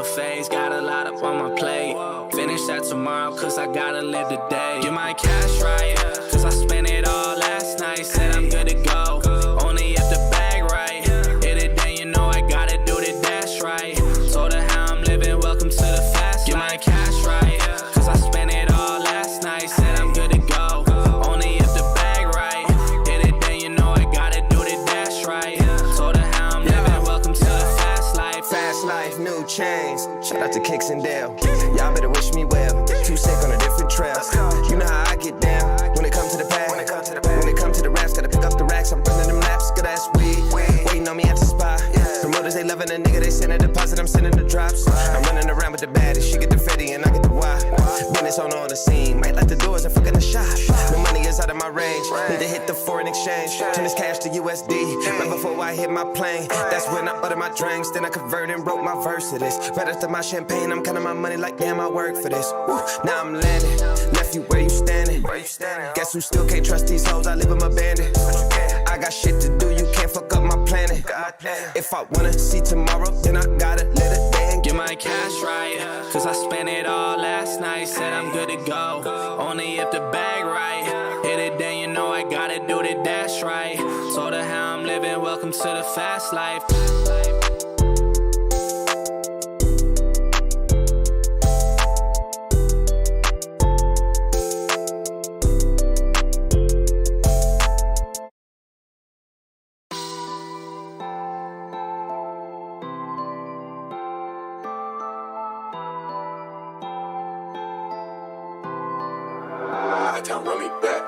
a phase, got a lot up on my plate. Finish that tomorrow, cause I gotta live today. Get my cash right, cause I spent it all last night. Said I'm good to go, only if the bag right. Hit it, then you know I gotta do the dash right. Told her how I'm living, welcome to the fast life. Get my cash right, cause I spent it all last night. Said I'm good to go, only if the bag right. Hit it, then you know I gotta do the dash right. Told her how I'm living, welcome to the fast life. Fast life, new chains. Shout out to Kicks and Dale. Y'all better wish me well. Too sick on a different trail. You know how I get down when it comes to the bag. When it comes to the raps, gotta pick up the racks. I'm running them laps, good ass weed. Waiting on me at the spot. Promoters, they loving a nigga, they send a deposit, I'm sending the drops. I'm running around with the baddest, she get the fetty and I get the why. Business on the scene, might like the doors, I'm fucking the shop. The money is out of my range, need to hit the foreign exchange. Turn this cash to USD, right before I hit my plane. That's when I ordered my drinks, then I converted and wrote my verse to this. Right after my champagne, I'm counting my money like damn I work for this. Woo, now I'm landing, left you where you standing. Guess who still can't trust these hoes, I live them abandoned. I got shit to do, you can't fuck up my planning. If I wanna see tomorrow, then I gotta let it bang. Get my cash right, cause I spent it all last night. Said I'm good to go, only if the bag right. Hit it, then you know I gotta do the dash right. Told her how I'm living, welcome to the fast life.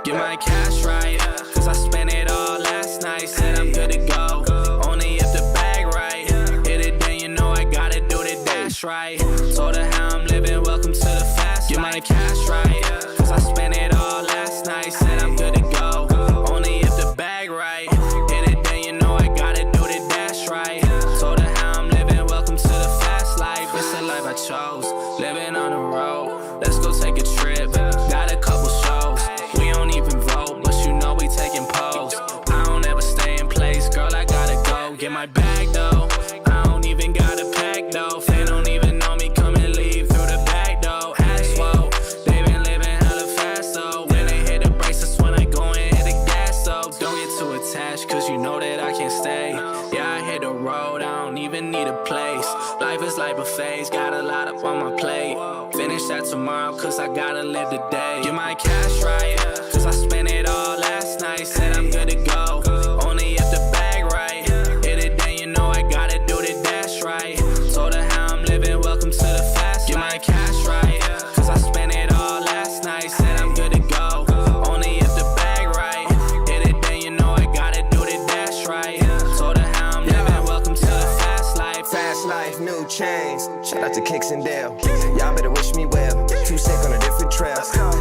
Get my cash right, cause I spent it all last night. Said I'm good to go, only if the bag right. Hit it, then you know I gotta do the dash right. Told her how I'm living, welcome to the fast life. Get my cash right, cause I spent it all last night. Said I'm good to go, only if the bag right. Hit it, then you know I gotta do the dash right. Told her how I'm living, welcome to the fast life. It's the life I chose, living on the road. Let's go take a trip, got a couple shows. We don't even vote, but you know we taking polls. I don't ever stay in place, girl, I gotta go. Get my bag though, I don't even got a pack though. They don't even know me, come and leave through the back though. Ass whoa, they been living hella fast though. When they hit the brakes, that's when I go and hit the gas though. Don't get too attached, cause you know that I can't stay. Yeah, I hit the road, I don't even need a place. Life is like a phase, got a lot up on my plate. Finish that tomorrow, cause I gotta live today. Get my cash right, cause I spent it all last night. Said I'm good to go, only if the bag right. Hit it, then you know I gotta do the dash right. Told her how I'm living, welcome to the fast life. Get my cash right, cause I spent it all last night. Said I'm good to go, only if the bag right. Hit it, then you know I gotta do the dash right. Told her how I'm living, welcome to the fast life. Fast life, new chains. Shout out to Kicks and Dale. Y'all better wish me well. Too sick on a different trail.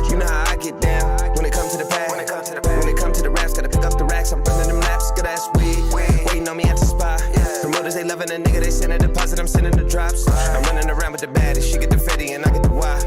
You know how I get down when it comes to the bag. When it comes to the raps, gotta pick up the racks. I'm running them laps, good ass weed. Waiting on me at the spot. Promoters, they loving a nigga, they send a deposit, I'm sending the drops. I'm running around with the baddest, she get the fetty and I get the why.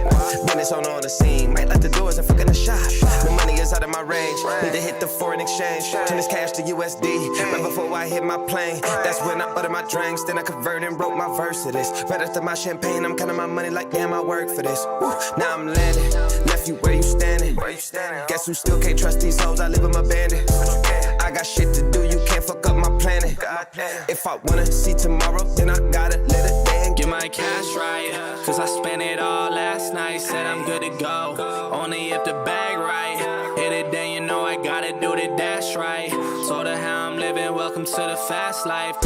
Business on the scene, might like the doors, I'm fucking the shop. The money is out of my range, need to hit the foreign exchange. Turn this cash to USD, right before I hit my plane. That's when I ordered my drinks, then I converted and wrote my verse to this. Right after my champagne, I'm counting my money like damn I work for this. Woo, now I'm landing, left you where you standing. Guess who still can't trust these hoes, I live them abandoned. I got shit to do, you can't fuck up my planning. If I wanna see tomorrow, then I gotta let it bang. Get my cash right, cause I spent it all last night. Said I'm good to go, only if the bag right. Hit it, then you know I gotta do the dash right. Told her how I'm living, welcome to the fast life.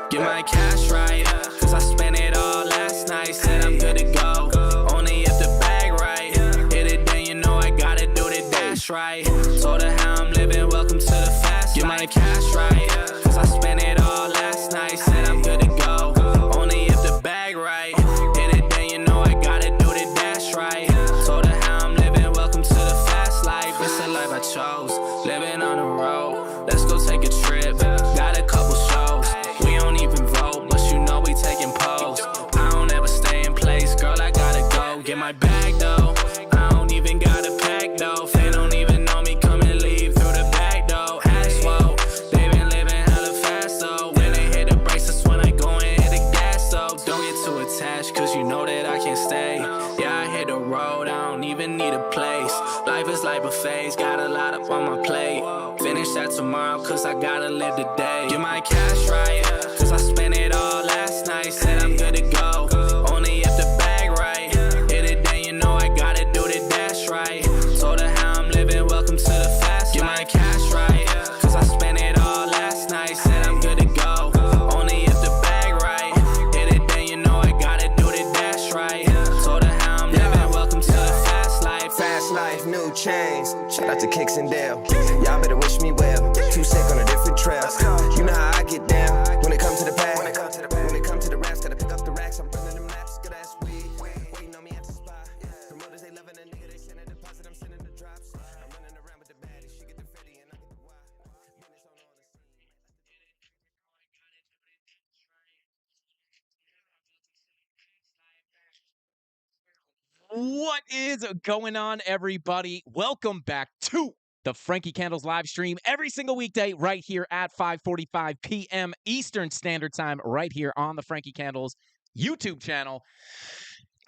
Get my cash right, cause I spent it all last night. Said I'm good to go, only if the bag right. Hit it, then you know I gotta do the dash right. Told her how I'm living, welcome to the fast life. Get my cash right, cause I spent it all last night. Said I'm good to go, only if the bag right. Hit it, then you know I gotta do the dash right. Told her how I'm living, welcome to the fast life. It's a life I chose. Living on the road, let's go take a trip. Got a couple shows, we don't even vote, but you know we taking pose. I don't ever stay in place, girl, I gotta go. Get my bag though, I don't even gotta pack though. They don't even know me, come and leave through the back though. Ass whoa, they been living hella fast though. When they hit the brakes, that's when I go and hit the gas though. Don't get too attached, cause you know that I can't stay. Yeah, I hit the road, I don't even need a place. Life is like buffets, got a lot up on my plate. Finish that tomorrow, cause I gotta live today. Get my cash right, cause I spent it all last night. Said I'm good to go, only if the bag right. Hit it, then you know I gotta do the dash right. Told her how I'm living, welcome to the fast life. Get my cash right, cause I spent it all last night. Said I'm good to go, only if the bag right. Hit it, then you know I gotta do the dash right. Told her how I'm living, welcome to the fast life. Fast life, new chains. Shout out to Kicks and Dale. Y'all better wish me well. Too sick on a different trail. You know how I get down when it comes to the bag. When it comes to the racks, gotta pick up the racks. I'm running them laps, good ass weed. Waiting on me at the spot. Promoters, they loving a nigga, they send a deposit, I'm sending the drops. I'm running around with the baddie, she get the fetty and I get the why. Business on the scene. What is going on, everybody? Welcome back to the Frankie Candles live stream every single weekday right here at 5:45 p.m. Eastern Standard Time, right here on the Frankie Candles YouTube channel.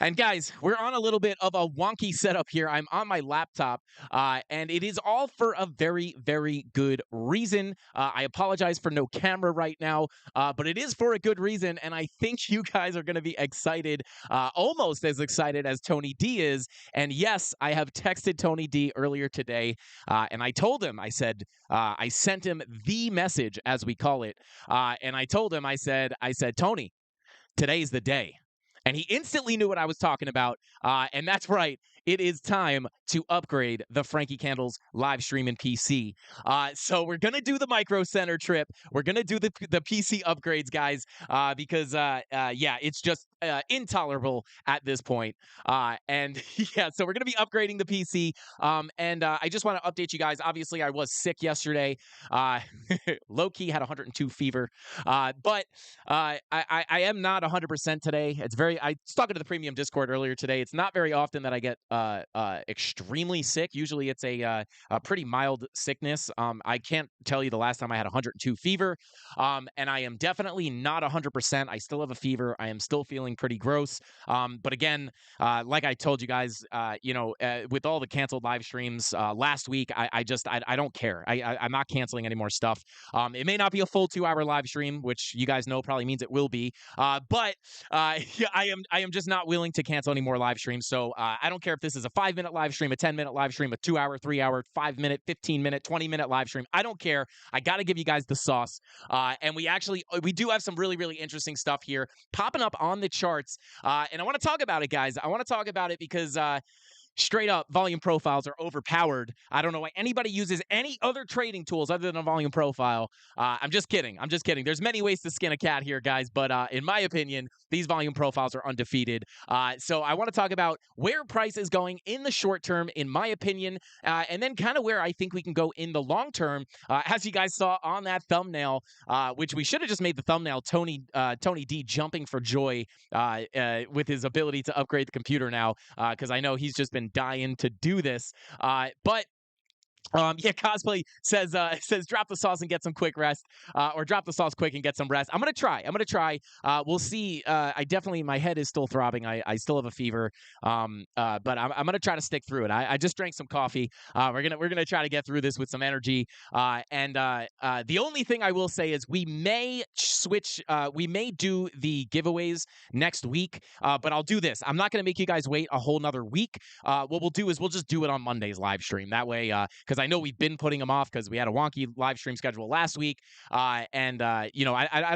And guys, we're on a little bit of a wonky setup here. I'm on my laptop, and it is all for a very, very good reason. I apologize for no camera right now, but it is for a good reason, and I think you guys are going to be excited, almost as excited as Tony D is. And yes, I have texted Tony D earlier today, and I told him, I said, I sent him the message, as we call it, and I told him, I said, Tony, today's the day. And he instantly knew what I was talking about. And that's right. It is time to upgrade the Frankie Candles live stream in PC. So we're going to do the Micro Center trip. We're going to do the PC upgrades, guys, because, yeah, it's just intolerable at this point. And yeah, so we're going to be upgrading the PC. And I just want to update you guys. Obviously, I was sick yesterday. Low-key had 102 fever. But I am not 100% today. I was talking to the premium Discord earlier today. It's not very often that I get extremely sick. Usually it's a pretty mild sickness. I can't tell you the last time I had 102 fever. And I am definitely not 100%. I still have a fever. I am still feeling pretty gross. But again, like I told you guys, with all the canceled live streams last week, I don't care. I'm not canceling any more stuff. It may not be a full 2-hour live stream, which you guys know probably means it will be. But yeah, I am just not willing to cancel any more live streams. So I don't care if this is a 5-minute live stream, a 10-minute live stream, a 2-hour, 3-hour, 5-minute, 15-minute, 20-minute live stream. I don't care. I got to give you guys the sauce. And we do have some really, really interesting stuff here popping up on the charts. And I want to talk about it, guys. I want to talk about it because straight up, volume profiles are overpowered. I don't know why anybody uses any other trading tools other than a volume profile. I'm just kidding. There's many ways to skin a cat here, guys, but in my opinion, these volume profiles are undefeated. So I want to talk about where price is going in the short term, in my opinion, and then kind of where I think we can go in the long term. As you guys saw on that thumbnail, which we should have just made the thumbnail, Tony D jumping for joy with his ability to upgrade the computer now, because I know he's just been dying to do this. But yeah, Cosplay says drop the sauce and get some quick rest, or drop the sauce quick and get some rest. I'm gonna try. We'll see. My head is still throbbing. I still have a fever. But I'm gonna try to stick through it. I just drank some coffee. We're gonna try to get through this with some energy. And the only thing I will say is we may switch. We may do the giveaways next week. But I'll do this. I'm not gonna make you guys wait a whole nother week. What we'll do is we'll just do it on Monday's live stream. That way, because I know we've been putting them off because we had a wonky live stream schedule last week. I don't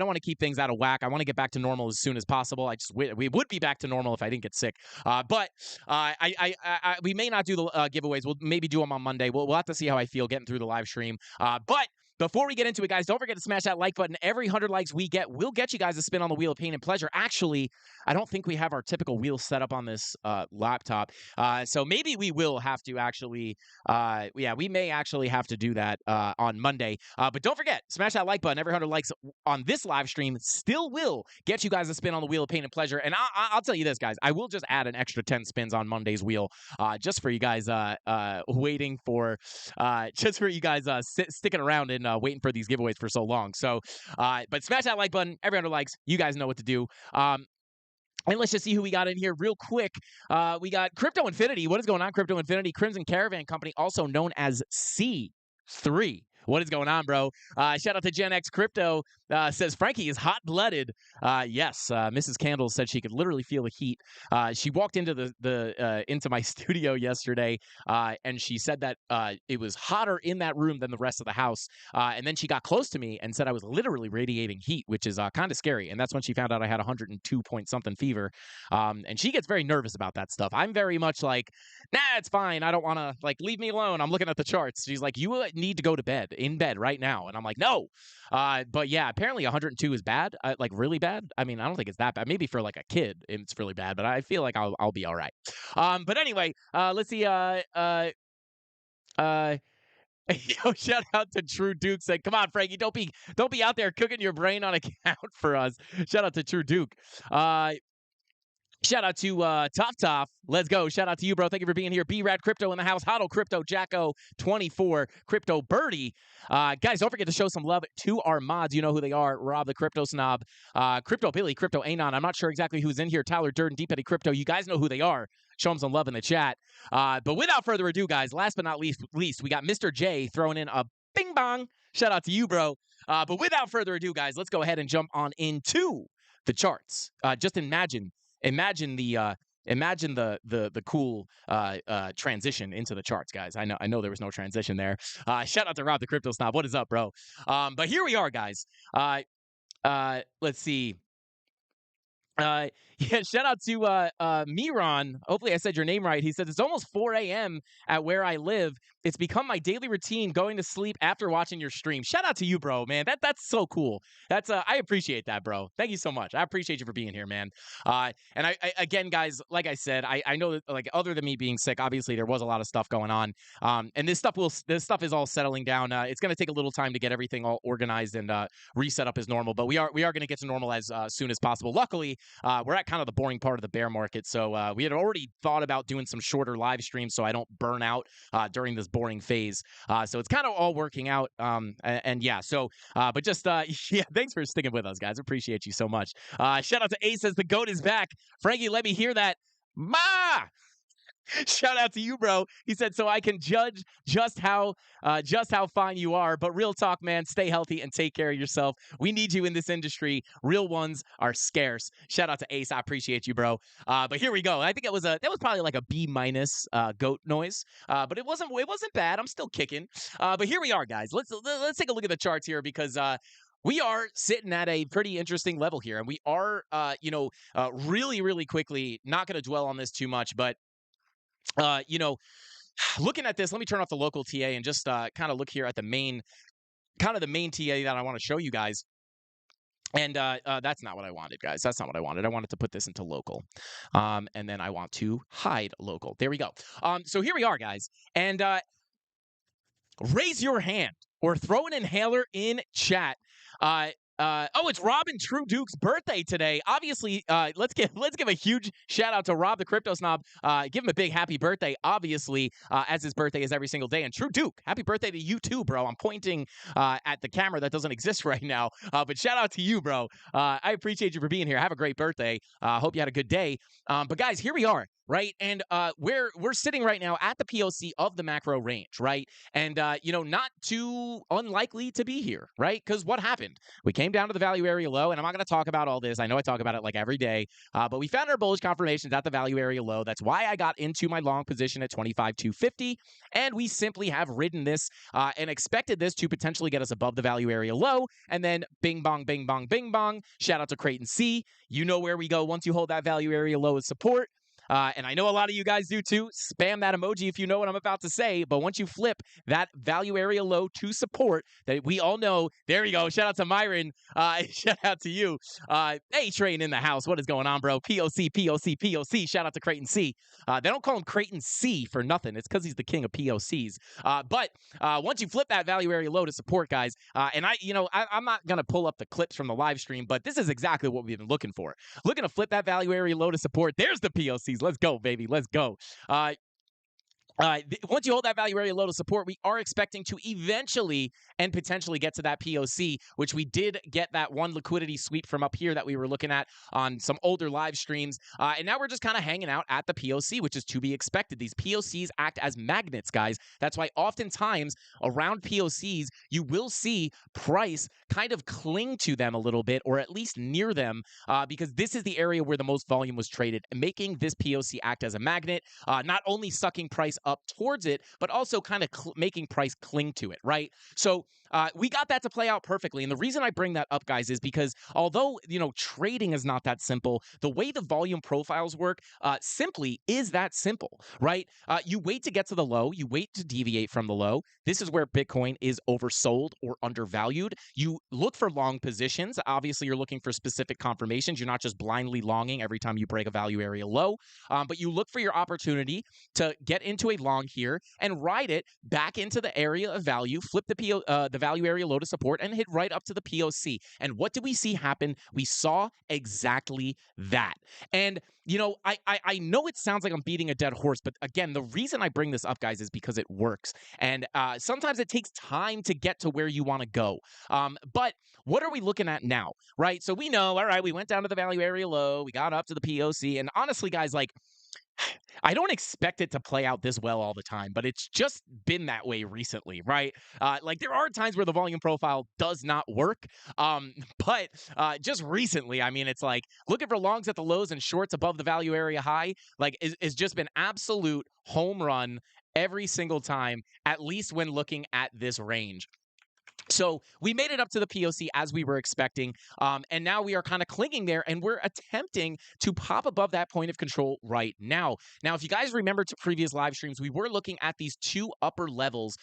want to keep things out of whack. I want to get back to normal as soon as possible. We would be back to normal if I didn't get sick. But we may not do the giveaways. We'll maybe do them on Monday. We'll have to see how I feel getting through the live stream. But before we get into it, guys, don't forget to smash that like button. Every 100 likes we get will get you guys a spin on the Wheel of Pain and Pleasure. Actually, I don't think we have our typical wheel set up on this laptop. So maybe we will have to actually, we may actually have to do that on Monday. But don't forget, smash that like button. Every 100 likes on this live stream still will get you guys a spin on the Wheel of Pain and Pleasure. And I'll tell you this, guys, I will just add an extra 10 spins on Monday's wheel just for you guys waiting for, just for you guys sticking around and waiting for these giveaways for so long. So, but smash that like button. Every 100 likes, you guys know what to do. And let's just see who we got in here real quick. We got Crypto Infinity. What is going on, Crypto Infinity? Crimson Caravan Company, also known as C3. What is going on, bro? Shout out to Gen X Crypto. Says Frankie is hot-blooded. Yes, Mrs. Candle said she could literally feel the heat. She walked into into my studio yesterday, and she said that it was hotter in that room than the rest of the house. And then she got close to me and said I was literally radiating heat, which is kind of scary. And that's when she found out I had 102-point-something fever. And she gets very nervous about that stuff. I'm very much like, nah, it's fine. I don't want to, like, leave me alone. I'm looking at the charts. She's like, you need to go to bed, in bed right now. And I'm like, no. But yeah, apparently 102 is bad, like really bad. I mean, I don't think it's that bad. Maybe for like a kid, it's really bad, but I feel like I'll be all right. But anyway, let's see. Yo, shout out to True Duke. Said, "Come on, Frankie, don't be out there cooking your brain on account for us." Shout out to True Duke. Shout out to Top. Let's go. Shout out to you, bro. Thank you for being here. B-Rad Crypto in the house. Hodl Crypto, Jacko 24, Crypto Birdie. Guys, don't forget to show some love to our mods. You know who they are. Rob the Crypto Snob, Crypto Billy, Crypto Anon. I'm not sure exactly who's in here. Tyler Durden, Deep Petty Crypto. You guys know who they are. Show them some love in the chat. But without further ado, guys, last but not least, we got Mr. J throwing in a bing bong. Shout out to you, bro. But without further ado, guys, let's go ahead and jump on into the charts. Just imagine the cool transition into the charts, guys. I know there was no transition there. Shout out to Rob the Crypto Snob. What is up, bro? But here we are, guys. Let's see. Yeah, shout out to Miron. Hopefully I said your name right. He says, it's almost 4 a.m. at where I live. It's become my daily routine going to sleep after watching your stream. Shout out to you, bro, man. That's so cool. That's I appreciate that, bro. Thank you so much. I appreciate you for being here, man. And I again, guys, like I said, I know that, like, other than me being sick, obviously there was a lot of stuff going on. And this stuff is all settling down. It's going to take a little time to get everything all organized and reset up as normal, but we are going to get to normal as soon as possible. Luckily, we're at kind of the boring part of the bear market, so we had already thought about doing some shorter live streams so I don't burn out during this boring phase. So it's kind of all working out. And yeah, so but just yeah, thanks for sticking with us, guys. Appreciate you so much. Shout out to Ace as the GOAT is back. Frankie, let me hear that. Ma! Shout out to you, bro. He said, so I can judge just how fine you are. But real talk, man, stay healthy and take care of yourself. We need you in this industry. Real ones are scarce. Shout out to Ace. I appreciate you, bro. But here we go. I think that was probably like a B- goat noise. But it wasn't bad. I'm still kicking. But here we are, guys. Let's take a look at the charts here, because we are sitting at a pretty interesting level here, and we are really, really quickly, not going to dwell on this too much, but looking at this, let me turn off the local TA and just kind of look here at the main TA that I want to show you guys. And that's not what I wanted, guys. That's not what I wanted. I wanted to put this into local. And then I want to hide local. There we go. So here we are, guys. And raise your hand or throw an inhaler in chat. It's Rob and True Duke's birthday today. Obviously, let's give a huge shout out to Rob the Crypto Snob. Give him a big happy birthday, obviously, as his birthday is every single day. And True Duke, happy birthday to you too, bro. I'm pointing at the camera that doesn't exist right now. But shout out to you, bro. I appreciate you for being here. Have a great birthday. Hope you had a good day. But guys, here we are. Right. And we're sitting right now at the POC of the macro range. Right. And, not too unlikely to be here. Right. Because what happened? We came down to the value area low, and I'm not going to talk about all this. I know I talk about it like every day, but we found our bullish confirmations at the value area low. That's why I got into my long position at 25,250. And we simply have ridden this and expected this to potentially get us above the value area low. And then bing, bong, bing, bong, bing, bong. Shout out to Creighton C. You know where we go once you hold that value area low as support. And I know a lot of you guys do too. Spam that emoji if you know what I'm about to say. But once you flip that value area low to support that we all know, there you go. Shout out to Myron. Shout out to you. A-Train in the house. What is going on, bro? POC, POC, POC. Shout out to Creighton C. They don't call him Creighton C for nothing. It's because he's the king of POCs. But once you flip that value area low to support, guys, and I'm not going to pull up the clips from the live stream, but this is exactly what we've been looking for. Looking to flip that value area low to support. There's the POCs. Let's go, baby. Let's go. Once you hold that value area low to support, we are expecting to eventually and potentially get to that POC, which we did get that one liquidity sweep from up here that we were looking at on some older live streams. And now we're just kind of hanging out at the POC, which is to be expected. These POCs act as magnets, guys. That's why oftentimes around POCs, you will see price kind of cling to them a little bit, or at least near them, because this is the area where the most volume was traded, making this POC act as a magnet, not only sucking price up towards it, but also kind of making price cling to it, right? So we got that to play out perfectly. And the reason I bring that up, guys, is because although, trading is not that simple, the way the volume profiles work simply is that simple, right? You wait to get to the low, you wait to deviate from the low. This is where Bitcoin is oversold or undervalued. You look for long positions. Obviously, you're looking for specific confirmations. You're not just blindly longing every time you break a value area low, but you look for your opportunity to get into a long here and ride it back into the area of value, flip the value area low to support, and hit right up to the POC. And what did we see happen? We saw exactly that. And I know it sounds like I'm beating a dead horse, but again, the reason I bring this up, guys, is because it works. And sometimes it takes time to get to where you want to go. But what are we looking at now, right? So we know, all right, we went down to the value area low, we got up to the POC, and honestly, guys, I don't expect it to play out this well all the time, but it's just been that way recently, right? There are times where the volume profile does not work, but just recently, I mean, it's like looking for longs at the lows and shorts above the value area high, it's just been absolute home run every single time, at least when looking at this range. So we made it up to the POC as we were expecting, and now we are kind of clinging there, and we're attempting to pop above that point of control right now. Now, if you guys remember to previous live streams, we were looking at these two upper levels,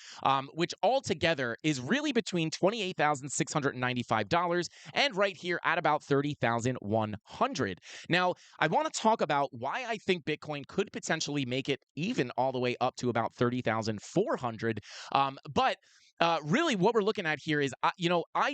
which altogether is really between $28,695 and right here at about $30,100. Now, I want to talk about why I think Bitcoin could potentially make it even all the way up to about $30,400, but really, what we're looking at here is, I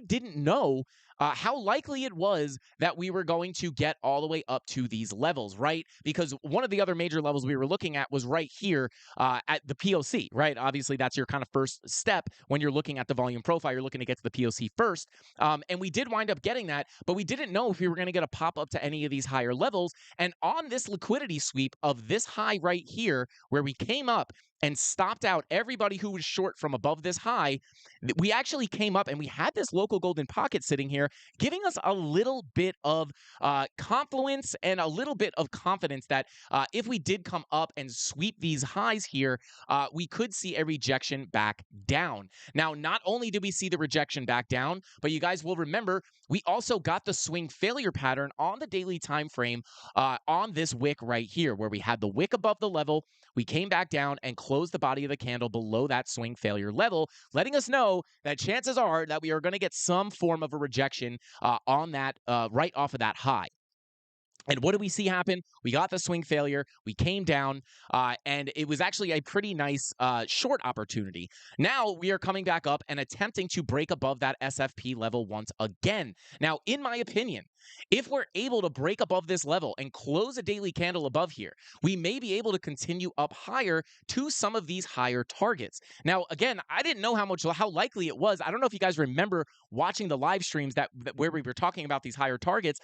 didn't know how likely it was that we were going to get all the way up to these levels, right? Because one of the other major levels we were looking at was right here at the POC, right? Obviously, that's your kind of first step when you're looking at the volume profile. You're looking to get to the POC first. And we did wind up getting that, but we didn't know if we were going to get a pop up to any of these higher levels. And on this liquidity sweep of this high right here, where we came up and stopped out everybody who was short from above this high, we actually came up and we had this local golden pocket sitting here, giving us a little bit of confluence and a little bit of confidence that if we did come up and sweep these highs here, we could see a rejection back down. Now, not only did we see the rejection back down, but you guys will remember, we also got the swing failure pattern on the daily time frame on this wick right here, where we had the wick above the level. We came back down and closed the body of the candle below that swing failure level, letting us know that chances are that we are going to get some form of a rejection on that right off of that high. And what did we see happen? We got the swing failure, we came down, and it was actually a pretty nice short opportunity. Now we are coming back up and attempting to break above that SFP level once again. Now, in my opinion, if we're able to break above this level and close a daily candle above here, we may be able to continue up higher to some of these higher targets. Now, again, I didn't know how likely it was. I don't know if you guys remember watching the live streams where we were talking about these higher targets.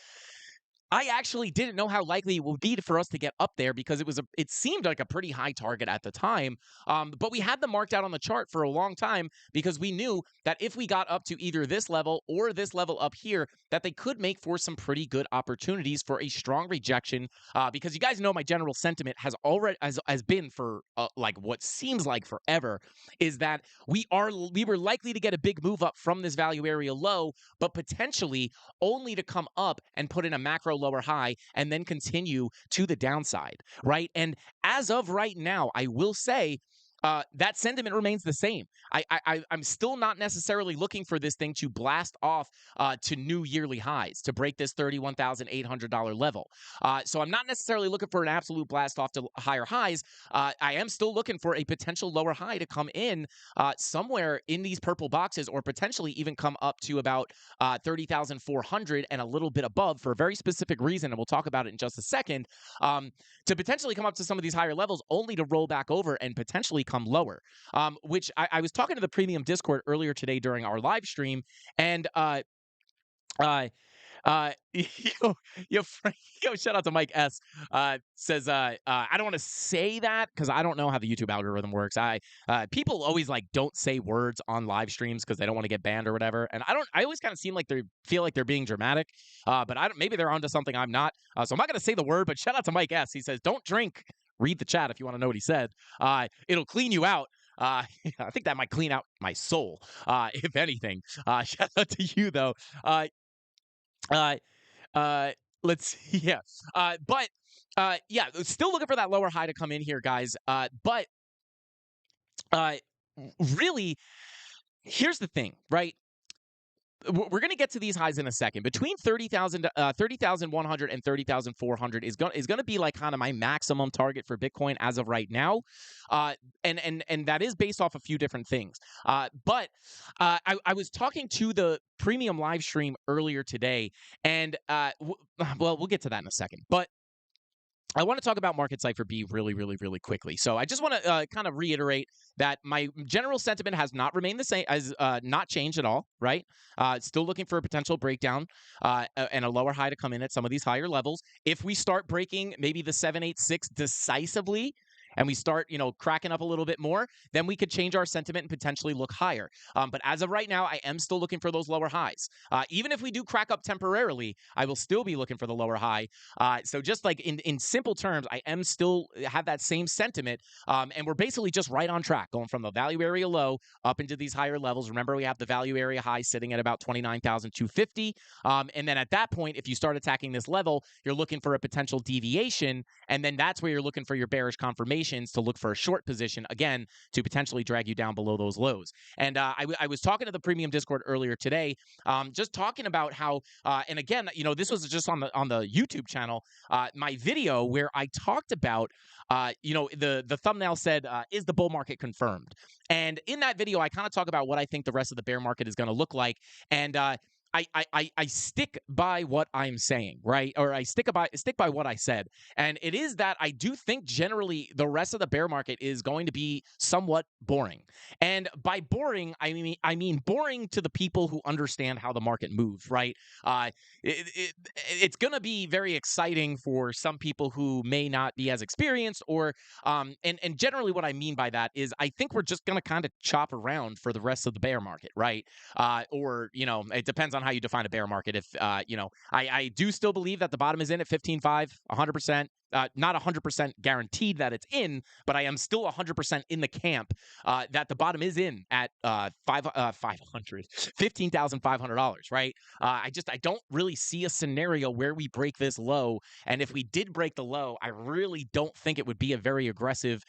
I actually didn't know how likely it would be for us to get up there because it seemed like a pretty high target at the time. But we had them marked out on the chart for a long time because we knew that if we got up to either this level or this level up here, that they could make for some pretty good opportunities for a strong rejection. Because you guys know my general sentiment has been for what seems like forever, is that we were likely to get a big move up from this value area low, but potentially only to come up and put in a macro lower high and then continue to the downside, right? And as of right now, I will say that sentiment remains the same. I'm still not necessarily looking for this thing to blast off to new yearly highs to break this $31,800 level. So I'm not necessarily looking for an absolute blast off to higher highs. I am still looking for a potential lower high to come in somewhere in these purple boxes, or potentially even come up to about 30,400 and a little bit above for a very specific reason, and we'll talk about it in just a second. To potentially come up to some of these higher levels, only to roll back over and potentially come lower. Which I was talking to the premium Discord earlier today during our live stream, and uh, yo, Frank, shout out to Mike S. Says, I don't want to say that because I don't know how the YouTube algorithm works. People always like don't say words on live streams because they don't want to get banned or whatever. And I always kind of feel like they're being dramatic. But maybe they're onto something I'm not. So I'm not going to say the word, but shout out to Mike S. He says, don't drink. Read the chat if you want to know what he said. It'll clean you out. I think that might clean out my soul, if anything. Shout out to you, though. Uh, uh, let's see. Yeah. Yeah, still looking for that lower high to come in here, guys. But uh, really, here's the thing, right? We're going to get to these highs in a second. Between 30,100 and 30,400 is going to be like kind of my maximum target for Bitcoin as of right now, and that is based off a few different things. But I was talking to the premium live stream earlier today, and well, we'll get to that in a second. But I want to talk about market cipher B really, really, really quickly. So I just want to kind of reiterate that my general sentiment has not remained the same, as not changed at all, right? Still looking for a potential breakdown and a lower high to come in at some of these higher levels. If we start breaking maybe the 786 decisively, and we start, cracking up a little bit more, then we could change our sentiment and potentially look higher. But as of right now, I am still looking for those lower highs. Even if we do crack up temporarily, I will still be looking for the lower high. So just like in simple terms, I am still have that same sentiment. And we're basically just right on track, going from the value area low up into these higher levels. Remember, we have the value area high sitting at about 29,250. And then at that point, if you start attacking this level, you're looking for a potential deviation. And then that's where you're looking for your bearish confirmation to look for a short position, again, to potentially drag you down below those lows. And I was talking to the premium Discord earlier today, just talking about how, and again, this was just on the YouTube channel, my video where I talked about, the thumbnail said, is the bull market confirmed? And in that video, I kind of talk about what I think the rest of the bear market is going to look like. And I stick by what I'm saying, right? Or I stick by what I said. And it is that I do think generally the rest of the bear market is going to be somewhat boring. And by boring, I mean boring to the people who understand how the market moves, right? It's going to be very exciting for some people who may not be as experienced, or and generally what I mean by that is I think we're just going to kind of chop around for the rest of the bear market, right? Or it depends on how you define a bear market. If I do still believe that the bottom is in at 15.5, 100%. Not 100% guaranteed that it's in, but I am still 100% in the camp that the bottom is in at $15,500, right? I don't really see a scenario where we break this low, and if we did break the low, I really don't think it would be a very aggressive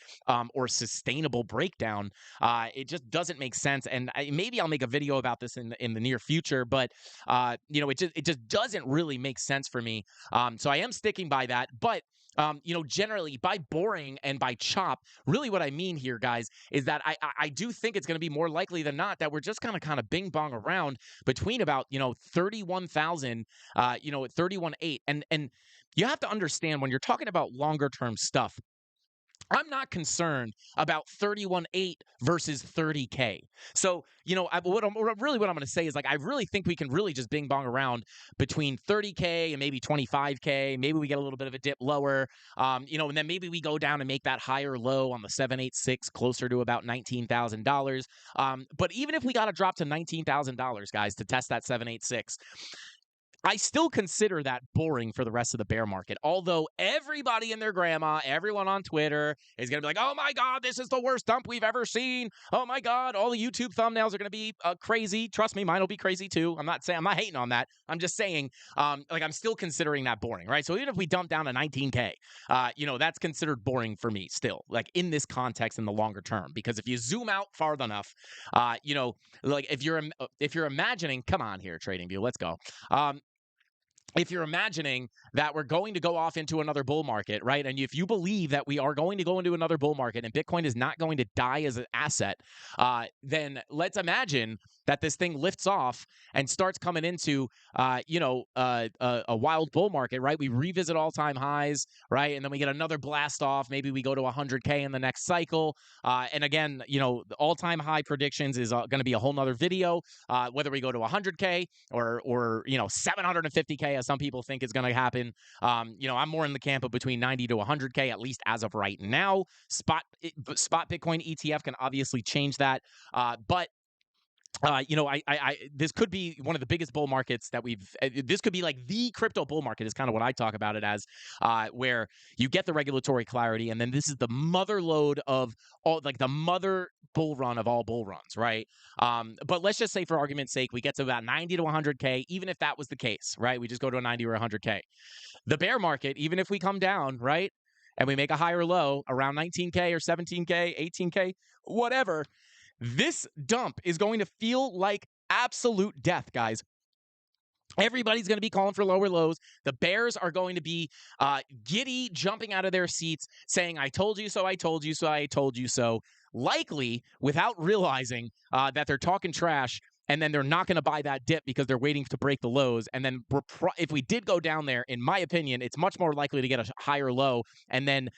or sustainable breakdown. It just doesn't make sense, and maybe I'll make a video about this in the near future, but it just doesn't really make sense for me. So I am sticking by that, but generally by boring and by chop, really what I mean here, guys, is that I do think it's going to be more likely than not that we're just kind of bing bong around between about 31,000, 31.8, and you have to understand when you're talking about longer term stuff, I'm not concerned about 31.8 versus 30K. So, what I'm going to say is, like, I really think we can really just bing bong around between 30K and maybe 25K. Maybe we get a little bit of a dip lower, and then maybe we go down and make that higher low on the 786 closer to about $19,000. But even if we got to drop to $19,000, guys, to test that 786, I still consider that boring for the rest of the bear market. Although everybody and their grandma, everyone on Twitter is going to be like, oh my God, this is the worst dump we've ever seen. Oh my God, all the YouTube thumbnails are going to be crazy. Trust me, mine will be crazy too. I'm not hating on that. I'm just saying, I'm still considering that boring, right? So even if we dump down to 19K, that's considered boring for me still, like in this context in the longer term. Because if you zoom out far enough, like if you're imagining, come on here, TradingView, let's go. If you're imagining that we're going to go off into another bull market, right? And if you believe that we are going to go into another bull market and Bitcoin is not going to die as an asset, then let's imagine that this thing lifts off and starts coming into, a wild bull market, right? We revisit all-time highs, right? And then we get another blast off. Maybe we go to 100K in the next cycle. And again, the all-time high predictions is going to be a whole nother video, whether we go to 100K or 750K, as some people think is going to happen. I'm more in the camp of between 90 to 100K, at least as of right now. Spot Bitcoin ETF can obviously change that. But this could be one of the biggest bull markets that this could be like the crypto bull market is kind of what I talk about it as, where you get the regulatory clarity. And then this is the mother lode of all, like the mother bull run of all bull runs, right? But let's just say for argument's sake, we get to about 90 to 100K, even if that was the case, right? We just go to a 90 or 100K. The bear market, even if we come down, right? And we make a higher low around 19K or 17K, 18K, whatever. This dump is going to feel like absolute death, guys. Everybody's going to be calling for lower lows. The bears are going to be giddy, jumping out of their seats, saying, I told you so, I told you so, I told you so, likely without realizing that they're talking trash. And then they're not going to buy that dip because they're waiting to break the lows. And then if we did go down there, in my opinion, it's much more likely to get a higher low and then,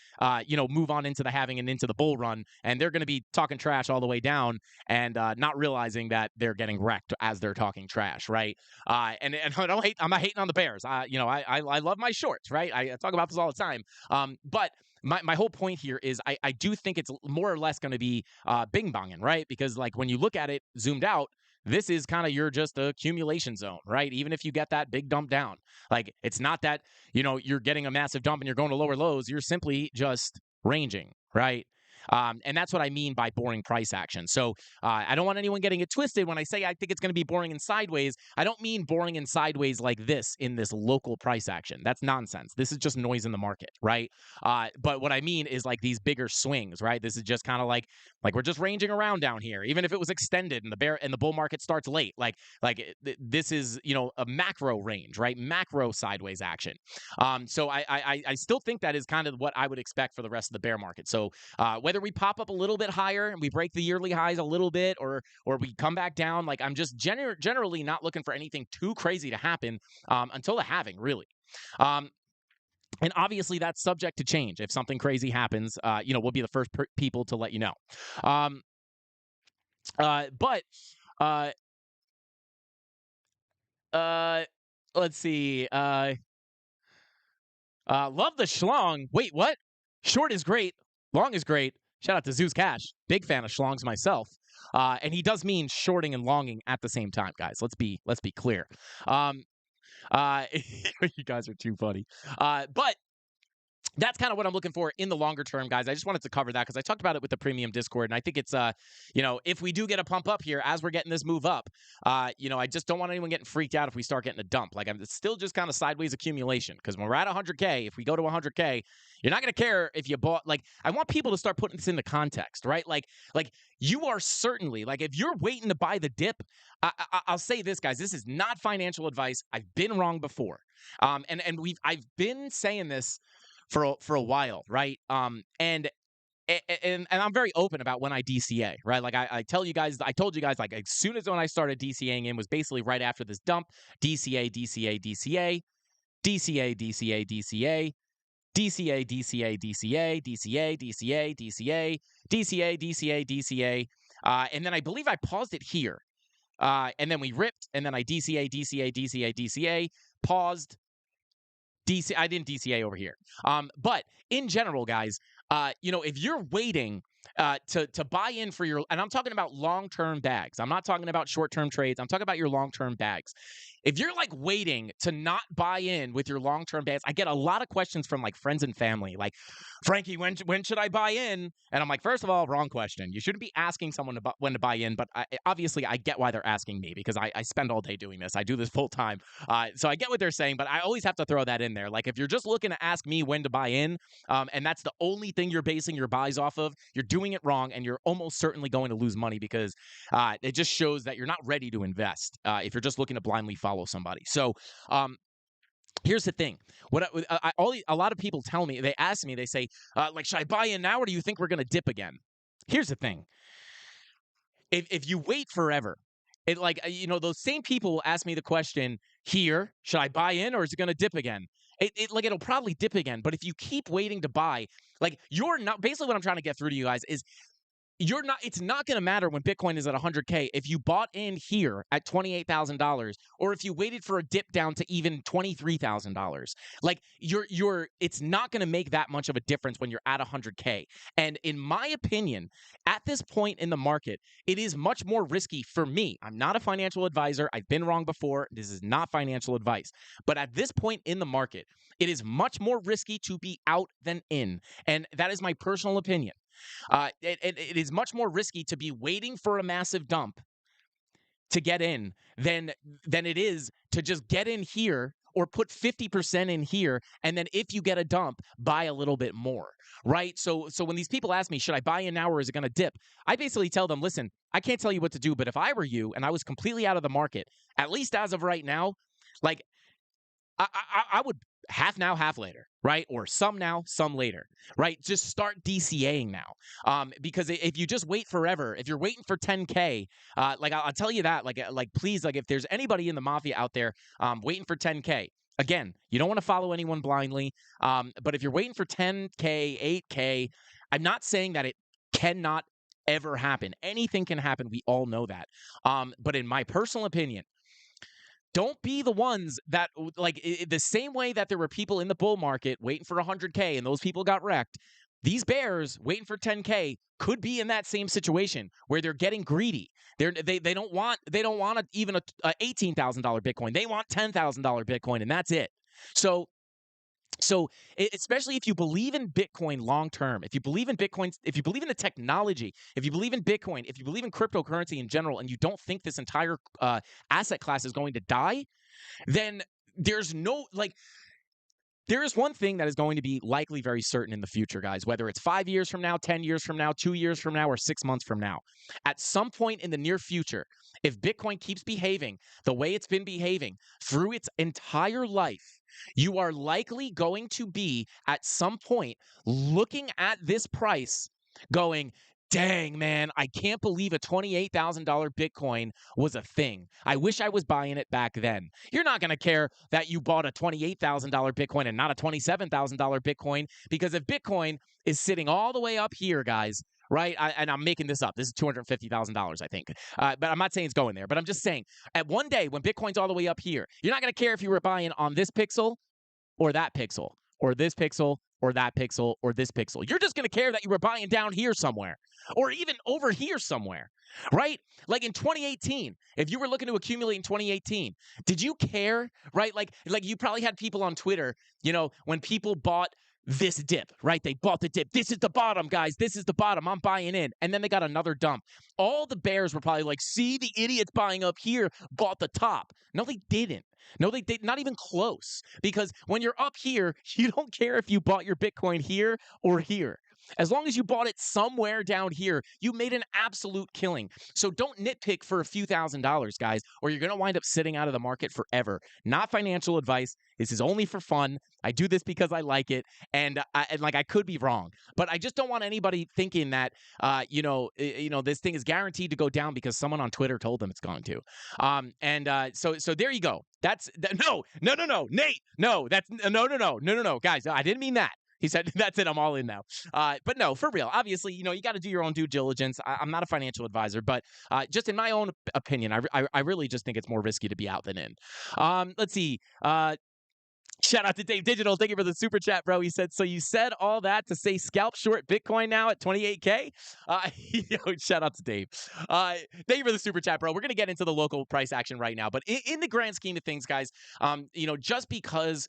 move on into the halving and into the bull run. And they're going to be talking trash all the way down and not realizing that they're getting wrecked as they're talking trash, right? And I'm not hating on the bears. I love my shorts, right? I talk about this all the time. But my whole point here is I do think it's more or less going to be bing bonging, right? Because like when you look at it zoomed out, this is kind of your just accumulation zone, right? Even if you get that big dump down, like it's not that, you're getting a massive dump and you're going to lower lows. You're simply just ranging, right? And that's what I mean by boring price action. So I don't want anyone getting it twisted when I say I think it's going to be boring and sideways. I don't mean boring and sideways like this in this local price action. That's nonsense. This is just noise in the market, right? But what I mean is like these bigger swings, right? This is just kind of like we're just ranging around down here. Even if it was extended and the bull market starts late, this is a macro range, right? Macro sideways action. So I still think that is kind of what I would expect for the rest of the bear market. So whether we pop up a little bit higher and we break the yearly highs a little bit, or we come back down, like I'm just generally not looking for anything too crazy to happen until the halving, really. And obviously that's subject to change. If something crazy happens, we'll be the first people to let you know. Let's see. Love the schlong. Wait, what? Short is great. Long is great. Shout out to Zeus Cash. Big fan of schlongs myself. And he does mean shorting and longing at the same time, guys. Let's be clear. You guys are too funny. But that's kind of what I'm looking for in the longer term, guys. I just wanted to cover that because I talked about it with the premium Discord, and I think it's, if we do get a pump up here as we're getting this move up, I just don't want anyone getting freaked out if we start getting a dump. It's still just kind of sideways accumulation because when we're at 100K, if we go to 100K, you're not going to care if you bought. I want people to start putting this into context, right? Like you are certainly, if you're waiting to buy the dip, I'll say this, guys. This is not financial advice. I've been wrong before, and I've been saying this for a while, right? And I'm very open about when I DCA, right? I told you guys, as soon as when I started DCAing in was basically right after this dump, DCA, DCA, DCA, DCA, DCA, DCA, DCA, DCA, DCA, DCA, DCA, DCA, DCA, DCA, DCA, and then I believe I paused it here, and then we ripped, and then I DCA, DCA, DCA, DCA, paused. I didn't DCA over here. But in general, guys, if you're waiting to buy in for your, and I'm talking about long-term bags. I'm not talking about short-term trades. I'm talking about your long-term bags. If you're like waiting to not buy in with your long-term bags, I get a lot of questions from like friends and family, like, Frankie, when should I buy in? And I'm like, first of all, wrong question. You shouldn't be asking someone when to buy in, but obviously I get why they're asking me because I spend all day doing this. I do this full time. So I get what they're saying, but I always have to throw that in there. Like if you're just looking to ask me when to buy in, and that's the only thing you're basing your buys off of, you're doing it wrong, and you're almost certainly going to lose money because it just shows that you're not ready to invest if you're just looking to blindly follow somebody. So here's the thing. A lot of people tell me, they ask me, they say, like, should I buy in now or do you think we're going to dip again? Here's the thing. If you wait forever, those same people will ask me the question here, should I buy in or is it going to dip again? It'll probably dip again. But if you keep waiting to buy, like you're not, basically what I'm trying to get through to you guys is it's not going to matter when Bitcoin is at 100K if you bought in here at $28,000 or if you waited for a dip down to even $23,000. Like it's not going to make that much of a difference when you're at 100K. And in my opinion, at this point in the market, it is much more risky for me. I'm not a financial advisor. I've been wrong before. This is not financial advice. But at this point in the market, it is much more risky to be out than in. And that is my personal opinion. It is much more risky to be waiting for a massive dump to get in than it is to just get in here or put 50% in here, and then if you get a dump, buy a little bit more, right? So when these people ask me, should I buy in now or is it going to dip? I basically tell them, listen, I can't tell you what to do, but if I were you and I was completely out of the market, at least as of right now, like I would half now, half later, right? Or some now, some later, right? Just start DCAing now. Because if you just wait forever, if you're waiting for 10K, like I'll tell you that, like please, like if there's anybody in the mafia out there waiting for 10K, again, you don't want to follow anyone blindly. But if you're waiting for 10K, 8K, I'm not saying that it cannot ever happen. Anything can happen. We all know that. But in my personal opinion, don't be the ones that, like, the same way that there were people in the bull market waiting for 100K and those people got wrecked. These bears waiting for 10K could be in that same situation where they're getting greedy. They don't want even a $18,000 Bitcoin. They want $10,000 Bitcoin, and that's it. So especially if you believe in Bitcoin long term, if you believe in Bitcoin, if you believe in the technology, if you believe in Bitcoin, if you believe in cryptocurrency in general, and you don't think this entire asset class is going to die, then there's no, like, there is one thing that is going to be likely very certain in the future, guys, whether it's 5 years from now, 10 years from now, 2 years from now, or 6 months from now. At some point in the near future, if Bitcoin keeps behaving the way it's been behaving through its entire life, you are likely going to be at some point looking at this price going, dang, man, I can't believe a $28,000 Bitcoin was a thing. I wish I was buying it back then. You're not going to care that you bought a $28,000 Bitcoin and not a $27,000 Bitcoin, because if Bitcoin is sitting all the way up here, guys, right? And I'm making this up. This is $250,000, I think. But I'm not saying it's going there. But I'm just saying, at one day when Bitcoin's all the way up here, you're not going to care if you were buying on this pixel or that pixel or this pixel or that pixel or this pixel. You're just going to care that you were buying down here somewhere or even over here somewhere, right? Like in 2018, if you were looking to accumulate in 2018, did you care, right? Like you probably had people on Twitter, when people bought this dip, right? They bought the dip. This is the bottom, guys. This is the bottom. I'm buying in. And then they got another dump. All the bears were probably like, see, the idiots buying up here bought the top. No, they didn't. No, they did not even close. Because when you're up here, you don't care if you bought your Bitcoin here or here. As long as you bought it somewhere down here, you made an absolute killing. So don't nitpick for a few $1,000s, guys, or you're going to wind up sitting out of the market forever. Not financial advice. This is only for fun. I do this because I like it, and I could be wrong, but I just don't want anybody thinking that this thing is guaranteed to go down because someone on Twitter told them it's going to. So there you go. No, Nate, no, that's no, guys, I didn't mean that. He said, that's it, I'm all in now. But no, for real, obviously, you got to do your own due diligence. I'm not a financial advisor, but just in my own opinion, I really just think it's more risky to be out than in. Let's see. Shout out to Dave Digital. Thank you for the super chat, bro. He said, so you said all that to say scalp short Bitcoin now at 28K? Yo, shout out to Dave. Thank you for the super chat, bro. We're going to get into the local price action right now. But in the grand scheme of things, guys, just because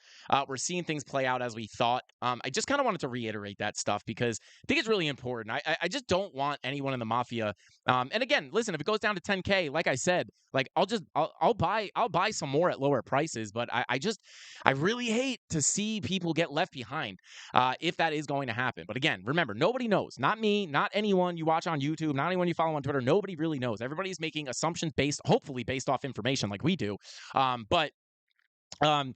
we're seeing things play out as we thought, I just kind of wanted to reiterate that stuff because I think it's really important. I just don't want anyone in the mafia. And again, listen, if it goes down to 10K, like I said, like I'll buy some more at lower prices. But I really hate to see people get left behind if that is going to happen. But again, remember, nobody knows. Not me, not anyone you watch on YouTube, not anyone you follow on Twitter. Nobody really knows. Everybody's making assumptions hopefully based off information like we do. But Hannah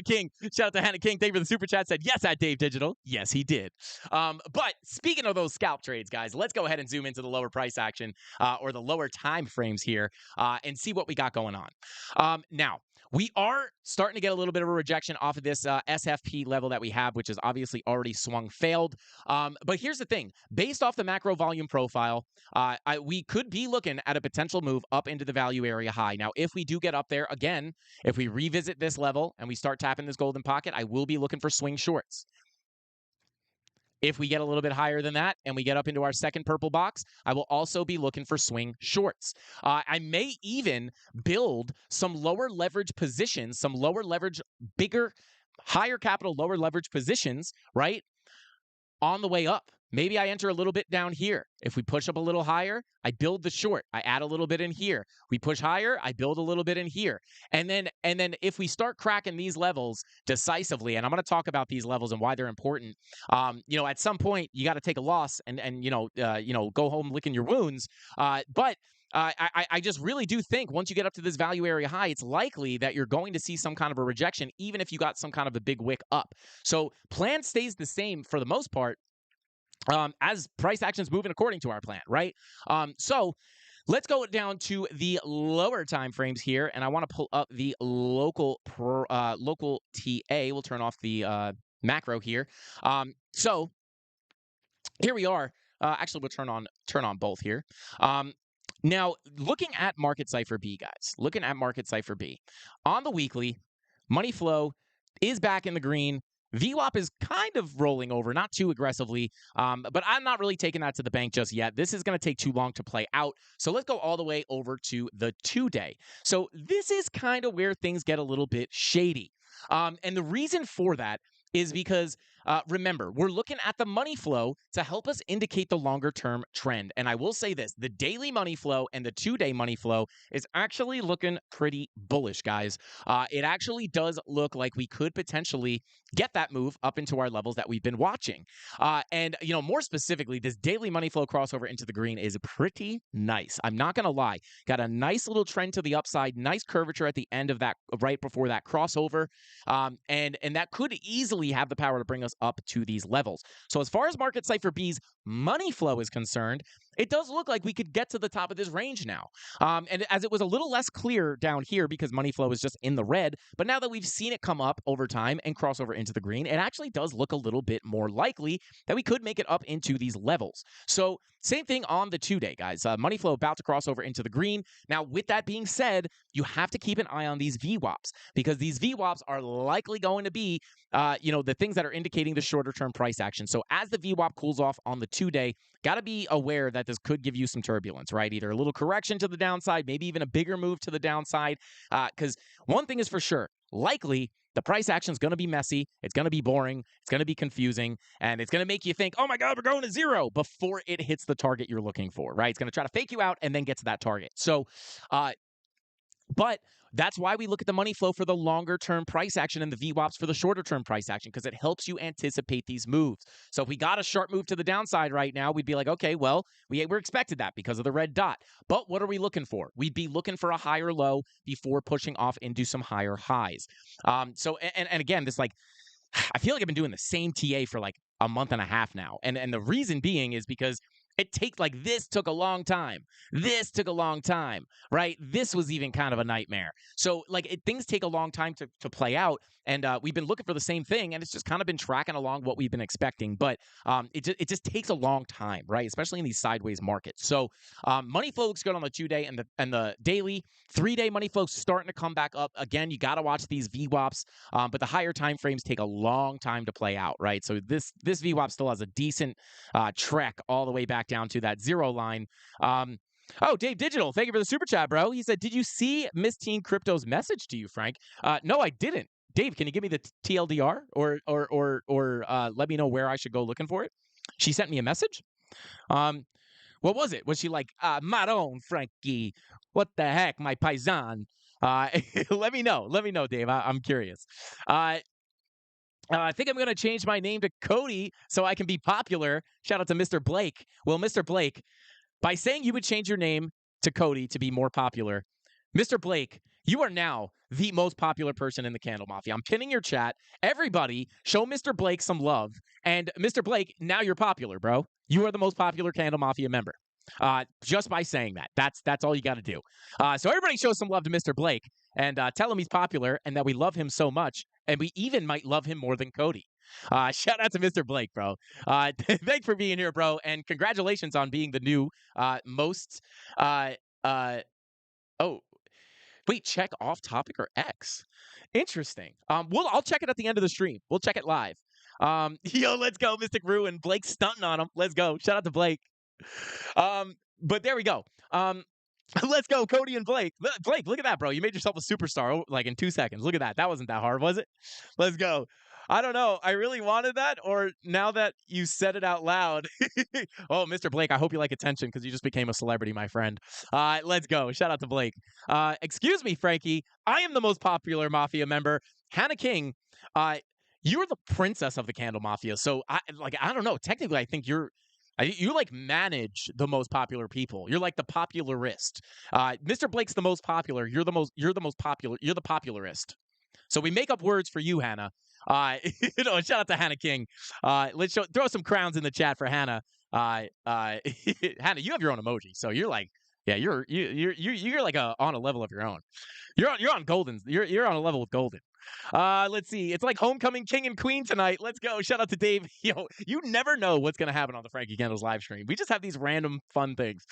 King, shout out to Hannah King. Thank you for the super chat. Said yes at Dave Digital. Yes, he did. But speaking of those scalp trades, guys, let's go ahead and zoom into the lower price action or the lower time frames here and see what we got going on. Now, we are starting to get a little bit of a rejection off of this SFP level that we have, which is obviously already swung failed. But here's the thing. Based off the macro volume profile, we could be looking at a potential move up into the value area high. Now, if we do get up there, again, if we revisit this level and we start tapping this golden pocket, I will be looking for swing shorts. If we get a little bit higher than that and we get up into our second purple box, I will also be looking for swing shorts. I may even build some lower leverage positions, some lower leverage, bigger, higher capital, lower leverage positions, right, on the way up. Maybe I enter a little bit down here. If we push up a little higher, I build the short. I add a little bit in here. We push higher, I build a little bit in here. And then if we start cracking these levels decisively, and I'm going to talk about these levels and why they're important. At some point you got to take a loss and go home licking your wounds. But I just really do think once you get up to this value area high, it's likely that you're going to see some kind of a rejection, even if you got some kind of a big wick up. So plan stays the same for the most part. As price action's moving according to our plan, right? So let's go down to the lower time frames here, and I want to pull up the local TA. We'll turn off the macro here. So here we are. Actually, we'll turn on both here. Now, looking at Market Cipher B, guys. Looking at Market Cipher B. On the weekly, money flow is back in the green. VWAP is kind of rolling over, not too aggressively, but I'm not really taking that to the bank just yet. This is going to take too long to play out. So let's go all the way over to the 2-day. So this is kind of where things get a little bit shady. And the reason for that is because, remember, we're looking at the money flow to help us indicate the longer-term trend. And I will say this, the daily money flow and the 2-day money flow is actually looking pretty bullish, guys. It actually does look like we could potentially get that move up into our levels that we've been watching. And more specifically, this daily money flow crossover into the green is pretty nice. I'm not going to lie. Got a nice little trend to the upside, nice curvature at the end of that, right before that crossover. And that could easily have the power to bring us up to these levels. So as far as Market Cipher B's money flow is concerned, it does look like we could get to the top of this range now. And as it was a little less clear down here because money flow is just in the red, but now that we've seen it come up over time and cross over into the green, it actually does look a little bit more likely that we could make it up into these levels. So same thing on the 2-day, guys. Money flow about to cross over into the green. Now, with that being said, you have to keep an eye on these VWAPs because these VWAPs are likely going to be, the things that are indicating the shorter term price action. So as the VWAP cools off on the 2-day, got to be aware that this could give you some turbulence, right? Either a little correction to the downside, maybe even a bigger move to the downside. Because one thing is for sure, likely the price action is going to be messy. It's going to be boring. It's going to be confusing. And it's going to make you think, oh my God, we're going to zero before it hits the target you're looking for, right? It's going to try to fake you out and then get to that target. So, but that's why we look at the money flow for the longer term price action and the VWAPs for the shorter term price action, because it helps you anticipate these moves. So if we got a sharp move to the downside right now, we'd be like, okay, well, we're expected that because of the red dot. But what are we looking for? We'd be looking for a higher low before pushing off into some higher highs. So again, this I feel like I've been doing the same TA for like a month and a half now. And the reason being is because This took a long time. This took a long time, right? This was even kind of a nightmare. So things take a long time to play out, and we've been looking for the same thing, and it's just kind of been tracking along what we've been expecting. But it just takes a long time, right? Especially in these sideways markets. So money flow looks good on the 2-day and the daily. 3-day money flow starting to come back up again. You got to watch these VWAPs, but the higher time frames take a long time to play out, right? So this VWAP still has a decent trek all the way back down to that 0 line. Oh, Dave Digital, thank you for the super chat, bro. He said, "Did you see Miss Teen Crypto's message to you, Frank?" No, I didn't. Dave, can you give me the TLDR or let me know where I should go looking for it? She sent me a message. What was it? Was she like, Maron, Frankie? What the heck, my paisan? Let me know. Let me know, Dave. I'm curious. I think I'm going to change my name to Cody so I can be popular. Shout out to Mr. Blake. Well, Mr. Blake, by saying you would change your name to Cody to be more popular, Mr. Blake, you are now the most popular person in the Candle Mafia. I'm pinning your chat. Everybody, show Mr. Blake some love. And Mr. Blake, now you're popular, bro. You are the most popular Candle Mafia member. Just by saying that. That's all you got to do. So everybody show some love to Mr. Blake and tell him he's popular and that we love him so much. And we even might love him more than Cody. Shout out to Mr. Blake, bro. Thanks for being here, bro. And congratulations on being the new most. Oh, wait, check off topic or X. Interesting. I'll check it at the end of the stream. We'll check it live. Yo, let's go, Mystic Ruin. Blake's stunting on him. Let's go. Shout out to Blake. But there we go. Let's go, Cody and Blake. Blake, look at that, bro. You made yourself a superstar like in 2 seconds. Look at that. That wasn't that hard, was it? Let's go. I don't know. I really wanted that, or now that you said it out loud. Oh, Mr. Blake, I hope you like attention because you just became a celebrity, my friend. Let's go. Shout out to Blake. Excuse me, Frankie. I am the most popular Mafia member. Hannah King, you're the princess of the Candle Mafia. So I don't know. Technically, I think you manage the most popular people. You're like the popularist. Mr. Blake's the most popular. You're the most popular. You're the popularist. So we make up words for you, Hannah. Shout out to Hannah King. Let's throw some crowns in the chat for Hannah. Hannah, you have your own emoji, so you're like, yeah, you're like on a level of your own. You're on Golden. You're on a level with Golden. Let's see. It's like homecoming king and queen tonight. Let's go. Shout out to Dave. Yo, you never know what's gonna happen on the Frankie Candles live stream. We just have these random fun things.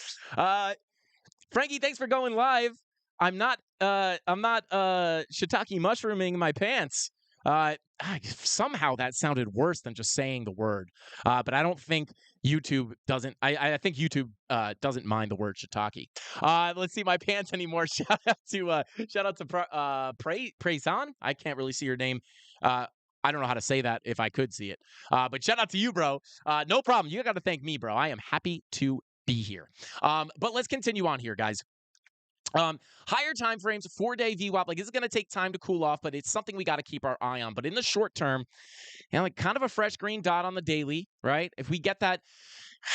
Frankie, thanks for going live. I'm not shiitake mushrooming my pants. Somehow that sounded worse than just saying the word. But I don't think YouTube doesn't. I think YouTube doesn't mind the word shiitake. Let's see my pants anymore. Shout out to Praisan. I can't really see your name. I don't know how to say that if I could see it. But shout out to you, bro. No problem. You got to thank me, bro. I am happy to be here. But let's continue on here, guys. Higher time frames, 4-day VWAP. Like, this is going to take time to cool off, but it's something we got to keep our eye on. But in the short term, like kind of a fresh green dot on the daily, right? If we get that,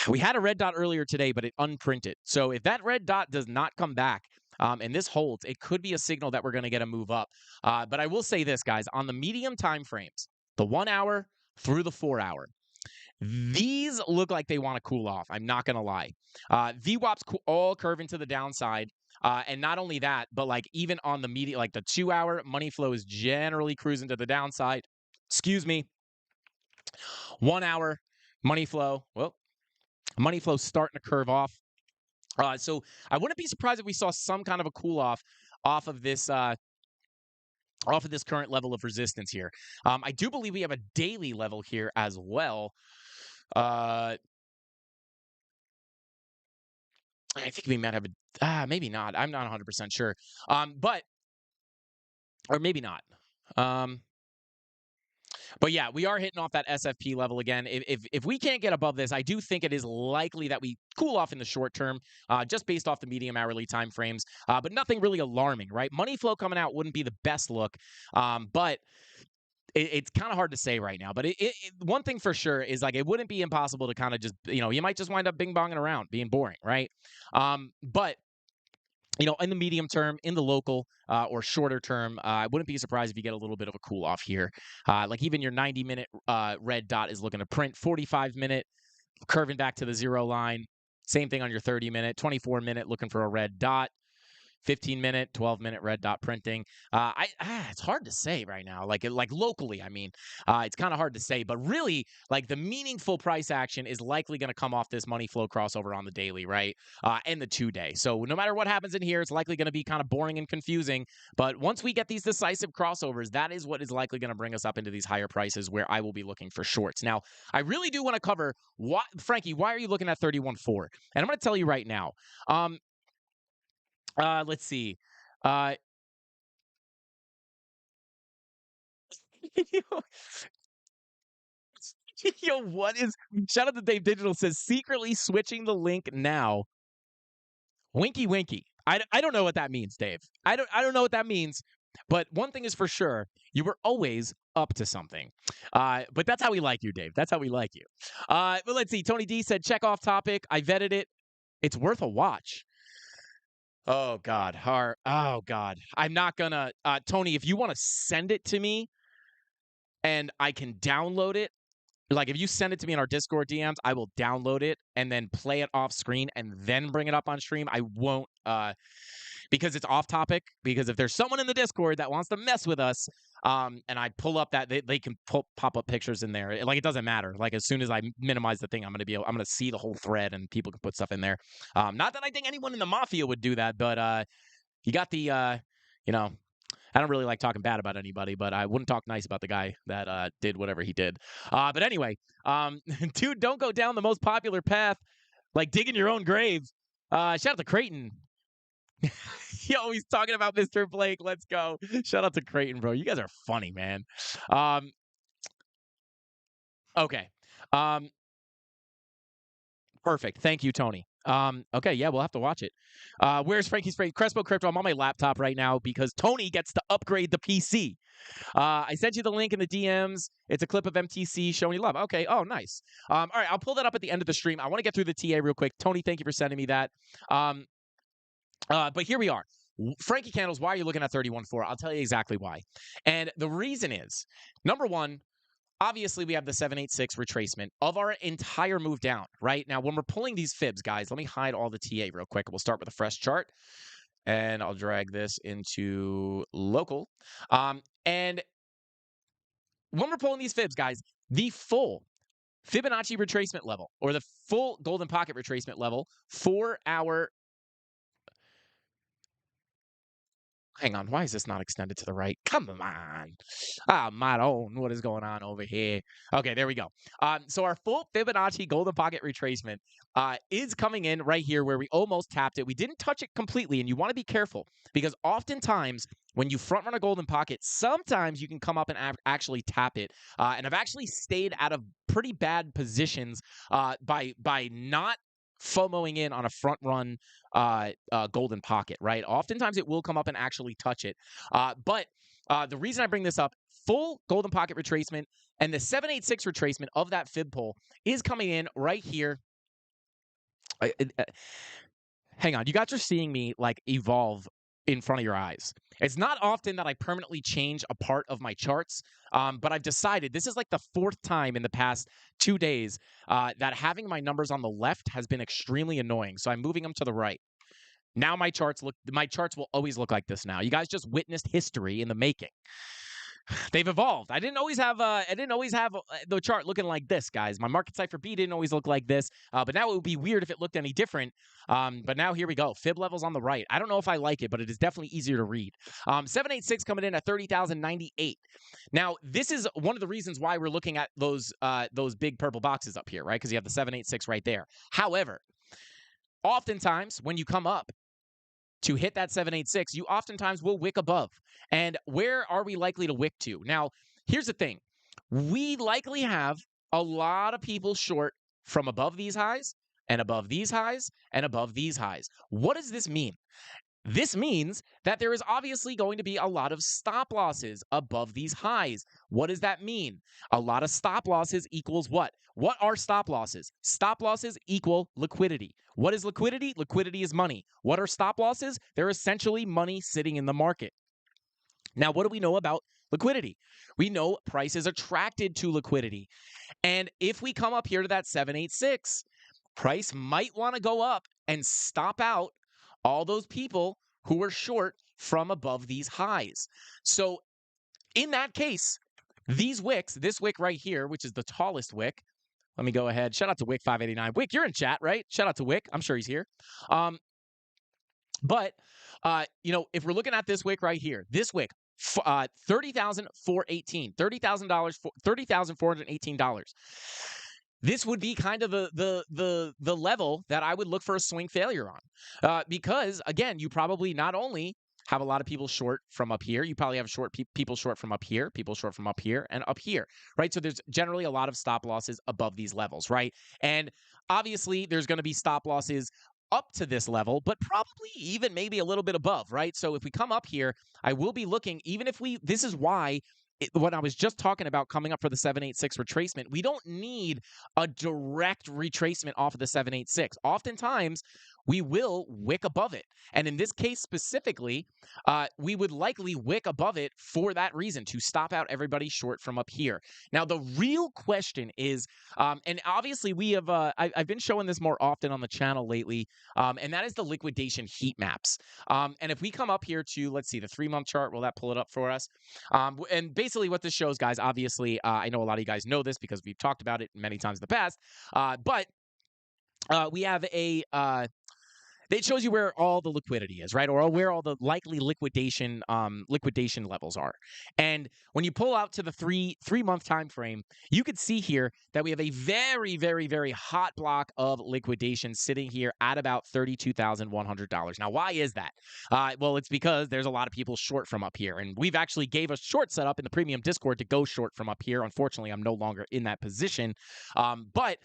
we had a red dot earlier today, but it unprinted. So if that red dot does not come back, and this holds, it could be a signal that we're going to get a move up. But I will say this, guys, on the medium time frames, the 1 hour through the 4 hour, these look like they want to cool off. I'm not going to lie. VWAPs all curve into the downside. And not only that, but like even on the medium, like the 2 hour, money flow is generally cruising to the downside. Excuse me. 1 hour, money flow. Well, money flow starting to curve off. So I wouldn't be surprised if we saw some kind of a cool off of this current level of resistance here. I do believe we have a daily level here as well. I think we might have maybe not. I'm not 100% sure. Or maybe not. But yeah, we are hitting off that SFP level again. If we can't get above this, I do think it is likely that we cool off in the short term, just based off the medium hourly time frames. But nothing really alarming, right? Money flow coming out wouldn't be the best look, but it's kind of hard to say right now. But one thing for sure is like it wouldn't be impossible to kind of just, you might just wind up bing-bonging around, being boring, right? But in the medium term, in the local or shorter term, I wouldn't be surprised if you get a little bit of a cool off here. Like even your 90-minute red dot is looking to print, 45-minute curving back to the 0 line. Same thing on your 30-minute, 24-minute, looking for a red dot. 15-minute, 12-minute red dot printing. It's hard to say right now. Like locally, I mean, it's kind of hard to say. But really, like the meaningful price action is likely going to come off this money flow crossover on the daily, right? And the 2-day. So no matter what happens in here, it's likely going to be kind of boring and confusing. But once we get these decisive crossovers, that is what is likely going to bring us up into these higher prices where I will be looking for shorts. Now, I really do want to cover Frankie, why are you looking at 31.4? And I'm going to tell you right now. Let's see. Uh, yo, what is? Shout out to Dave Digital says secretly switching the link now. Winky winky. I don't know what that means, Dave. I don't know what that means. But one thing is for sure, you were always up to something. But that's how we like you, Dave. That's how we like you. But let's see. Tony D said check off topic. I vetted it. It's worth a watch. Oh God, oh God. I'm not gonna Tony, if you want to send it to me and I can download it, like if you send it to me in our Discord DMs, I will download it and then play it off screen and then bring it up on stream. I won't because it's off topic, because if there's someone in the Discord that wants to mess with us, and I pull up that they can pop up pictures in there. Like it doesn't matter. Like as soon as I minimize the thing, I'm gonna see the whole thread and people can put stuff in there. Not that I think anyone in the mafia would do that, but you got the you know, I don't really like talking bad about anybody, but I wouldn't talk nice about the guy that did whatever he did. But anyway, dude, don't go down the most popular path, like digging your own grave. Shout out to Creighton. Yo, he's talking about Mr. Blake. Let's go. Shout out to Creighton, bro. You guys are funny, man. Okay. Perfect. Thank you, Tony. Okay, yeah, we'll have to watch it. Where's Frankie's Freight? Crespo Crypto. I'm on my laptop right now because Tony gets to upgrade the PC. I sent you the link in the DMs. It's a clip of MTC showing you love. Okay. Oh, nice. All right, I'll pull that up at the end of the stream. I want to get through the TA real quick. Tony, thank you for sending me that. But here we are. Frankie Candles, why are you looking at 31.4? I'll tell you exactly why. And the reason is, number one, obviously we have the 786 retracement of our entire move down, right? Now, when we're pulling these fibs, guys, let me hide all the TA real quick. We'll start with a fresh chart. And I'll drag this into local. And when we're pulling these fibs, guys, the full Fibonacci retracement level or the full golden pocket retracement level for our... Hang on, why is this not extended to the right? Come on. My own. What is going on over here? Okay, there we go. So our full Fibonacci golden pocket retracement is coming in right here where we almost tapped it. We didn't touch it completely, and you want to be careful because oftentimes when you front run a golden pocket, sometimes you can come up and actually tap it. And I've actually stayed out of pretty bad positions by not FOMOing in on a front run golden pocket, right? Oftentimes it will come up and actually touch it. But the reason I bring this up, full golden pocket retracement and the 786 retracement of that fib pull is coming in right here. Hang on, you guys are seeing me like evolve in front of your eyes. It's not often that I permanently change a part of my charts, but I've decided this is like the fourth time in the past 2 days that having my numbers on the left has been extremely annoying. So I'm moving them to the right. Now my charts will always look like this now. You guys just witnessed history in the making. They've evolved. I didn't always have the chart looking like this, guys. My market cipher B didn't always look like this, but now it would be weird if it looked any different. But now here we go. Fib levels on the right. I don't know if I like it, but it is definitely easier to read. 786 coming in at 30,098. Now, this is one of the reasons why we're looking at those big purple boxes up here, right? Because you have the 786 right there. However, oftentimes when you come up to hit that 786, you oftentimes will wick above. And where are we likely to wick to? Now, here's the thing. We likely have a lot of people short from above these highs and above these highs and above these highs. What does this mean? This means that there is obviously going to be a lot of stop losses above these highs. What does that mean? A lot of stop losses equals what? What are stop losses? Stop losses equal liquidity. What is liquidity? Liquidity is money. What are stop losses? They're essentially money sitting in the market. Now, what do we know about liquidity? We know price is attracted to liquidity. And if we come up here to that 786, price might want to go up and stop out all those people who are short from above these highs. So in that case, these wicks, this wick right here, which is the tallest wick, let me go ahead. Shout out to Wick 589. Wick, you're in chat, right? Shout out to Wick. I'm sure he's here. But if we're looking at this wick right here, this wick, $30,418, $30,000, $30,418. This would be kind of the level that I would look for a swing failure on, because again, you probably not only have a lot of people short from up here, you probably have people short from up here, people short from up here, and up here, right? So there's generally a lot of stop losses above these levels, right? And obviously, there's going to be stop losses up to this level, but probably even maybe a little bit above, right? So if we come up here, I will be looking, even if this is why when I was just talking about coming up for the 786 retracement, we don't need a direct retracement off of the 786. Oftentimes, we will wick above it. And in this case specifically, we would likely wick above it for that reason, to stop out everybody short from up here. Now, the real question is, and obviously we have, I've been showing this more often on the channel lately, and that is the liquidation heat maps. And if we come up here to, let's see, the 3-month chart, will that pull it up for us? And basically what this shows, guys, obviously, I know a lot of you guys know this because we've talked about it many times in the past, but we have it shows you where all the liquidity is, right? Or where all the likely liquidation levels are. And when you pull out to the three-month time frame, you could see here that we have a very, very, very hot block of liquidation sitting here at about $32,100. Now, why is that? Well, it's because there's a lot of people short from up here. And we've actually gave a short setup in the premium Discord to go short from up here. Unfortunately, I'm no longer in that position. But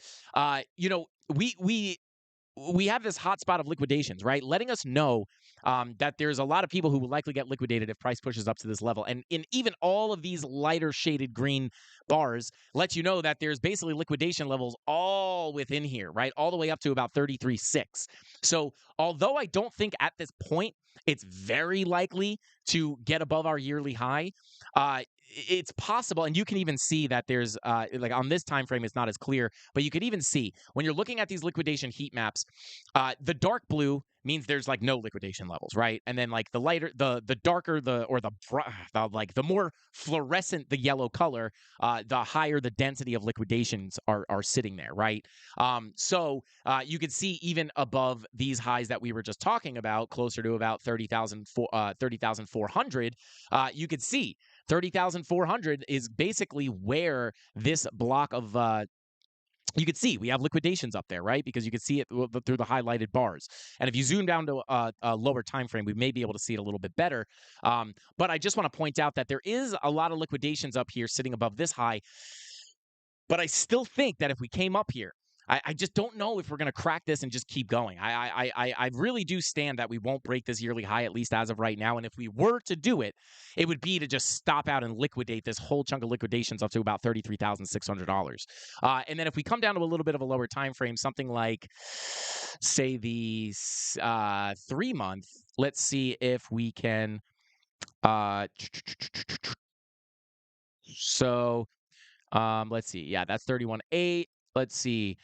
we have this hot spot of liquidations, right? Letting us know that there's a lot of people who will likely get liquidated if price pushes up to this level. And in even all of these lighter shaded green bars let you know that there's basically liquidation levels all within here, right? All the way up to about 33.6. So although I don't think at this point it's very likely to get above our yearly high, it's possible, and you can even see that there's like on this time frame it's not as clear, but you could even see when you're looking at these liquidation heat maps, the dark blue means there's like no liquidation levels, right? And then like the lighter, the darker, the more fluorescent the yellow color, the higher the density of liquidations are sitting there, right? So you could see even above these highs that we were just talking about, closer to about 30,400, you could see 30,400 is basically where this block of you could see we have liquidations up there, right? Because you can see it through the highlighted bars. And if you zoom down to a lower time frame, we may be able to see it a little bit better. But I just want to point out that there is a lot of liquidations up here sitting above this high. But I still think that if we came up here, I just don't know if we're going to crack this and just keep going. I really do stand that we won't break this yearly high, at least as of right now. And if we were to do it, it would be to just stop out and liquidate this whole chunk of liquidations up to about $33,600. And then if we come down to a little bit of a lower time frame, something like, say, the 3-month, let's see if we can. Let's see. Yeah, that's 31.8. Let's see.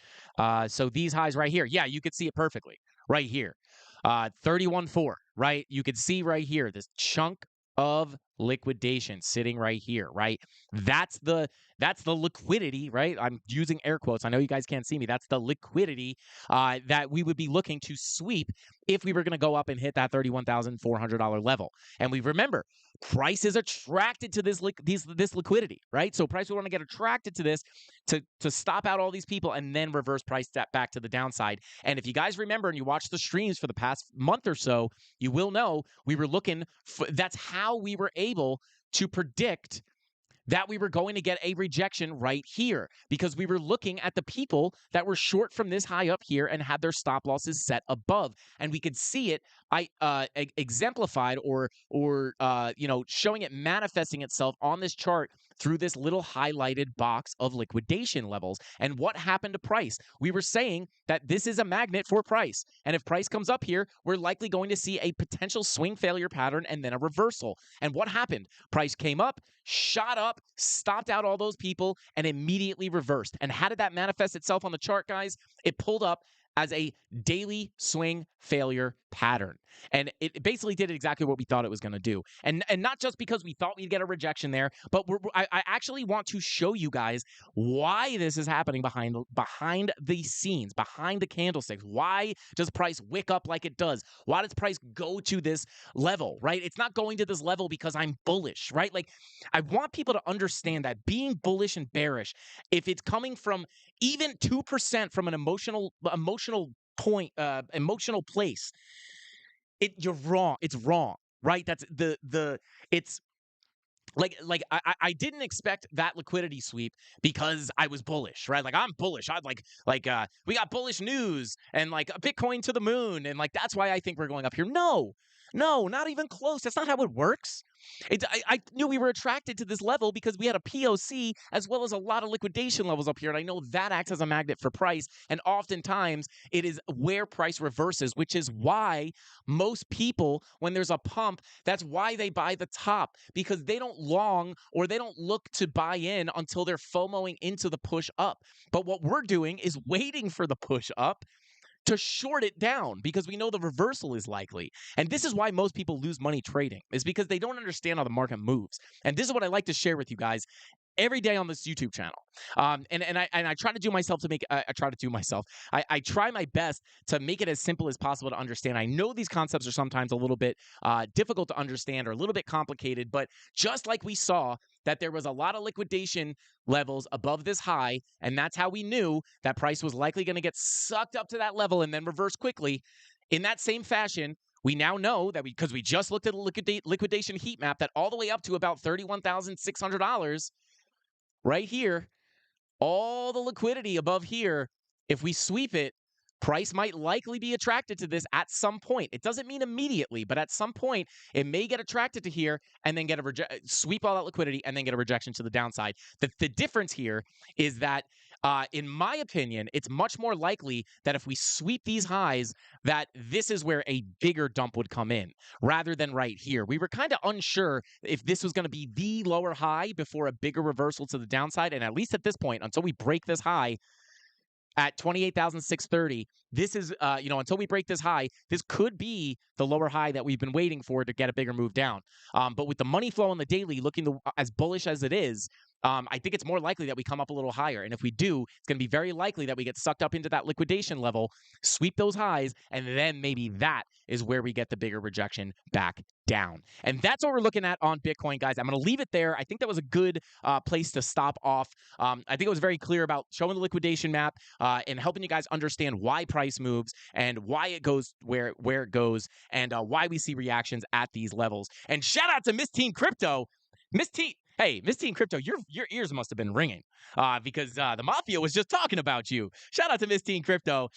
So these highs right here. Yeah, you could see it perfectly right here. 31.4, right? You could see right here this chunk of liquidation sitting right here, right? That's the liquidity, right? I'm using air quotes. I know you guys can't see me. That's the liquidity that we would be looking to sweep if we were going to go up and hit that $31,400 level. And we remember, price is attracted to this liquidity, right? So price will want to get attracted to this to stop out all these people and then reverse price step back to the downside. And if you guys remember and you watch the streams for the past month or so, you will know we were looking for, that's how we were able to predict that we were going to get a rejection right here, because we were looking at the people that were short from this high up here and had their stop losses set above, and we could see it exemplified or showing it manifesting itself on this chart through this little highlighted box of liquidation levels. And what happened to price? We were saying that this is a magnet for price, and if price comes up here, we're likely going to see a potential swing failure pattern and then a reversal. And what happened? Price came up, shot up, stopped out all those people, and immediately reversed. And how did that manifest itself on the chart, guys? It pulled up as a daily swing failure pattern. And it basically did exactly what we thought it was going to do. And not just because we thought we'd get a rejection there, but I actually want to show you guys why this is happening behind the scenes, behind the candlesticks. Why does price wick up like it does? Why does price go to this level, right? It's not going to this level because I'm bullish, right? Like, I want people to understand that being bullish and bearish, if it's coming from even 2% from an emotional point, emotional place, you're wrong. It's wrong, right? That's it's I didn't expect that liquidity sweep because I was bullish, right? Like, I'm bullish. I'd we got bullish news and like a Bitcoin to the moon, and like that's why I think we're going up here. No, not even close. That's not how it works. I knew we were attracted to this level because we had a POC as well as a lot of liquidation levels up here, and I know that acts as a magnet for price. And oftentimes it is where price reverses, which is why most people, when there's a pump, that's why they buy the top, because they don't long or they don't look to buy in until they're FOMOing into the push up. But what we're doing is waiting for the push up to short it down because we know the reversal is likely. And this is why most people lose money trading, is because they don't understand how the market moves. And this is what I like to share with you guys every day on this YouTube channel. And I try to do myself to make I try to do myself. I try my best to make it as simple as possible to understand. I know these concepts are sometimes a little bit difficult to understand or a little bit complicated, but just like we saw that there was a lot of liquidation levels above this high, and that's how we knew that price was likely going to get sucked up to that level and then reverse quickly. In that same fashion, we now know that because we just looked at the liquidation heat map, that all the way up to about $31,600 right here, all the liquidity above here, if we sweep it, price might likely be attracted to this at some point. It doesn't mean immediately, but at some point, it may get attracted to here and then get sweep all that liquidity and then get a rejection to the downside. The difference here is that, in my opinion, it's much more likely that if we sweep these highs, that this is where a bigger dump would come in rather than right here. We were kind of unsure if this was going to be the lower high before a bigger reversal to the downside. And at least at this point, until we break this high at 28,630, this is, until we break this high, this could be the lower high that we've been waiting for to get a bigger move down. But with the money flow on the daily looking as bullish as it is, I think it's more likely that we come up a little higher. And if we do, it's going to be very likely that we get sucked up into that liquidation level, sweep those highs, and then maybe that is where we get the bigger rejection back down. And that's what we're looking at on Bitcoin, guys. I'm going to leave it there. I think that was a good place to stop off. I think it was very clear about showing the liquidation map and helping you guys understand why price moves and why it goes where it goes, and why we see reactions at these levels. And shout out to Miss Teen Crypto. Hey, Miss Teen Crypto, your ears must have been ringing because the Mafia was just talking about you. Shout out to Miss Teen Crypto.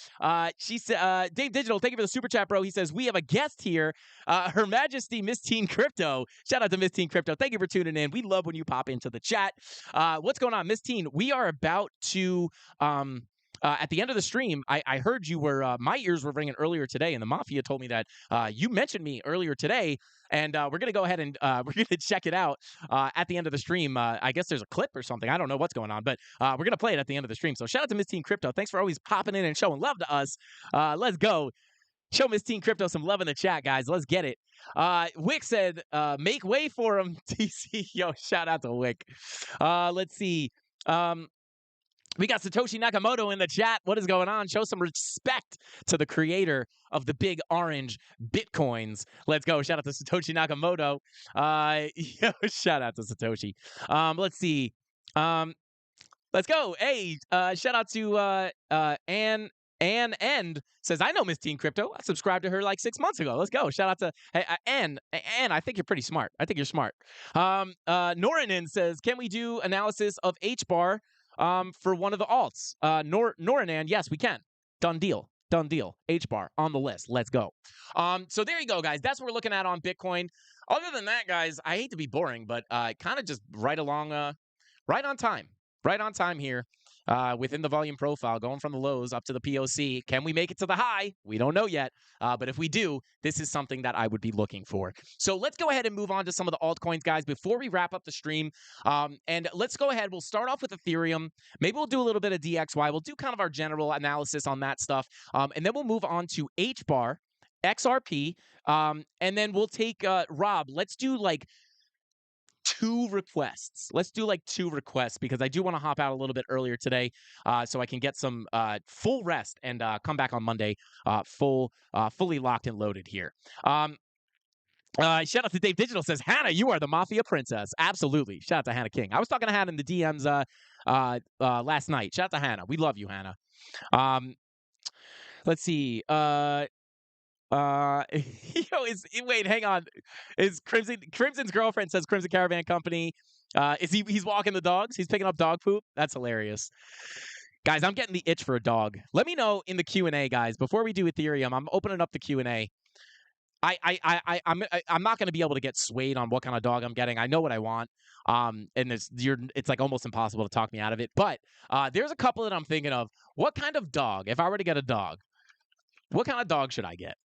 She said, Dave Digital, thank you for the super chat, bro. He says, we have a guest here, Her Majesty Miss Teen Crypto. Shout out to Miss Teen Crypto. Thank you for tuning in. We love when you pop into the chat. What's going on, Miss Teen? We are about to... at the end of the stream, I heard you were, my ears were ringing earlier today, and the Mafia told me that you mentioned me earlier today, and we're going to go ahead and we're going to check it out at the end of the stream. I guess there's a clip or something. I don't know what's going on, but we're going to play it at the end of the stream. So shout out to Miss Teen Crypto. Thanks for always popping in and showing love to us. Let's go. Show Miss Teen Crypto some love in the chat, guys. Let's get it. Wick said, make way for him, TC. Yo, shout out to Wick. Let's see. We got Satoshi Nakamoto in the chat. What is going on? Show some respect to the creator of the big orange Bitcoins. Let's go. Shout out to Satoshi Nakamoto. Shout out to Satoshi. Let's see. Let's go. Hey, shout out to Ann End says, I know Miss Teen Crypto. I subscribed to her like 6 months ago. Let's go. Shout out to Ann. I think you're pretty smart. I think you're smart. Noranin says, can we do analysis of H-bar for one of the alts? Noranan, yes, we can. Done deal. H-bar on the list. Let's go. So there you go, guys. That's what we're looking at on Bitcoin. Other than that, guys, I hate to be boring, but kind of just right on time. Right on time here. within the volume profile, going from the lows up to the POC. Can we make it to the high? We don't know yet. But if we do, this is something that I would be looking for. So let's go ahead and move on to some of the altcoins, guys, before we wrap up the stream. And let's go ahead. We'll start off with Ethereum. Maybe we'll do a little bit of DXY. We'll do kind of our general analysis on that stuff. And then we'll move on to HBAR, XRP. And then we'll take Rob. Let's do like 2 requests. Let's do like 2 requests because I do want to hop out a little bit earlier today so I can get some full rest and come back on Monday fully locked and loaded here. Shout out to Dave Digital says, Hannah, you are the Mafia princess. Absolutely. Shout out to Hannah King. I was talking to Hannah in the DMs last night. Shout out to Hannah. We love you, Hannah. Let's see. Wait, hang on. Is Crimson's girlfriend says Crimson Caravan Company. He's walking the dogs? He's picking up dog poop? That's hilarious. Guys, I'm getting the itch for a dog. Let me know in the Q&A, guys. Before we do Ethereum, I'm opening up the Q&A. I'm not going to be able to get swayed on what kind of dog I'm getting. I know what I want. And it's like almost impossible to talk me out of it. But there's a couple that I'm thinking of. What kind of dog, if I were to get a dog, what kind of dog should I get?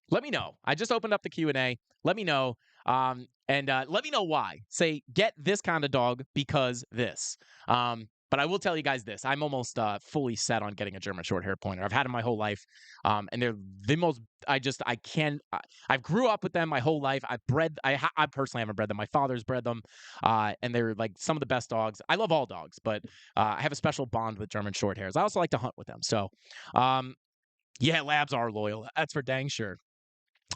Let me know. I just opened up the Q&A. Let me know. And let me know why. Say, get this kind of dog because this. But I will tell you guys this. I'm almost fully set on getting a German Shorthair Pointer. I've had them my whole life. And they're the most, I've grew up with them my whole life. I personally haven't bred them. My father's bred them. And they're like some of the best dogs. I love all dogs, but I have a special bond with German Shorthairs. I also like to hunt with them. So, yeah, labs are loyal. That's for dang sure.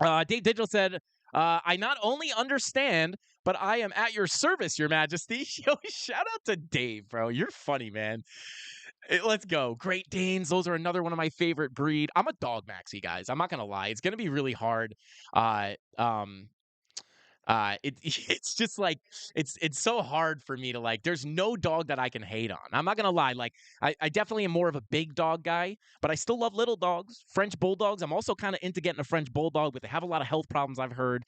Dave Digital said, I not only understand, but I am at your service, Your Majesty. Yo, shout out to Dave, bro. You're funny, man. Let's go. Great Danes. Those are another one of my favorite breed. I'm a dog maxi, guys. I'm not going to lie. It's going to be really hard. It's just like it's so hard for me to like. There's no dog that I can hate on. I'm not gonna lie. Like I definitely am more of a big dog guy, but I still love little dogs. French bulldogs. I'm also kind of into getting a French bulldog, but they have a lot of health problems. I've heard.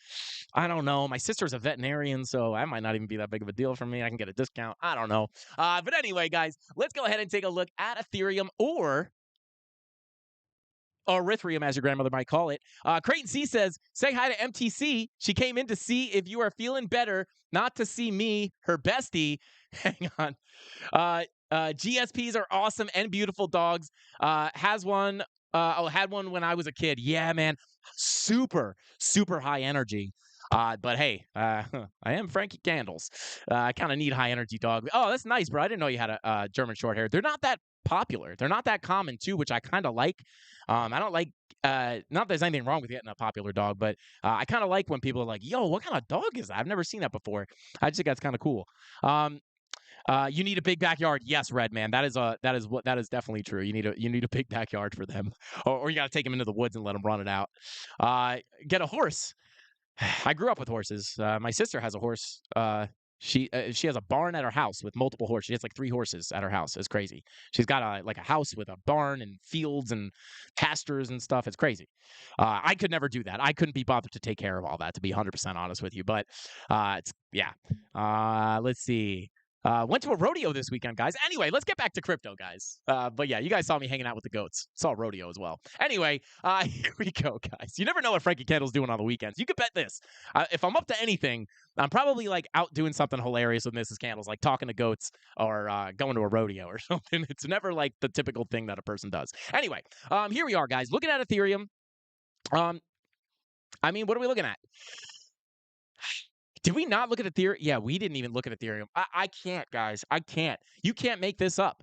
I don't know. My sister's a veterinarian, so that might not even be that big of a deal for me. I can get a discount. I don't know. But anyway, guys, let's go ahead and take a look at Ethereum or Erythrium, as your grandmother might call it. Creighton C says, say hi to MTC. She came in to see if you are feeling better, not to see me, her bestie. Hang on. GSPs are awesome and beautiful dogs. Had one when I was a kid. Yeah, man. Super, super high energy. But hey, I am Frankie Candles. I kind of need high energy dog. Oh, that's nice, bro. I didn't know you had a German Shorthair. They're not that popular. They're not that common too, which I kind of like. I don't like, not that there's anything wrong with getting a popular dog, but I kind of like when people are like, yo, what kind of dog is that? I've never seen that before. I just think that's kind of cool. You need a big backyard. Yes, Redman. That is definitely true. You need a big backyard for them, or you got to take them into the woods and let them run it out. Get a horse. I grew up with horses. My sister has a horse. She has a barn at her house with multiple horses. She has like 3 horses at her house. It's crazy. She's got a house with a barn and fields and pastures and stuff. It's crazy. I could never do that. I couldn't be bothered to take care of all that, to be 100% honest with you. But let's see. Went to a rodeo this weekend, guys. Anyway, let's get back to crypto, guys. But yeah, you guys saw me hanging out with the goats. Saw rodeo as well. Anyway, here we go, guys. You never know what Frankie Candle's doing on the weekends. You could bet this. If I'm up to anything, I'm probably like out doing something hilarious with Mrs. Candles, like talking to goats or going to a rodeo or something. It's never like the typical thing that a person does. Anyway, here we are, guys. Looking at Ethereum. What are we looking at? Did we not look at Ethereum? Yeah, we didn't even look at Ethereum. I can't, guys. I can't. You can't make this up.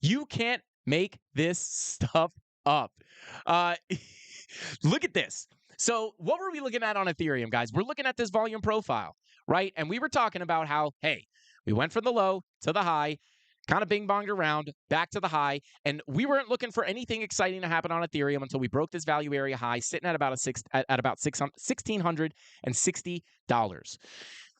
You can't make this stuff up. Look at this. So what were we looking at on Ethereum, guys? We're looking at this volume profile, right? And we were talking about how, hey, we went from the low to the high, kind of bing-bonged around, back to the high, and we weren't looking for anything exciting to happen on Ethereum until we broke this value area high, sitting at about $1,660.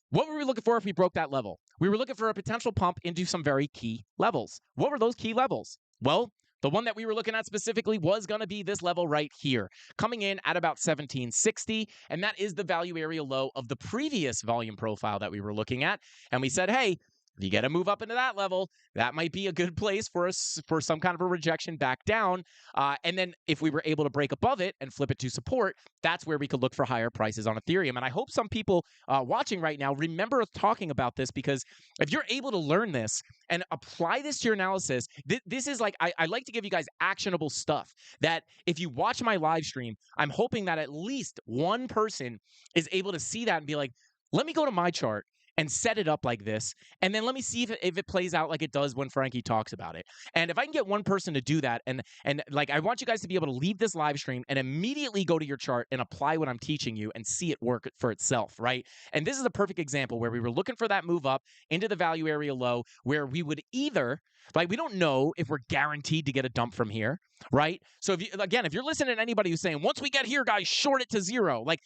What were we looking for if we broke that level? We were looking for a potential pump into some very key levels. What were those key levels? Well, the one that we were looking at specifically was going to be this level right here, coming in at about 1760, and that is the value area low of the previous volume profile that we were looking at. And we said, hey, If you get a move up into that level, that might be a good place for us for some kind of a rejection back down. And then if we were able to break above it and flip it to support, that's where we could look for higher prices on Ethereum. And I hope some people watching right now remember us talking about this, because if you're able to learn this and apply this to your analysis, this is like, I like to give you guys actionable stuff that if you watch my live stream, I'm hoping that at least one person is able to see that and be like, let me go to my chart and set it up like this, and then let me see if it plays out like it does when Frankie talks about it. And if I can get one person to do that, and like, I want you guys to be able to leave this live stream and immediately go to your chart and apply what I'm teaching you and see it work for itself, right? And this is a perfect example where we were looking for that move up into the value area low, where we would either, like, we don't know if we're guaranteed to get a dump from here, right? So if you're listening to anybody who's saying, once we get here, guys, short it to zero, like,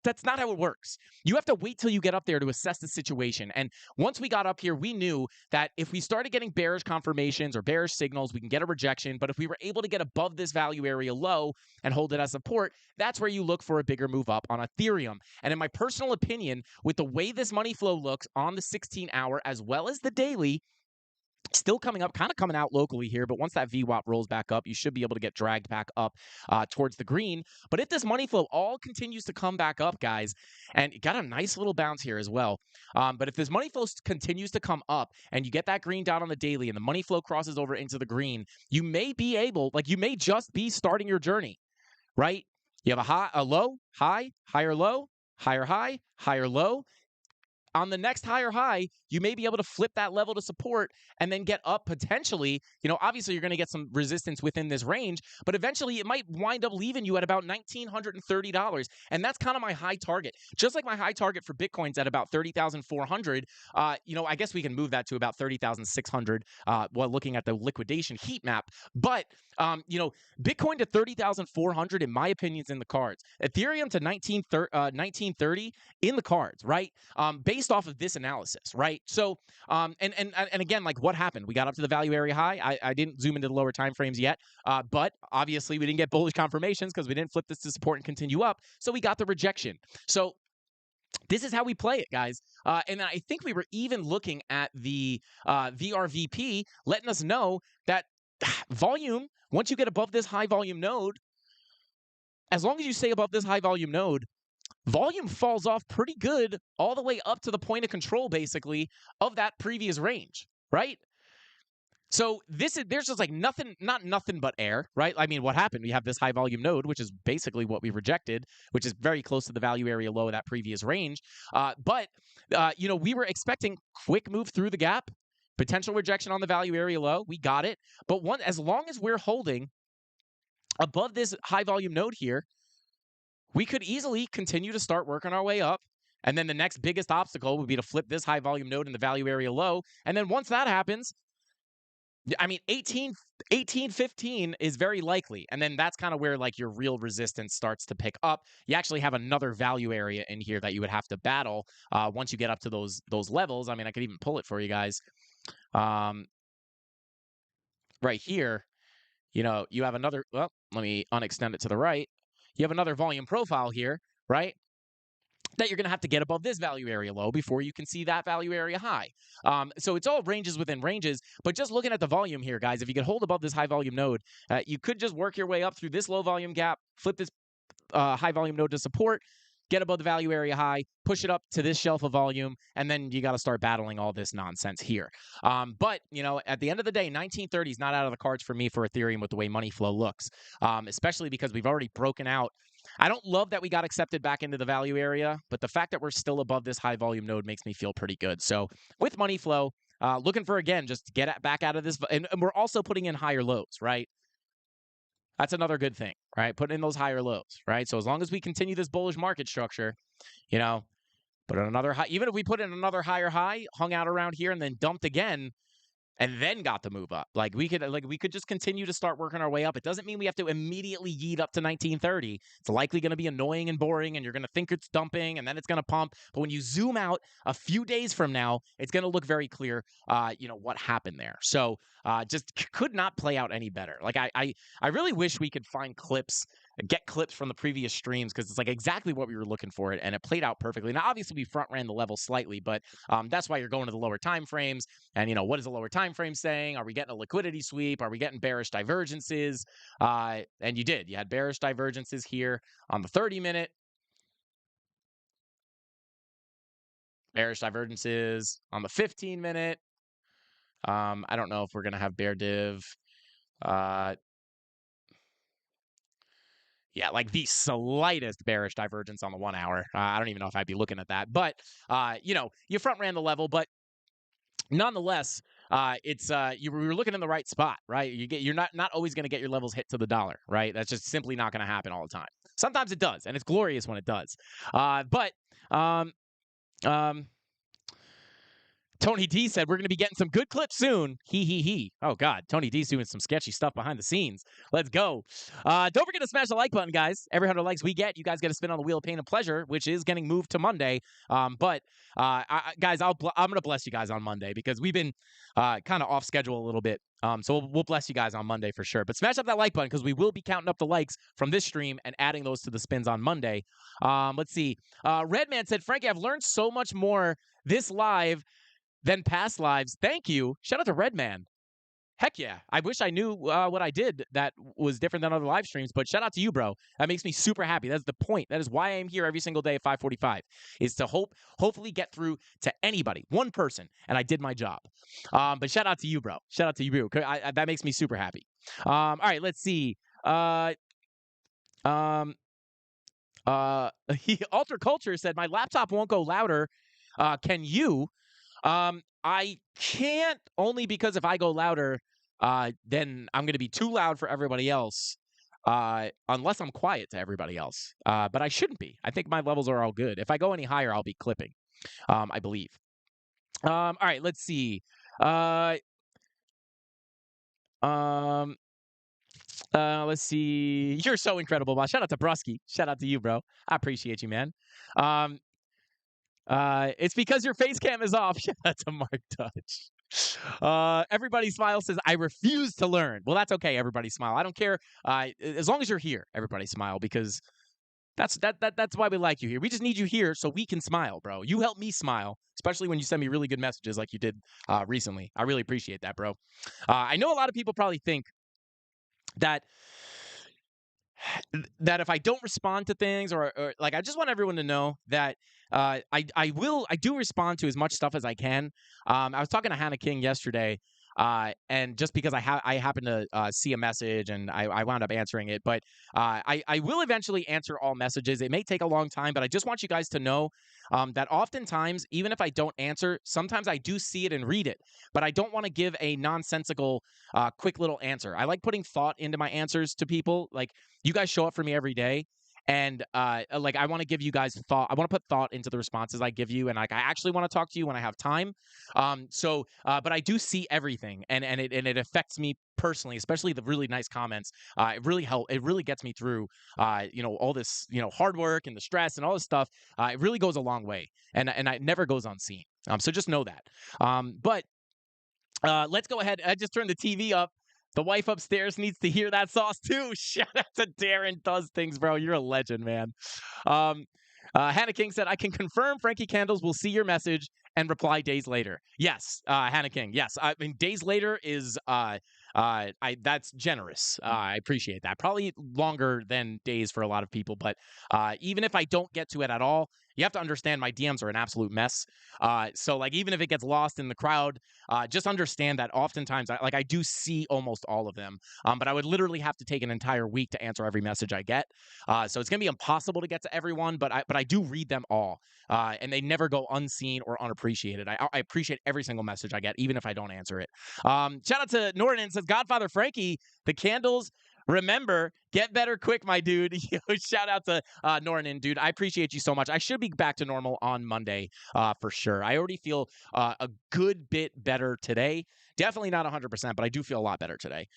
that's not how it works. You have to wait till you get up there to assess the situation. And once we got up here, we knew that if we started getting bearish confirmations or bearish signals, we can get a rejection. But if we were able to get above this value area low and hold it as support, that's where you look for a bigger move up on Ethereum. And in my personal opinion, with the way this money flow looks on the 16-hour as well as the daily, still coming up, kind of coming out locally here, but once that VWAP rolls back up, you should be able to get dragged back up towards the green. But if this money flow all continues to come back up, guys, and you got a nice little bounce here as well, but if this money flow continues to come up and you get that green dot on the daily and the money flow crosses over into the green, you may be able, like, you may just be starting your journey, right? You have a high, a low, high, higher low, higher high, higher low. On the next higher high, you may be able to flip that level to support and then get up potentially. Obviously you're going to get some resistance within this range, but eventually it might wind up leaving you at about $1,930. And that's kind of my high target. Just like my high target for Bitcoin's at about 30,400. I guess we can move that to about 30,600 while looking at the liquidation heat map. But, Bitcoin to 30,400, in my opinion, is in the cards. Ethereum to 1930 in the cards, right? Based off of this analysis, right? So, and again, like, what happened? We got up to the value area high. I didn't zoom into the lower time frames yet, but obviously we didn't get bullish confirmations because we didn't flip this to support and continue up. So we got the rejection. So this is how we play it, guys. And I think we were even looking at the VRVP, letting us know that volume, once you get above this high volume node, as long as you stay above this high volume node, volume falls off pretty good all the way up to the point of control, basically, of that previous range, right? So there's just like nothing but air, right? I mean, what happened? We have this high volume node, which is basically what we rejected, which is very close to the value area low of that previous range. But we were expecting quick move through the gap, potential rejection on the value area low. We got it. But as long as we're holding above this high volume node here, we could easily continue to start working our way up. And then the next biggest obstacle would be to flip this high volume node in the value area low. And then once that happens, I mean, 1815 is very likely. And then that's kind of where, like, your real resistance starts to pick up. You actually have another value area in here that you would have to battle once you get up to those levels. I mean, I could even pull it for you guys. Right here, you have another, well, let me unextend it to the right. You have another volume profile here, right? That you're going to have to get above this value area low before you can see that value area high. So it's all ranges within ranges, but just looking at the volume here, guys, if you could hold above this high volume node, you could just work your way up through this low volume gap, flip this high volume node to support, get above the value area high, push it up to this shelf of volume, and then you got to start battling all this nonsense here. But, at the end of the day, 1930 is not out of the cards for me for Ethereum with the way money flow looks, especially because we've already broken out. I don't love that we got accepted back into the value area, but the fact that we're still above this high volume node makes me feel pretty good. So with money flow, looking for, again, just to get back out of this, and we're also putting in higher lows, right? That's another good thing, right? Putting in those higher lows, right? So as long as we continue this bullish market structure, put in another high, even if we put in another higher high, hung out around here and then dumped again, and then got the move up. We could just continue to start working our way up. It doesn't mean we have to immediately yeet up to 1930. It's likely going to be annoying and boring, and you're going to think it's dumping, and then it's going to pump. But when you zoom out a few days from now, it's going to look very clear, what happened there. So just could not play out any better. Like, I really wish we could find clips get clips from the previous streams because it's like exactly what we were looking for it, and it played out perfectly. Now, obviously, we front ran the level slightly, but that's why you're going to the lower time frames. And what is the lower time frame saying? Are we getting a liquidity sweep? Are we getting bearish divergences? And you did. You had bearish divergences here on the 30-minute. Bearish divergences on the 15-minute. I don't know if we're gonna have bear div. Yeah, like the slightest bearish divergence on the 1 hour. I don't even know if I'd be looking at that, but you front ran the level, but nonetheless, it's you were looking in the right spot, right? You're not always going to get your levels hit to the dollar, right? That's just simply not going to happen all the time. Sometimes it does, and it's glorious when it does. But Tony D said, we're going to be getting some good clips soon. He. Oh, God. Tony D's doing some sketchy stuff behind the scenes. Let's go. Don't forget to smash the like button, guys. Every 100 likes we get, you guys get a spin on the wheel of pain and pleasure, which is getting moved to Monday. Guys, I'm going to bless you guys on Monday because we've been kind of off schedule a little bit. So we'll bless you guys on Monday for sure. But smash up that like button because we will be counting up the likes from this stream and adding those to the spins on Monday. Let's see. Redman said, Frankie, I've learned so much more this live than past lives. Thank you. Shout out to Redman. Heck yeah. I wish I knew what I did that was different than other live streams, but shout out to you, bro. That makes me super happy. That's the point. That is why I'm here every single day at 5:45, is to hopefully get through to anybody, one person, and I did my job. But shout out to you, bro. Shout out to you, bro. That makes me super happy. All right, let's see. Alter Culture said, my laptop won't go louder. Can you? I can't, only because if I go louder, then I'm going to be too loud for everybody else, unless I'm quiet to everybody else. But I shouldn't be. I think my levels are all good. If I go any higher, I'll be clipping, I believe. All right, let's see. Let's see. You're so incredible, boss. Shout out to Brusky. Shout out to you, bro. I appreciate you, man. It's because your face cam is off. Shout out to Mark Touch. Everybody Smile says, I refuse to learn. Well, that's okay, Everybody Smile. I don't care. As long as you're here, Everybody Smile, because that's why we like you here. We just need you here so we can smile, bro. You help me smile, especially when you send me really good messages like you did recently. I really appreciate that, bro. I know a lot of people probably think that if I don't respond to things or like, I just want everyone to know that I do respond to as much stuff as I can. I was talking to Hannah King yesterday, and just because I happened to see a message and I wound up answering it, but I will eventually answer all messages. It may take a long time, but I just want you guys to know that oftentimes, even if I don't answer, sometimes I do see it and read it, but I don't want to give a nonsensical, quick little answer. I like putting thought into my answers to people. Like, you guys show up for me every day, and like, I want to give you guys thought. I want to put thought into the responses I give you, and like, I actually want to talk to you when I have time. But I do see everything, and it affects me personally, especially the really nice comments. It really gets me through all this hard work and the stress and all this stuff. It really goes a long way, and it never goes unseen. So just know that. But let's go ahead. I just turned the TV up. The wife upstairs needs to hear that sauce too. Shout out to Darren Does Things, bro. You're a legend, man. Hannah King said, I can confirm Frankie Candles will see your message and reply days later. Yes, Hannah King. Yes. I mean, days later is that's generous. I appreciate that. Probably longer than days for a lot of people, but even if I don't get to it at all, you have to understand my DMs are an absolute mess. So like, even if it gets lost in the crowd, just understand that oftentimes I do see almost all of them. But I would literally have to take an entire week to answer every message I get. So it's gonna be impossible to get to everyone, but I do read them all. And they never go unseen or unappreciated. I appreciate every single message I get, even if I don't answer it. Shout out to Norton, says, Godfather Frankie, the candles. Remember, get better quick, my dude. Shout out to Norton, dude. I appreciate you so much. I should be back to normal on Monday for sure. I already feel a good bit better today. Definitely not 100%, but I do feel a lot better today.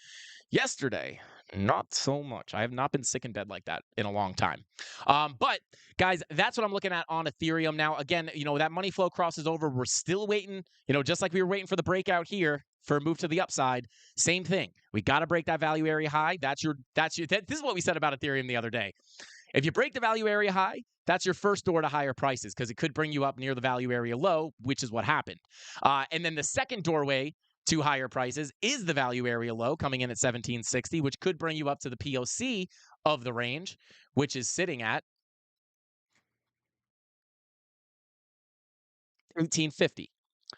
Yesterday, Not so much. I have not been sick in bed like that in a long time. But guys, that's what I'm looking at on Ethereum now. Again, that money flow crosses over. We're still waiting, just like we were waiting for the breakout here for a move to the upside. Same thing. We got to break that value area high. This is what we said about Ethereum the other day. If you break the value area high, that's your first door to higher prices because it could bring you up near the value area low, which is what happened. And then the second doorway to higher prices is the value area low coming in at 1760, which could bring you up to the POC of the range, which is sitting at 1850.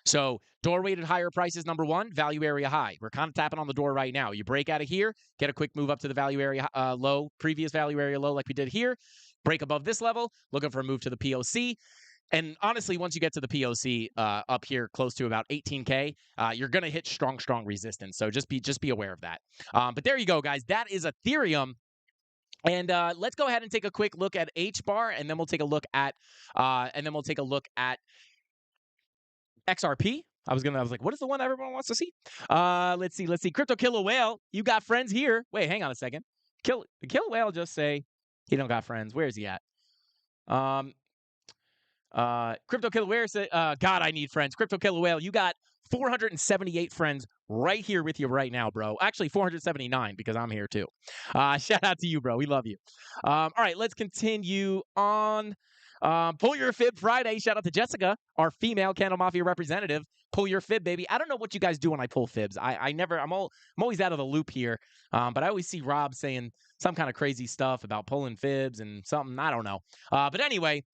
So doorway to higher prices, number one, value area high. We're kind of tapping on the door right now. You break out of here, get a quick move up to the value area low, previous value area low like we did here, break above this level, looking for a move to the POC. And honestly, once you get to the POC up here close to about 18K, you're going to hit strong resistance. So just be aware of that. But there you go, guys. That is Ethereum. And let's go ahead and take a quick look at HBAR, and then we'll take a look at XRP. I was like, what is the one everyone wants to see? Let's see. Crypto Killer Whale, you got friends here. Wait, hang on a second. Killer Whale just say he don't got friends. Where is he at? Crypto Killer Whale said, God, I need friends. Crypto Killer Whale, you got 478 friends right here with you right now, bro. Actually, 479 because I'm here too. Shout out to you, bro. We love you. All right, let's continue on. Pull your fib Friday. Shout out to Jessica, our female CandleMafia representative. Pull your fib, baby. I don't know what you guys do when I pull fibs. I'm always out of the loop here. But I always see Rob saying some kind of crazy stuff about pulling fibs and something. I don't know. But anyway,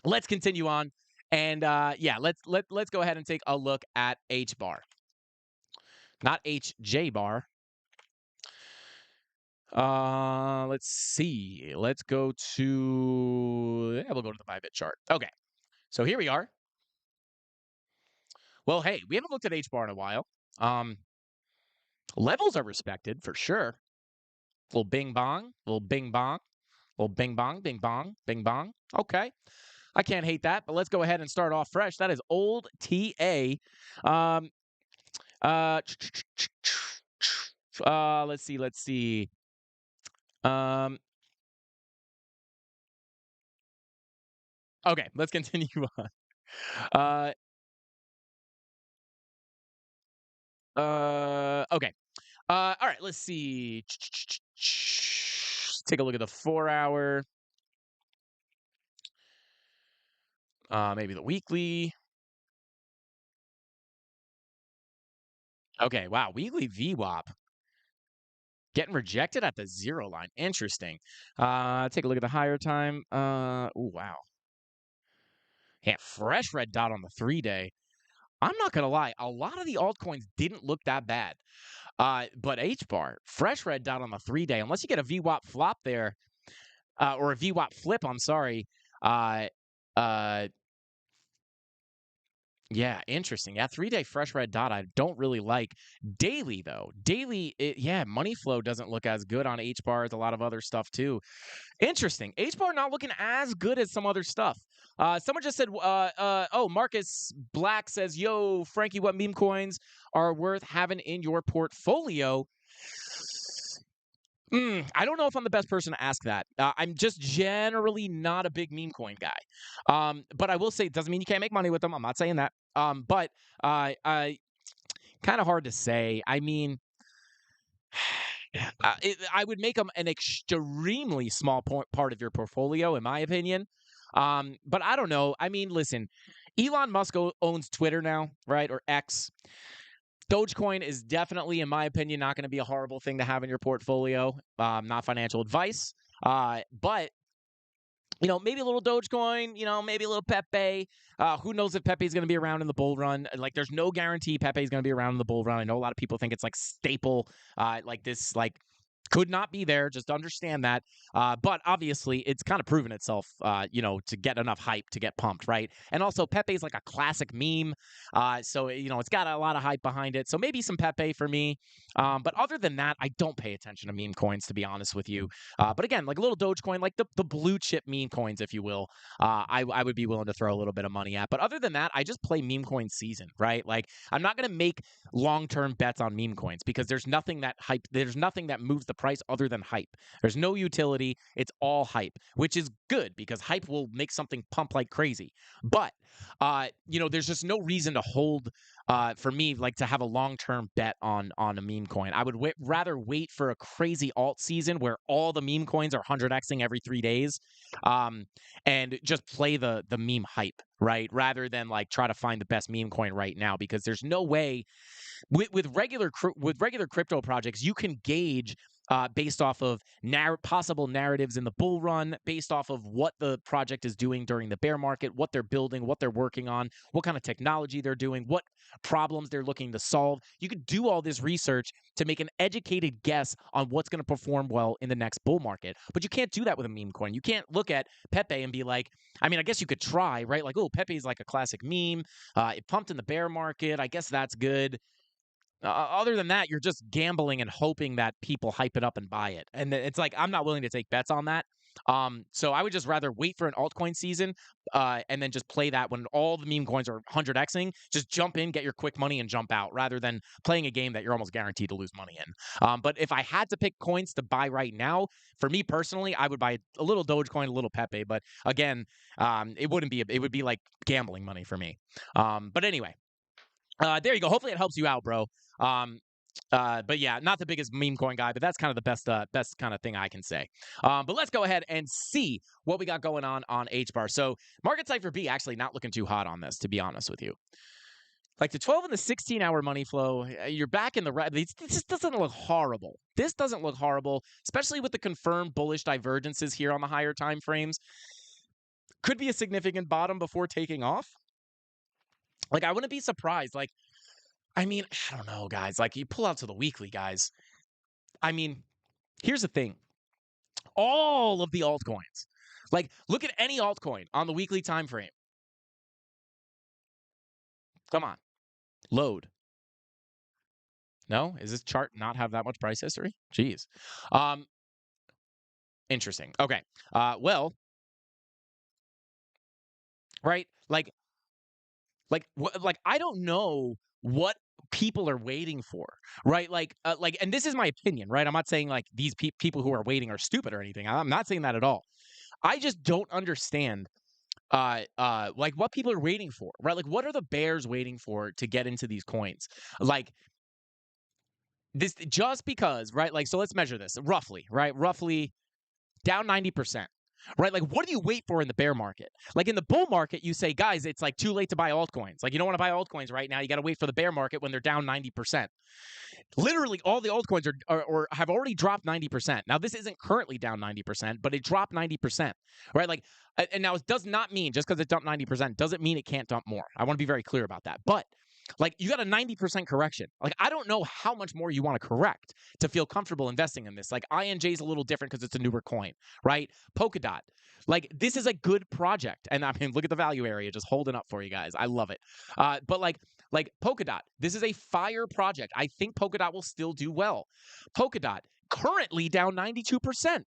let's continue on. And let's go ahead and take a look at H bar. Not HJ bar. Let's see. Let's go to we'll go to the Bybit chart. Okay. So here we are. Well, hey, we haven't looked at H bar in a while. Levels are respected for sure. Little bing bong, little bing bong, little bing bong, bing bong, bing bong. Okay. I can't hate that, but let's go ahead and start off fresh. That is old TA. Let's see. Okay, let's continue on. Okay. All right, let's see. Take a look at the 4-hour. Maybe the weekly. Okay, wow. Weekly VWAP. Getting rejected at the 0 line. Interesting. Take a look at the higher time. Oh, wow. Yeah, fresh red dot on the 3-day. I'm not going to lie. A lot of the altcoins didn't look that bad. But HBAR, fresh red dot on the 3-day, unless you get a VWAP flop there, or a VWAP flip, I'm sorry. Yeah, interesting. Yeah, 3-day fresh red dot I don't really like. Daily, though. Daily, money flow doesn't look as good on HBAR as a lot of other stuff, too. Interesting. HBAR not looking as good as some other stuff. Someone just said, Marcus Black says, yo, Frankie, what meme coins are worth having in your portfolio? I don't know if I'm the best person to ask that. I'm just generally not a big meme coin guy. But I will say it doesn't mean you can't make money with them. I'm not saying that. But kind of hard to say. I mean, I would make them an extremely small part of your portfolio, in my opinion. But I don't know. I mean, listen, Elon Musk owns Twitter now, right? Or X. Dogecoin is definitely, in my opinion, not going to be a horrible thing to have in your portfolio. Not financial advice. But, maybe a little Dogecoin, maybe a little Pepe. Who knows if Pepe is going to be around in the bull run? Like, there's no guarantee Pepe is going to be around in the bull run. I know a lot of people think it's like staple, could not be there. Just understand that. But obviously, it's kind of proven itself, to get enough hype to get pumped, right? And also, Pepe is like a classic meme. So, it's got a lot of hype behind it. So maybe some Pepe for me. But other than that, I don't pay attention to meme coins, to be honest with you. But again, like a little Dogecoin, like the blue chip meme coins, if you will, I would be willing to throw a little bit of money at. But other than that, I just play meme coin season, right? Like, I'm not going to make long-term bets on meme coins because there's nothing that moves the the price other than hype. There's no utility. It's all hype, which is good because hype will make something pump like crazy. But there's just no reason to hold for me, like to have a long-term bet on a meme coin. I would rather wait for a crazy alt season where all the meme coins are 100xing every 3 days, and just play the meme hype, right? Rather than like try to find the best meme coin right now, because there's no way with regular crypto projects you can gauge based off of possible narratives in the bull run, based off of what the project is doing during the bear market, what they're building, what they're working on, what kind of technology they're doing, what problems they're looking to solve. You could do all this research to make an educated guess on what's going to perform well in the next bull market. But you can't do that with a meme coin. You can't look at Pepe and be like, I mean, I guess you could try, right? Like, oh, Pepe is like a classic meme. It pumped in the bear market. I guess that's good. Other than that, you're just gambling and hoping that people hype it up and buy it. And it's like, I'm not willing to take bets on that. So I would just rather wait for an altcoin season and then just play that when all the meme coins are 100xing. Just jump in, get your quick money, and jump out rather than playing a game that you're almost guaranteed to lose money in. But if I had to pick coins to buy right now, for me personally, I would buy a little Dogecoin, a little Pepe. But again, it would be like gambling money for me. But anyway. There you go. Hopefully it helps you out, bro. But yeah, not the biggest meme coin guy, but that's kind of the best kind of thing I can say. But let's go ahead and see what we got going on HBAR. So Market Cipher B actually not looking too hot on this, to be honest with you. Like the 12 and the 16-hour money flow, you're back in the red. This just doesn't look horrible. This doesn't look horrible, especially with the confirmed bullish divergences here on the higher time frames. Could be a significant bottom before taking off. Like, I wouldn't be surprised. Like, I mean, I don't know, guys. Like, you pull out to the weekly, guys. I mean, here's the thing. All of the altcoins. Like, look at any altcoin on the weekly time frame. Come on. Load. No? Is this chart not have that much price history? Jeez. Interesting. Okay. Well, right? Like I don't know what people are waiting for, right? And this is my opinion, right? I'm not saying like these people who are waiting are stupid or anything. I'm not saying that at all. I just don't understand like what people are waiting for, right? Like what are the bears waiting for to get into these coins? Like this just because, right? Like, so let's measure this roughly, right? Roughly down 90%. Right? Like, what do you wait for in the bear market? Like, in the bull market, you say, guys, it's like too late to buy altcoins. Like, you don't want to buy altcoins right now. You got to wait for the bear market when they're down 90%. Literally, all the altcoins are have already dropped 90%. Now, this isn't currently down 90%, but it dropped 90%. Right? Like, and now it does not mean just because it dumped 90% doesn't mean it can't dump more. I want to be very clear about that. But like you got a 90% correction. Like I don't know how much more you want to correct to feel comfortable investing in this. Like INJ is a little different because it's a newer coin, right? Polkadot. Like this is a good project. And I mean, look at the value area just holding up for you guys. I love it. But like Polkadot, this is a fire project. I think Polkadot will still do well. Polkadot currently down 92%.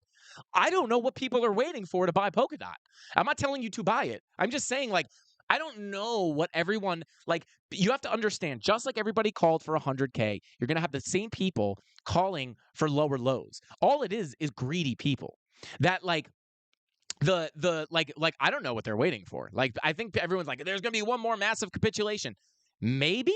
I don't know what people are waiting for to buy Polkadot. I'm not telling you to buy it. I'm just saying like I don't know what everyone, like, you have to understand, just like everybody called for 100K, you're going to have the same people calling for lower lows. All it is greedy people that, like, I don't know what they're waiting for. Like, I think everyone's like, there's going to be one more massive capitulation. Maybe,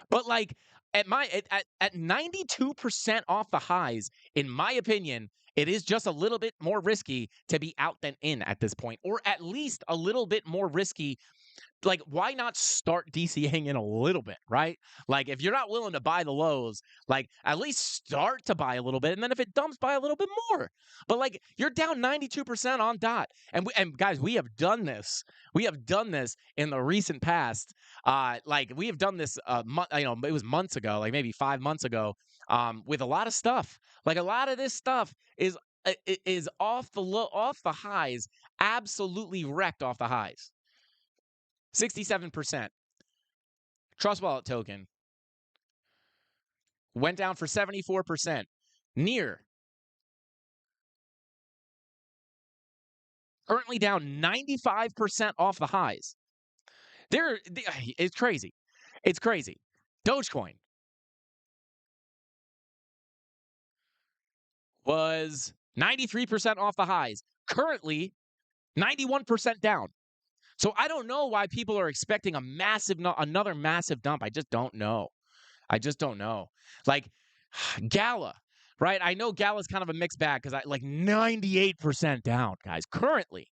but like, at 92% off the highs, in my opinion, it is just a little bit more risky to be out than in at this point, or at least a little bit more risky. Like, why not start DCAing in a little bit, right? Like, if you're not willing to buy the lows, like, at least start to buy a little bit, and then if it dumps, buy a little bit more. But, like, you're down 92% on dot. And guys, we have done this. We have done this in the recent past. Like, we have done this, it was months ago, like maybe 5 months ago, with a lot of stuff. Like, a lot of this stuff is off the highs, absolutely wrecked off the highs. 67%. Trust Wallet token went down for 74%. Near currently down 95% off the highs. It's crazy. It's crazy. Dogecoin. was 93% off the highs. Currently, 91% down. So I don't know why people are expecting another massive dump. I just don't know. I just don't know. Like Gala, right? I know Gala's kind of a mixed bag because I like 98% down, guys, currently,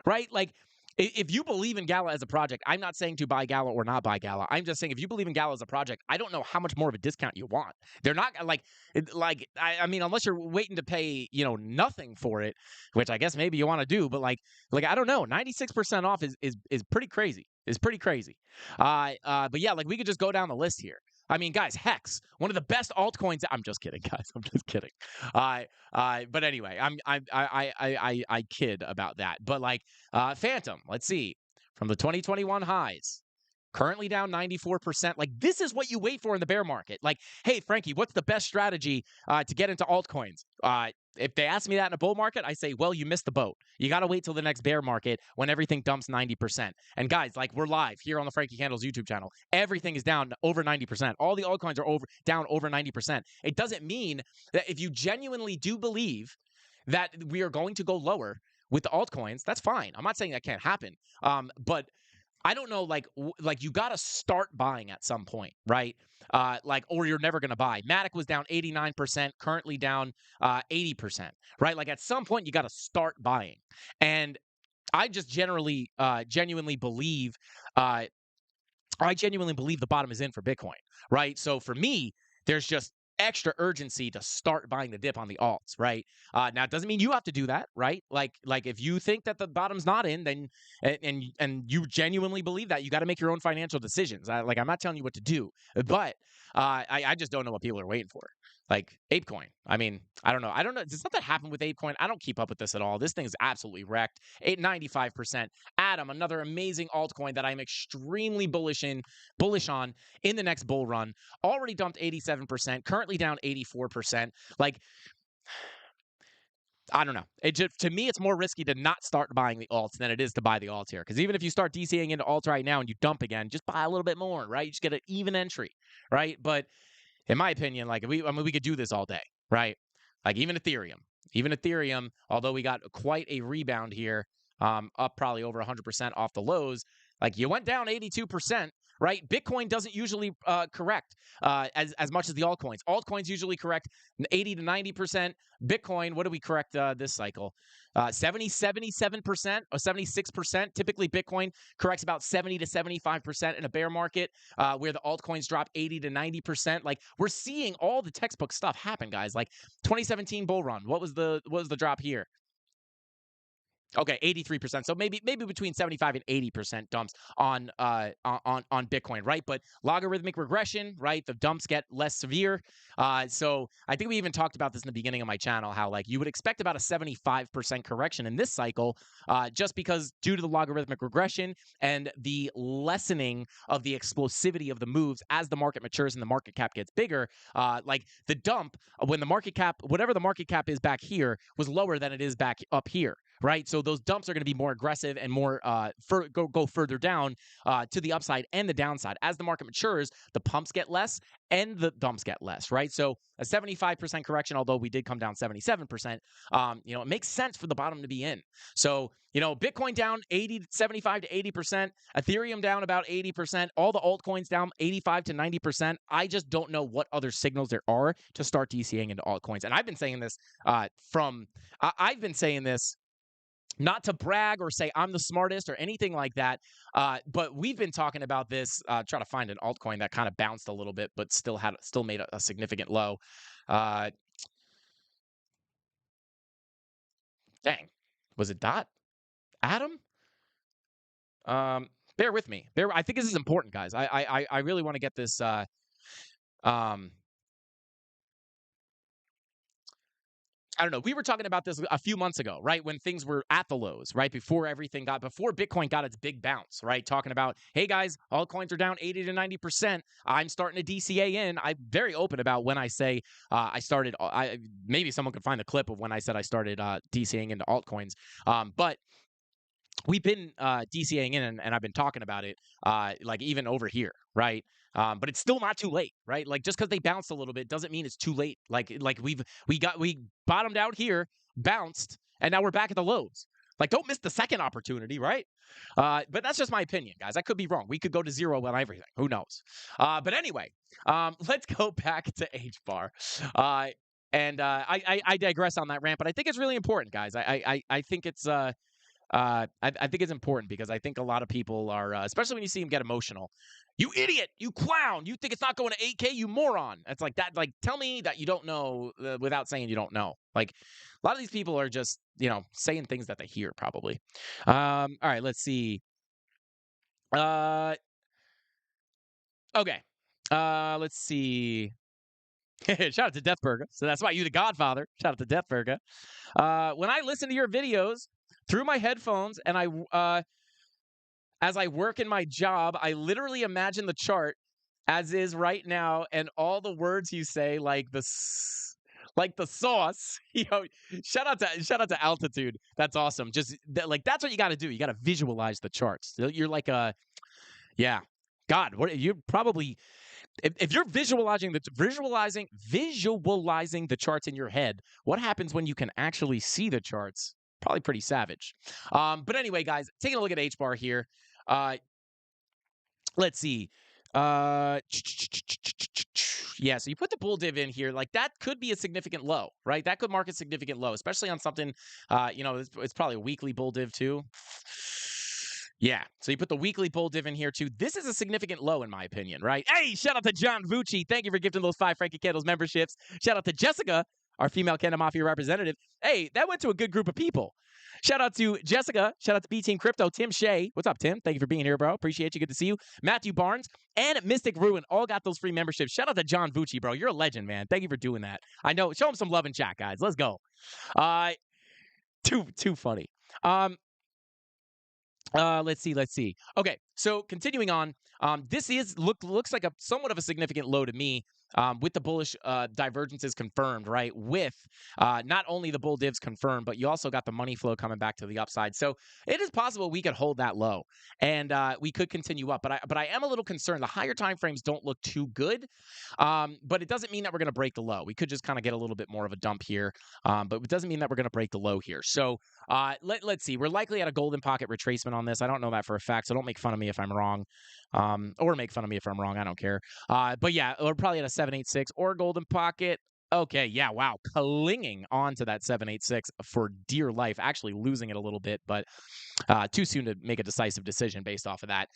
right? Like if you believe in Gala as a project, I'm not saying to buy Gala or not buy Gala. I'm just saying if you believe in Gala as a project, I don't know how much more of a discount you want. They're not I mean, unless you're waiting to pay, nothing for it, which I guess maybe you want to do, but like I don't know, 96% off is pretty crazy. Is pretty crazy. But yeah, like we could just go down the list here. I mean, guys, Hex, one of the best altcoins. I'm just kidding, guys. I'm just kidding. But anyway, I kid about that. But like Phantom, let's see, from the 2021 highs, currently down 94%. Like this is what you wait for in the bear market. Like, hey, Frankie, what's the best strategy to get into altcoins? If they ask me that in a bull market, I say, well, you missed the boat. You got to wait till the next bear market when everything dumps 90%. And guys, like we're live here on the Frankie Candles YouTube channel. Everything is down over 90%. All the altcoins are down over 90%. It doesn't mean that if you genuinely do believe that we are going to go lower with the altcoins, that's fine. I'm not saying that can't happen. But I don't know, like you got to start buying at some point, right? Or you're never going to buy. Matic was down 89%, currently down 80%, right? Like at some point you got to start buying. And I just genuinely believe the bottom is in for Bitcoin, right? So for me, there's just extra urgency to start buying the dip on the alts, right? Now it doesn't mean you have to do that, right? Like if you think that the bottom's not in, then and you genuinely believe that, you got to make your own financial decisions. I'm not telling you what to do, but I just don't know what people are waiting for. Like ApeCoin. I mean, I don't know. Does something happen with ApeCoin? I don't keep up with this at all. This thing's absolutely wrecked. 95%. Atom, another amazing altcoin that I'm extremely bullish on in the next bull run. Already dumped 87%, currently down 84%. Like, I don't know. To me, it's more risky to not start buying the alts than it is to buy the alts here. Because even if you start DCing into alts right now and you dump again, just buy a little bit more, right? You just get an even entry, right? But in my opinion, like we could do this all day, right? Like even Ethereum, although we got quite a rebound here, up probably over 100% off the lows. Like you went down 82%, right? Bitcoin doesn't usually correct as much as the altcoins. Altcoins usually correct 80 to 90%. Bitcoin, what do we correct this cycle? 77% or 76%. Typically, Bitcoin corrects about 70 to 75% in a bear market, where the altcoins drop 80 to 90%. Like we're seeing all the textbook stuff happen, guys. Like 2017 bull run. What was the drop here? Okay, 83%. So maybe between 75 and 80% dumps on Bitcoin, right? But logarithmic regression, right? The dumps get less severe. So I think we even talked about this in the beginning of my channel, how like you would expect about a 75% correction in this cycle, just because due to the logarithmic regression and the lessening of the explosivity of the moves as the market matures and the market cap gets bigger. Like the dump when the market cap, whatever the market cap is back here, was lower than it is back up here. Right, so those dumps are going to be more aggressive and more go further down to the upside and the downside. As the market matures, the pumps get less and the dumps get less. Right, so a 75% correction, although we did come down 77%, it makes sense for the bottom to be in. So Bitcoin down 75 to 80%, Ethereum down about 80%, all the altcoins down 85 to 90%. I just don't know what other signals there are to start DCing into altcoins. And I've been saying this not to brag or say I'm the smartest or anything like that, but we've been talking about this. Trying to find an altcoin that kind of bounced a little bit, but still made a significant low. Dang, was it Dot Atom? Bear with me. I think this is important, guys. I really want to get this. I don't know. We were talking about this a few months ago, right? When things were at the lows, right? Before Bitcoin got its big bounce, right? Talking about, hey guys, altcoins are down 80 to 90%. I'm starting to DCA in. I'm very open about when I say I started. Maybe someone could find the clip of when I said I started DCAing into altcoins. But we've been DCAing in, and I've been talking about it, like even over here, right? But it's still not too late, right? Like just because they bounced a little bit doesn't mean it's too late. Like we bottomed out here, bounced, and now we're back at the lows. Like don't miss the second opportunity, right? But that's just my opinion, guys. I could be wrong. We could go to zero on everything. Who knows? But anyway, let's go back to H bar. I digress on that rant, but I think it's really important, guys. I think it's I think it's important because I think a lot of people are, especially when you see them get emotional. You idiot! You clown! You think it's not going to 8K? You moron! It's like that. Like, tell me that you don't know without saying you don't know. Like, a lot of these people are just, saying things that they hear probably. All right, let's see. Okay. Let's see. Shout out to Deathburger. So that's why you the Godfather. Shout out to Deathburger. When I listen to your videos through my headphones and as I work in my job, I literally imagine the chart as is right now and all the words you say like the sauce. Shout out to Altitude. That's awesome. Just that's what you got to do. You got to visualize the charts. You're like yeah. God, what you probably if you're visualizing the charts in your head, what happens when you can actually see the charts? Probably pretty savage. But anyway, guys, taking a look at H bar here. Let's see. Yeah, so you put the bull div in here, like that could be a significant low, right? That could mark a significant low, especially on something, it's probably a weekly bull div too. Yeah, so you put the weekly bull div in here too. This is a significant low in my opinion, right? Hey, shout out to John Vucci. Thank you for gifting those 5 Frankie Candles memberships. Shout out to Jessica, our female CandleMafia representative. Hey, that went to a good group of people. Shout out to Jessica. Shout out to B Team Crypto. Tim Shea. What's up, Tim? Thank you for being here, bro. Appreciate you. Good to see you. Matthew Barnes and Mystic Ruin all got those free memberships. Shout out to John Vucci, bro. You're a legend, man. Thank you for doing that. I know. Show him some love in chat, guys. Let's go. Too funny. Let's see. Okay, so continuing on, this looks like a somewhat of a significant low to me, with the bullish divergences confirmed, right? With not only the bull divs confirmed, but you also got the money flow coming back to the upside. So it is possible we could hold that low, and we could continue up. But I am a little concerned. The higher time frames don't look too good, but it doesn't mean that we're going to break the low. We could just kind of get a little bit more of a dump here, but it doesn't mean that we're going to break the low here. So let's see. We're likely at a golden pocket retracement on this. I don't know that for a fact, so don't make fun of me if I'm wrong, or make fun of me if I'm wrong. I don't care. But yeah, we're probably at a 786 or golden pocket. Okay, yeah, wow. Clinging on to that 786 for dear life, actually losing it a little bit, but too soon to make a decisive decision based off of that.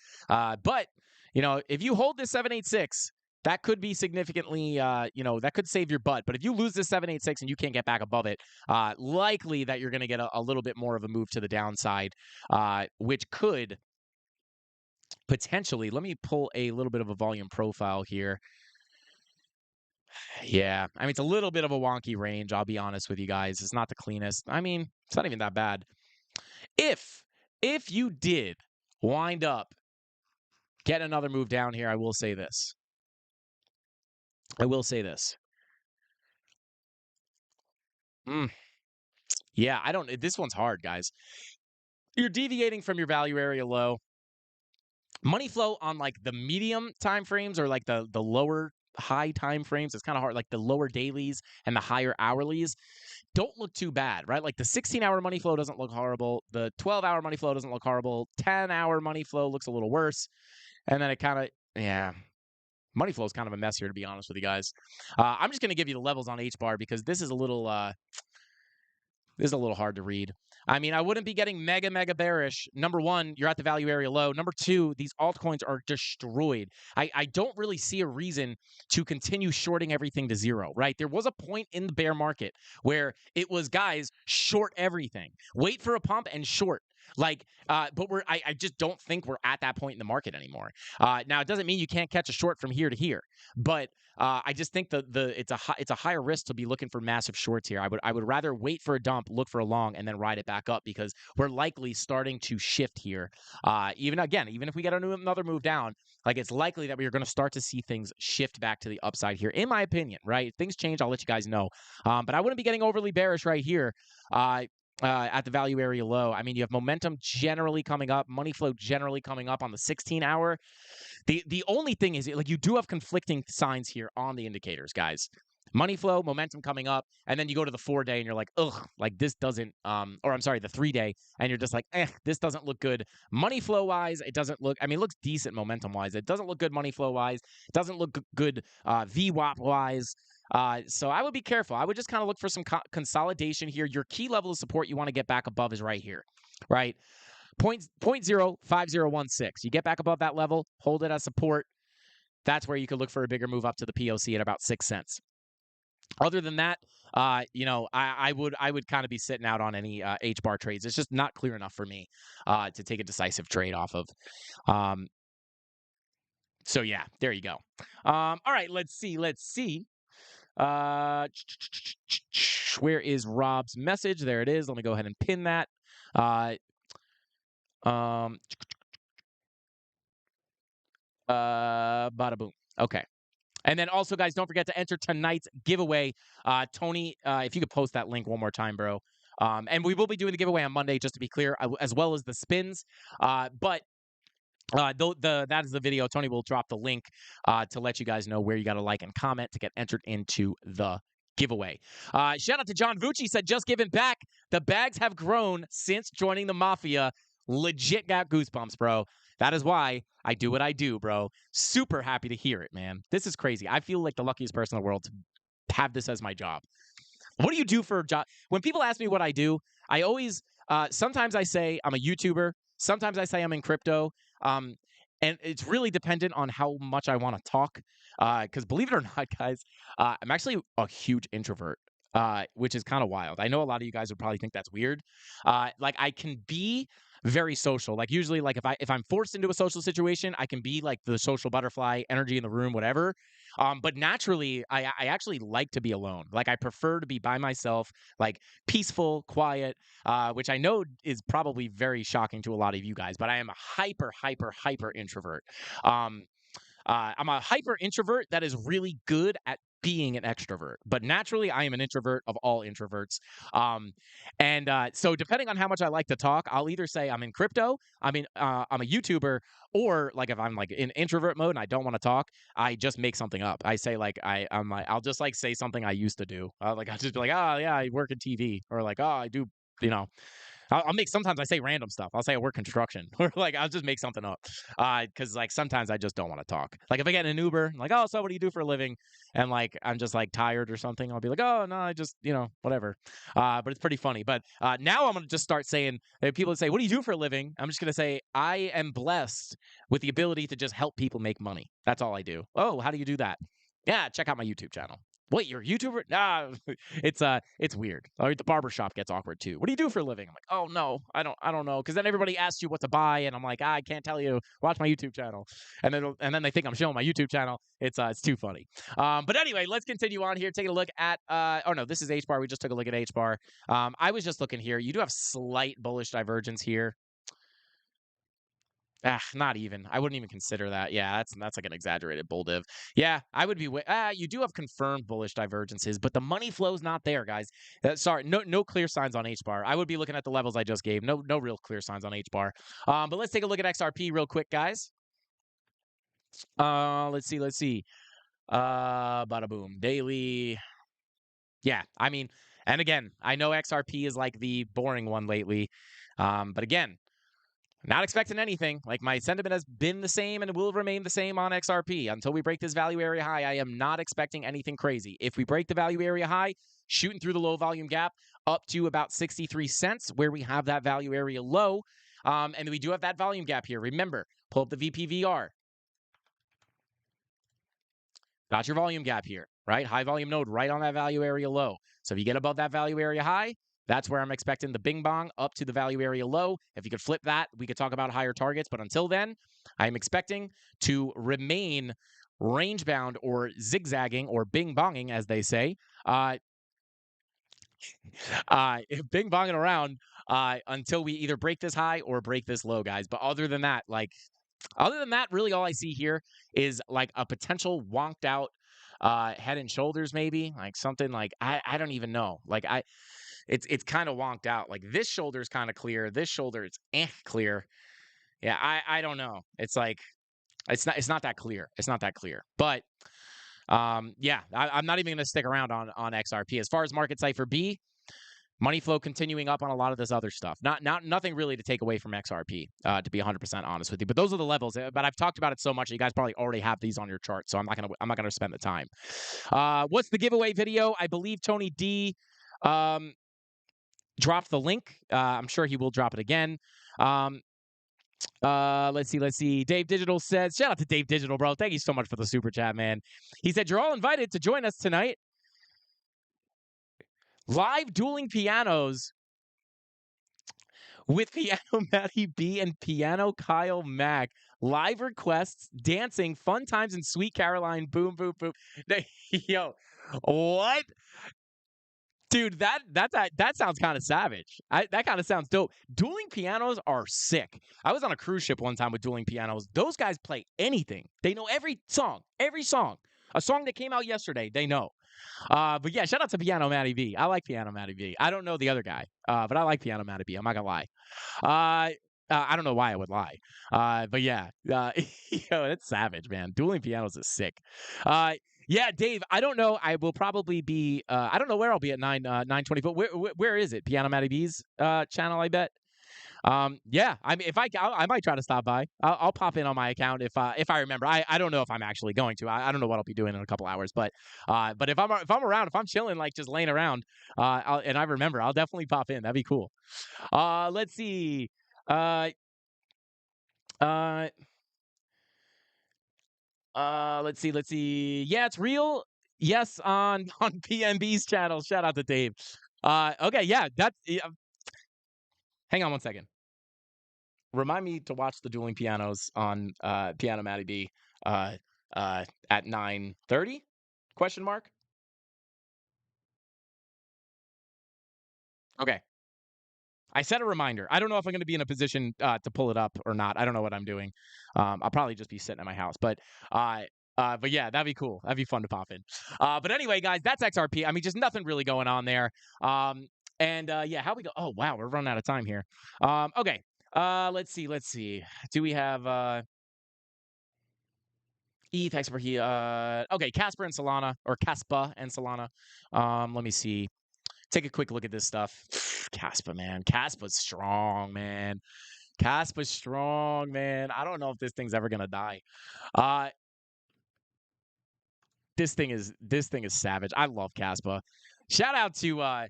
But, if you hold this 786, that could be significantly, that could save your butt. But if you lose this 786 and you can't get back above it, likely that you're going to get a little bit more of a move to the downside, which could potentially, let me pull a little bit of a volume profile here. Yeah, I mean, it's a little bit of a wonky range, I'll be honest with you guys. It's not the cleanest. I mean, it's not even that bad. If you did wind up getting another move down here, I will say this. Yeah, this one's hard, guys. You're deviating from your value area low. Money flow on like the medium time frames or like the lower high time frames, it's kind of hard. Like the lower dailies and the higher hourlies don't look too bad, right? Like the 16-hour money flow doesn't look horrible. The 12-hour money flow doesn't look horrible. 10-hour money flow looks a little worse. And then it kind of, yeah. Money flow is kind of a mess here, to be honest with you guys. I'm just going to give you the levels on H bar because this is a little hard to read. I mean, I wouldn't be getting mega bearish. Number one, you're at the value area low. Number two, these altcoins are destroyed. I don't really see a reason to continue shorting everything to zero, right? There was a point in the bear market where it was, guys, short everything. Wait for a pump and short. But I just don't think we're at that point in the market anymore. Now it doesn't mean you can't catch a short from here to here, but I just think it's a higher risk to be looking for massive shorts here. I would rather wait for a dump, look for a long, and then ride it back up because we're likely starting to shift here. Even if we get another move down, like it's likely that we are going to start to see things shift back to the upside here, in my opinion. Right? If things change, I'll let you guys know. But I wouldn't be getting overly bearish right here. at the value area low. I mean, you have momentum generally coming up, money flow generally coming up on the 16-hour. The only thing is, like, you do have conflicting signs here on the indicators, guys. Money flow, momentum coming up, and then you go to the 4-day and you're like, ugh, like this doesn't, or I'm sorry, the 3-day, and you're just like, this doesn't look good. Money flow wise, it doesn't look, I mean, it looks decent momentum wise. It doesn't look good money flow wise. It doesn't look good VWAP wise. So I would be careful. I would just kind of look for some consolidation here. Your key level of support you want to get back above is right here, right? 0.05016. You get back above that level, hold it as support. That's where you could look for a bigger move up to the POC at about 6 cents. Other than that, I would kind of be sitting out on any H bar trades. It's just not clear enough for me to take a decisive trade off of. So yeah, there you go. All right, let's see. Where is Rob's message? There it is. Let me go ahead and pin that. Bada boom. Okay. And then also, guys, don't forget to enter tonight's giveaway. Tony, if you could post that link one more time, bro. And we will be doing the giveaway on Monday, just to be clear, as well as the spins. But that is the video. Tony will drop the link to let you guys know where you got to like and comment to get entered into the giveaway. Shout out to John Vucci, said, just giving back. The bags have grown since joining the Mafia. Legit got goosebumps, bro. That is why I do what I do, bro. Super happy to hear it, man. This is crazy. I feel like the luckiest person in the world to have this as my job. What do you do for a job? When people ask me what I do, I always, sometimes I say I'm a YouTuber. Sometimes I say I'm in crypto. And it's really dependent on how much I want to talk. Because believe it or not, guys, I'm actually a huge introvert. Which is kind of wild. I know a lot of you guys would probably think that's weird. Like, I can be very social. Like, usually, like, if I'm forced into a social situation, I can be like the social butterfly, energy in the room, whatever. But naturally, I actually like to be alone. Like, I prefer to be by myself, like peaceful, quiet, which I know is probably very shocking to a lot of you guys. But I am a hyper introvert. I'm a hyper introvert that is really good at being an extrovert, but naturally I am an introvert of all introverts. So depending on how much I like to talk, I'll either say I'm in crypto, I'm a YouTuber, or like if I'm like in introvert mode and I don't want to talk, I just make something up. I say like I'll just like say something I used to do. I'll just be like, oh yeah, I work in TV, or like, oh, I do, you know. I'll make, sometimes I say random stuff. I'll say I work construction, or like I'll just make something up. Because like sometimes I just don't want to talk. Like if I get in an Uber, I'm like, oh, so what do you do for a living? And like I'm just like tired or something, I'll be like, oh no, I just, whatever. But it's pretty funny. But now I'm gonna just start saying, if people say, what do you do for a living? I'm just gonna say, I am blessed with the ability to just help people make money. That's all I do. Oh, how do you do that? Yeah, check out my YouTube channel. Wait, you're a YouTuber? Nah, it's weird. The barbershop gets awkward too. What do you do for a living? I'm like, oh no, I don't know. Because then everybody asks you what to buy, and I'm like, I can't tell you. Watch my YouTube channel, and then they think I'm showing my YouTube channel. It's too funny. But anyway, let's continue on here. Taking a look at oh no, this is H bar. We just took a look at H bar. I was just looking here. You do have slight bullish divergence here. Not even. I wouldn't even consider that. Yeah, that's like an exaggerated bull div. Yeah, I would be. You do have confirmed bullish divergences, but the money flow's not there, guys. Sorry, no clear signs on H bar. I would be looking at the levels I just gave. No real clear signs on H bar. But let's take a look at XRP real quick, guys. Let's see. Bada boom. Daily. Yeah, I mean, and again, I know XRP is like the boring one lately. But again, not expecting anything. Like, my sentiment has been the same and will remain the same on XRP until we break this value area high. I am not expecting anything crazy. If we break the value area high, shooting through the low volume gap up to about 63 cents, where we have that value area low. And we do have that volume gap here. Remember, pull up the VPVR. Got your volume gap here, right? High volume node right on that value area low. So if you get above that value area high, that's where I'm expecting the bing bong up to the value area low. If you could flip that, we could talk about higher targets. But until then, I'm expecting to remain range bound or zigzagging or bing bonging, as they say. Bing bonging around until we either break this high or break this low, guys. But other than that, really all I see here is like a potential wonked out head and shoulders, maybe like something like I don't even know. Like it's kind of wonked out. Like this shoulder is kind of clear. This shoulder is clear. Yeah, I don't know. It's like it's not that clear. It's not that clear. But yeah, I'm not even going to stick around on XRP. As far as market cipher B, money flow continuing up on a lot of this other stuff. Nothing really to take away from XRP, to be 100% honest with you. But those are the levels. But I've talked about it so much, you guys probably already have these on your chart, so I'm not gonna spend the time. What's the giveaway video? I believe Tony D dropped the link. I'm sure he will drop it again. Let's see. Dave Digital says, shout out to Dave Digital, bro. Thank you so much for the super chat, man. He said, you're all invited to join us tonight. Live dueling pianos with Piano Matty B and Piano Kyle Mack. Live requests, dancing, fun times, and Sweet Caroline. Boom, boom, boom. Yo, what? Dude, that sounds kind of savage. That kind of sounds dope. Dueling pianos are sick. I was on a cruise ship one time with dueling pianos. Those guys play anything. They know every song. A song that came out yesterday, they know. But yeah, shout out to Piano Matty B. I like Piano Matty B. I don't know the other guy, but I like Piano Matty B. I'm not gonna lie. I don't know why I would lie. But yeah, it's savage, man. Dueling pianos is sick. Yeah, Dave, I don't know. I will probably be. I don't know where I'll be at 9:20. But where is it? Piano Matty B's channel, I bet. Yeah, I mean, I might try to stop by. I'll pop in on my account if I remember. I don't know if I'm actually going to. I don't know what I'll be doing in a couple hours. But if I'm around, if I'm chilling, like just laying around, and I remember, I'll definitely pop in. That'd be cool. Let's see. Let's see. Yeah, it's real. Yes, on PMB's channel. Shout out to Dave. Okay, yeah, that's. Hang on one second. Remind me to watch the dueling pianos on Piano Matty B at 9:30? Question mark. Okay. I set a reminder. I don't know if I'm going to be in a position to pull it up or not. I don't know what I'm doing. I'll probably just be sitting at my house. But yeah, that'd be cool. That'd be fun to pop in. But anyway, guys, that's XRP. I mean, just nothing really going on there. Yeah, how we go? Oh wow, we're running out of time here. Okay. Let's see. Do we have thanks for he okay, Casper and Solana, or Caspa and Solana. Let me see. Take a quick look at this stuff. Caspa, man. Caspa's strong, man. I don't know if this thing's ever gonna die. This thing is savage. I love Caspa. Shout out to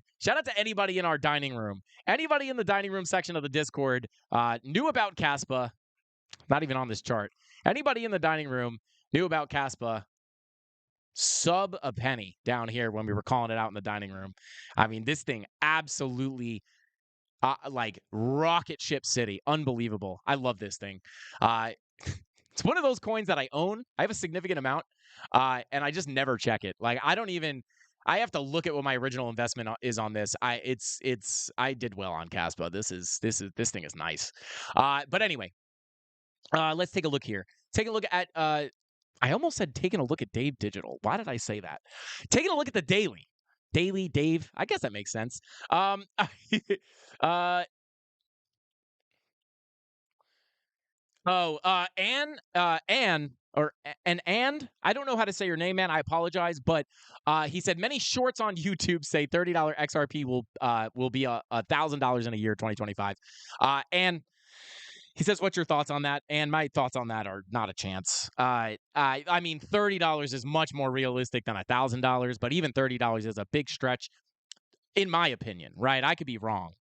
anybody in our dining room. Anybody in the dining room section of the Discord knew about Caspa. Not even on this chart. Anybody in the dining room knew about Caspa. Sub a penny down here when we were calling it out in the dining room. I mean, this thing absolutely like rocket ship city. Unbelievable. I love this thing. It's one of those coins that I own. I have a significant amount, and I just never check it. Like I have to look at what my original investment is on this. I did well on Caspa. This thing is nice. But anyway, let's take a look here. Take a look at I almost said taking a look at Dave Digital. Why did I say that? Taking a look at the daily. Daily Dave. I guess that makes sense. Ann, I don't know how to say your name, man. I apologize, but he said many shorts on YouTube say $30 XRP will be $1,000 in a year, 2025. And he says, what's your thoughts on that? And my thoughts on that are not a chance. I mean, $30 is much more realistic than $1,000, but even $30 is a big stretch, in my opinion, right? I could be wrong.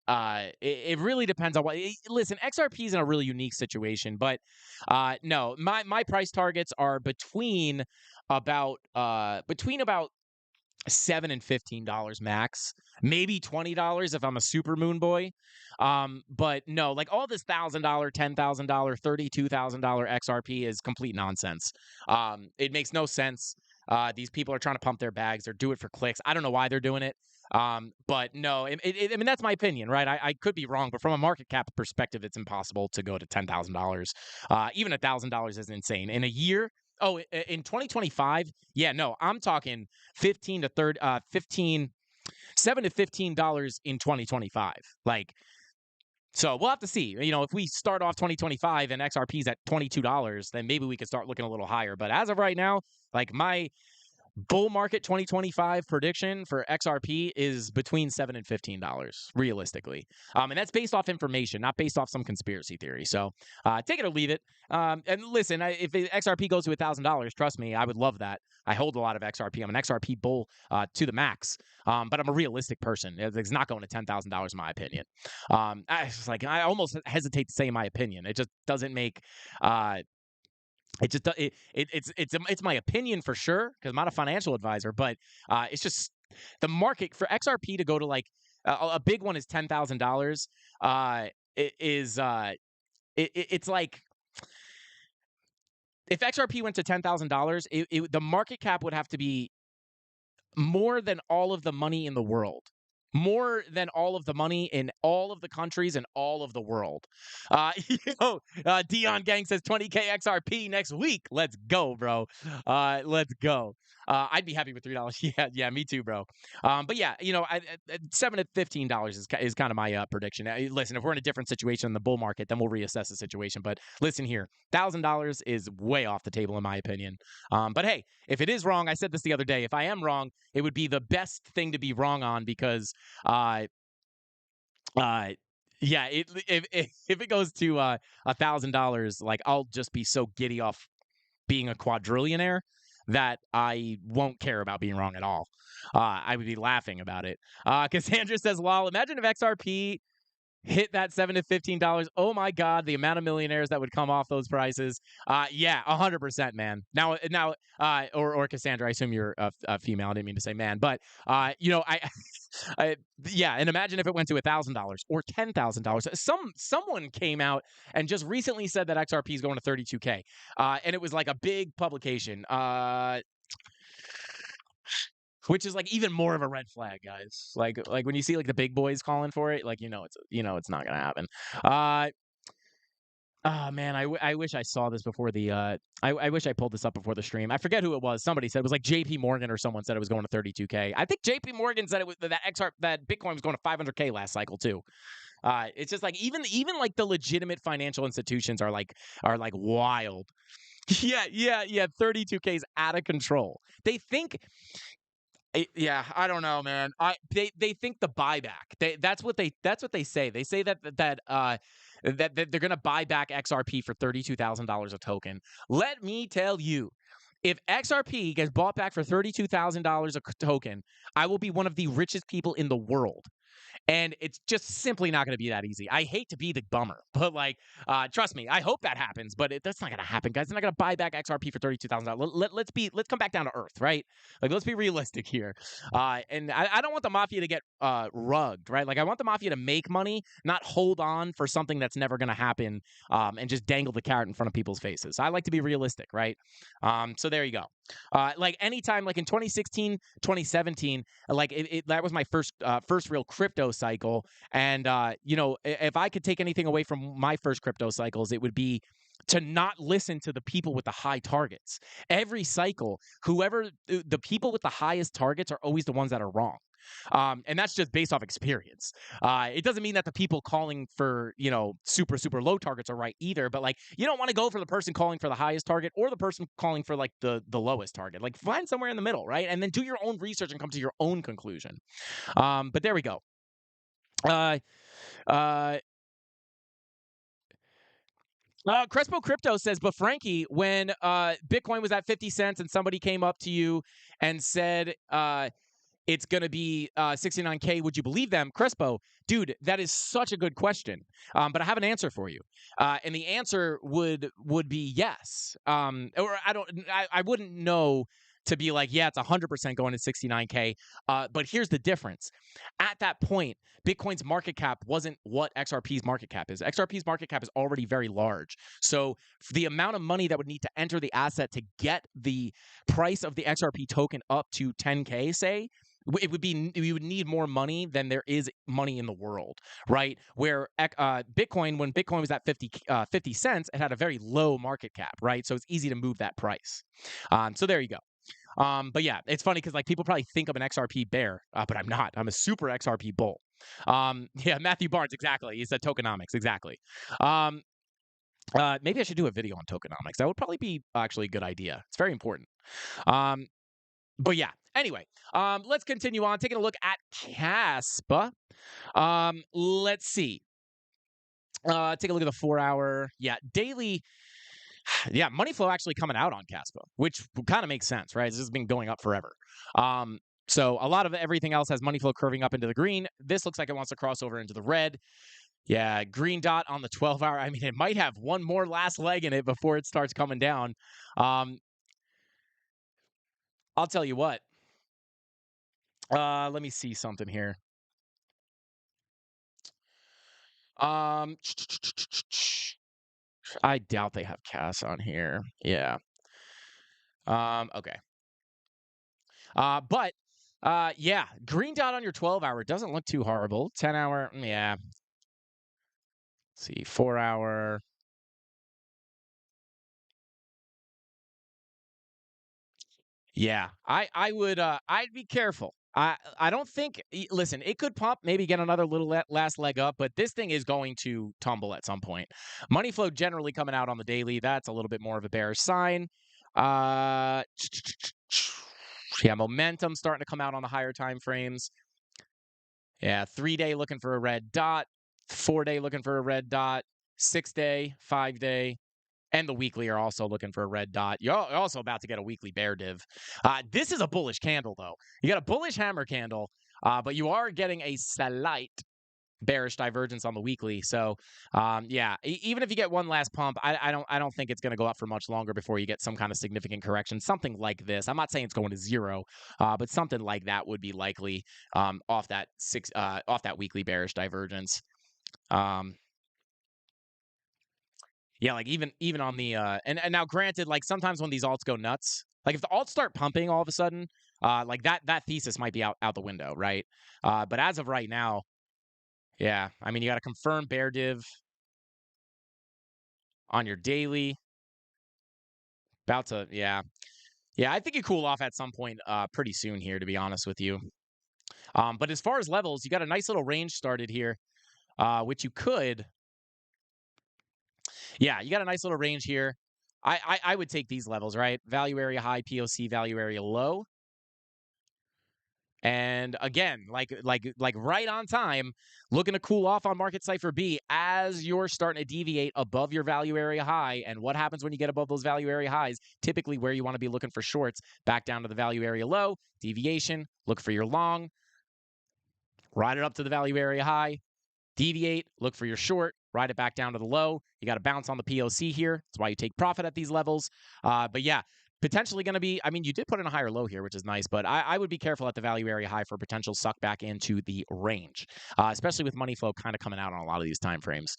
It really depends on what. Listen, XRP is in a really unique situation, but no, my price targets are between about $7 and $15 max, maybe $20 if I'm a super moon boy. But no, like all this $1,000, $10,000, $32,000 XRP is complete nonsense. It makes no sense. These people are trying to pump their bags. They're doing it for clicks. I don't know why they're doing it. But no, I mean, that's my opinion, right? I could be wrong, but from a market cap perspective, it's impossible to go to $10,000. Even $1,000 is insane. In a year, in 2025, yeah, no, I'm talking 15 $7 to $15 in 2025. Like, so we'll have to see. You know, if we start off 2025 and XRP's at $22, then maybe we could start looking a little higher. But as of right now, like my bull market 2025 prediction for XRP is between $7 and $15, realistically. And that's based off information, not based off some conspiracy theory. So take it or leave it. And listen, if XRP goes to $1,000, trust me, I would love that. I hold a lot of XRP. I'm an XRP bull to the max, but I'm a realistic person. It's not going to $10,000 in my opinion. I almost hesitate to say my opinion. It just doesn't make it's my opinion for sure because I'm not a financial advisor, but it's just the market for XRP to go to like a big one is $10,000. It's like if XRP went to $10,000, the market cap would have to be more than all of the money in the world. More than all of the money in all of the countries and all of the world. Dion Gang says 20K XRP next week. Let's go, bro. Let's go. I'd be happy with $3. Yeah, me too, bro. But yeah, $7 to $15 is kind of my prediction. Listen, if we're in a different situation in the bull market, then we'll reassess the situation. But listen here, $1,000 is way off the table in my opinion. But hey, if it is wrong, I said this the other day. If I am wrong, it would be the best thing to be wrong on because yeah, if it goes to $1,000, like I'll just be so giddy off being a quadrillionaire that I won't care about being wrong at all. I would be laughing about it. Cassandra says, "Lol, imagine if XRP hit that $7 to $15. Oh my God, the amount of millionaires that would come off those prices." Yeah, 100%, man. Now, or Cassandra, I assume you're a female. I didn't mean to say man, but yeah, and imagine if it went to $1,000 or $10,000. Someone came out and just recently said that XRP is going to 32K, and it was like a big publication. Which is like even more of a red flag, guys. Like when you see like the big boys calling for it, like it's not gonna happen. Man, I wish I saw this before the I wish I pulled this up before the stream. I forget who it was. Somebody said it was like JP Morgan or someone said it was going to 32K. I think JP Morgan said it was that Bitcoin was going to 500K last cycle too. It's just like even like the legitimate financial institutions are like wild. Yeah. 32K is out of control. They think. Yeah, I don't know, man. They think the buyback. That's what they say. They say that they're gonna buy back XRP for $32,000 a token. Let me tell you, if XRP gets bought back for $32,000 a token, I will be one of the richest people in the world. And it's just simply not going to be that easy. I hate to be the bummer, but trust me, I hope that happens. But that's not going to happen, guys. They're not going to buy back XRP for $32,000. Let's come back down to earth, right? Like, let's be realistic here. And I don't want the mafia to get rugged, right? Like, I want the mafia to make money, not hold on for something that's never going to happen, and just dangle the carrot in front of people's faces. I like to be realistic, right? So there you go. Like anytime, like in 2016, 2017, like that was my first real crypto cycle. And if I could take anything away from my first crypto cycles, it would be to not listen to the people with the high targets. Every cycle, the people with the highest targets are always the ones that are wrong. And that's just based off experience. It doesn't mean that the people calling for, super, super low targets are right either. But like, you don't want to go for the person calling for the highest target or the person calling for like the lowest target. Like find somewhere in the middle, right? And then do your own research and come to your own conclusion. But there we go. Crespo Crypto says, but Frankie, when Bitcoin was at 50 cents and somebody came up to you and said, it's going to be 69K. Would you believe them? Crespo, dude, that is such a good question. But I have an answer for you. And the answer would be yes. Or I wouldn't know to be like, yeah, it's 100% going to 69K. But here's the difference. At that point, Bitcoin's market cap wasn't what XRP's market cap is. XRP's market cap is already very large. So the amount of money that would need to enter the asset to get the price of the XRP token up to 10K, say, we would need more money than there is money in the world, right? Where Bitcoin, when Bitcoin was at 50 cents, it had a very low market cap, right? So it's easy to move that price. So there you go. But yeah, it's funny because like people probably think I'm an XRP bear, but I'm not. I'm a super XRP bull. Yeah, Matthew Barnes, exactly. He said tokenomics, exactly. Um, maybe I should do a video on tokenomics. That would probably be actually a good idea. It's very important. Um, but yeah, anyway, let's continue on. Taking a look at Caspa. Let's see. Take a look at the 4-hour. Yeah, daily. Yeah, money flow actually coming out on Caspa, which kind of makes sense, right? This has been going up forever. So a lot of everything else has money flow curving up into the green. This looks like it wants to cross over into the red. Yeah, green dot on the 12-hour. I mean, it might have one more last leg in it before it starts coming down. I'll tell you what. Let me see something here. I doubt they have Cass on here. Yeah. Okay. But yeah, green dot on your 12-hour doesn't look too horrible. 10-hour, yeah. Let's see, 4-hour. Yeah, I would I'd be careful. I don't think listen, it could pump, maybe get another little last leg up, but this thing is going to tumble at some point. Money flow generally coming out on the daily, that's a little bit more of a bearish sign. Uh yeah, momentum starting to come out on the higher time frames. Yeah, 3-day looking for a red dot, 4-day looking for a red dot, 6-day, 5-day, and the weekly are also looking for a red dot. You're also about to get a weekly bear div. This is a bullish candle, though. You got a bullish hammer candle, but you are getting a slight bearish divergence on the weekly. So, yeah, even if you get one last pump, I don't think it's going to go up for much longer before you get some kind of significant correction. Something like this. I'm not saying it's going to zero, but something like that would be likely off that weekly bearish divergence. Yeah, like even on the and now granted, like sometimes when these alts go nuts, like if the alts start pumping all of a sudden, like that thesis might be out the window, right? But as of right now, yeah, I mean you got to confirm bear div on your daily. About to, yeah. Yeah, I think you cool off at some point pretty soon here, to be honest with you. But as far as levels, you got a nice little range started here, which you could. Yeah, you got a nice little range here. I would take these levels, right? Value area high, POC value area low. And again, like right on time, looking to cool off on market cipher B as you're starting to deviate above your value area high. And what happens when you get above those value area highs? Typically where you want to be looking for shorts, back down to the value area low, deviation, look for your long, ride it up to the value area high, deviate, look for your short, ride it back down to the low. You got to bounce on the POC here. That's why you take profit at these levels. But yeah, potentially going to be, I mean, you did put in a higher low here, which is nice, but I would be careful at the value area high for potential suck back into the range, especially with money flow kind of coming out on a lot of these time frames,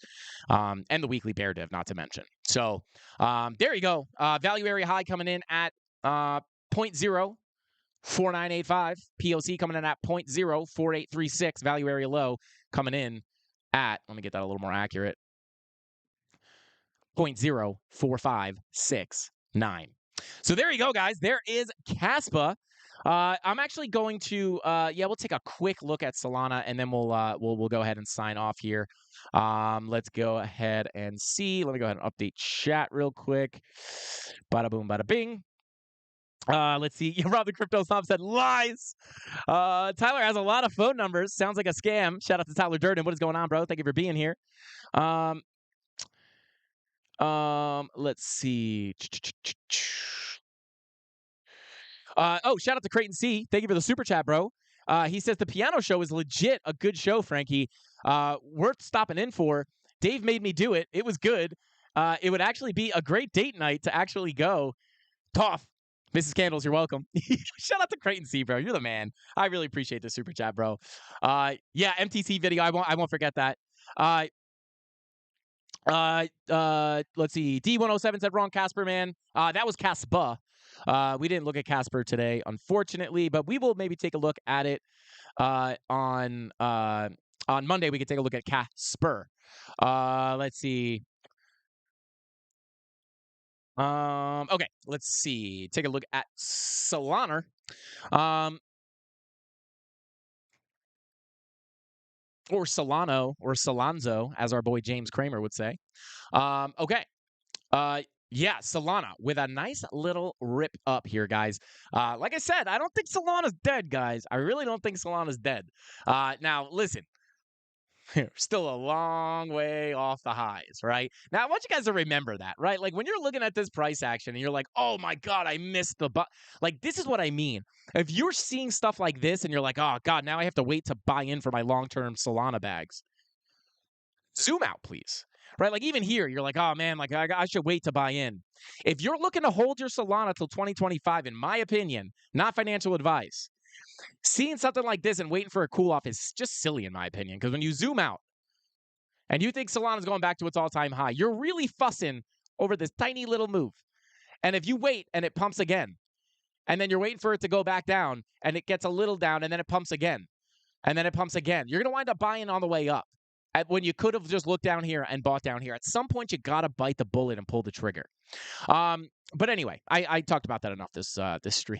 and the weekly bear div, not to mention. So there you go. Value area high coming in at 0.04985. POC coming in at 0.04836. Value area low coming in at, let me get that a little more accurate, 0.04569. So there you go, guys. There is Caspa. I'm actually going to, yeah, we'll take a quick look at Solana, and then we'll go ahead and sign off here. Let's go ahead and see. Let me go ahead and update chat real quick. Bada boom, bada bing. Let's see. Rob the Crypto Snob said lies. Tyler has a lot of phone numbers. Sounds like a scam. Shout out to Tyler Durden. What is going on, bro? Thank you for being here. Let's see. Oh, shout out to Creighton C. Thank you for the super chat, bro. He says the piano show is legit a good show, Frankie. Worth stopping in for. Dave made me do it. It was good. It would actually be a great date night to actually go. Tough. Mrs. Candles, you're welcome. Shout out to Creighton C, bro. You're the man. I really appreciate the super chat, bro. Yeah, MTC video. I won't forget that. Let's see. D107 said wrong, Casper, man. That was Caspa. We didn't look at Casper today, unfortunately, but we will maybe take a look at it on Monday. We could take a look at Casper. Let's see. Okay, let's see. Take a look at Solana. Um, or Solano, or Solonzo, as our boy James Kramer would say. Okay. Uh, yeah, Solana with a nice little rip up here, guys. Like I said, I don't think Solana's dead, guys. I really don't think Solana's dead. Now, listen, still a long way off the highs, right? Now, I want you guys to remember that, right? Like when you're looking at this price action and you're like, oh my God, I missed the like, this is what I mean. If you're seeing stuff like this and you're like, oh God, now I have to wait to buy in for my long-term Solana bags, zoom out, please. Right? Like even here, you're like, oh man, like I should wait to buy in. If you're looking to hold your Solana till 2025, in my opinion, not financial advice, seeing something like this and waiting for a cool off is just silly, in my opinion. Because when you zoom out and you think Solana's going back to its all-time high, you're really fussing over this tiny little move. And if you wait and it pumps again, and then you're waiting for it to go back down, and it gets a little down, and then it pumps again, and then it pumps again, you're going to wind up buying on the way up. When you could have just looked down here and bought down here. At some point, you got to bite the bullet and pull the trigger. But anyway, I talked about that enough this stream.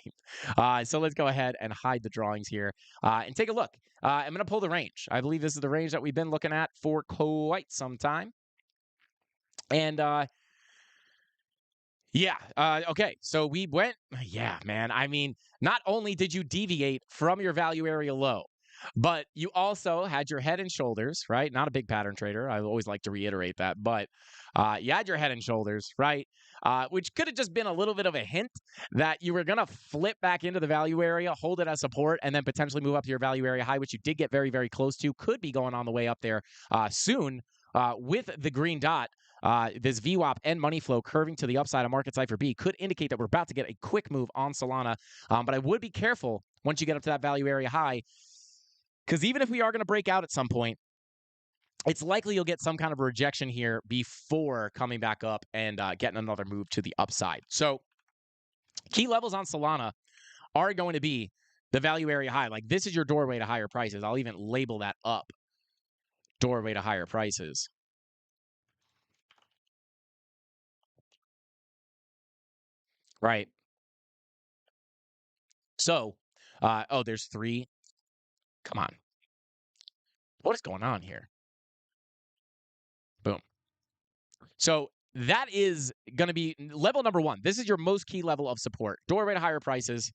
So let's go ahead and hide the drawings here and take a look. I'm going to pull the range. I believe this is the range that we've been looking at for quite some time. And yeah, okay. So we went, yeah, man. I mean, not only did you deviate from your value area low, but you also had your head and shoulders, right? Not a big pattern trader. I always like to reiterate that, but you had your head and shoulders, right? Which could have just been a little bit of a hint that you were going to flip back into the value area, hold it as support, and then potentially move up to your value area high, which you did get very, very close to. Could be going on the way up there soon with the green dot. This VWAP and money flow curving to the upside of market cipher B could indicate that we're about to get a quick move on Solana. But I would be careful once you get up to that value area high, because even if we are going to break out at some point, it's likely you'll get some kind of a rejection here before coming back up and getting another move to the upside. So key levels on Solana are going to be the value area high. Like this is your doorway to higher prices. I'll even label that up. Doorway to higher prices. Right. So, oh, there's 3. Come on. What is going on here? Boom. So that is going to be level number 1. This is your most key level of support. Doorway to higher prices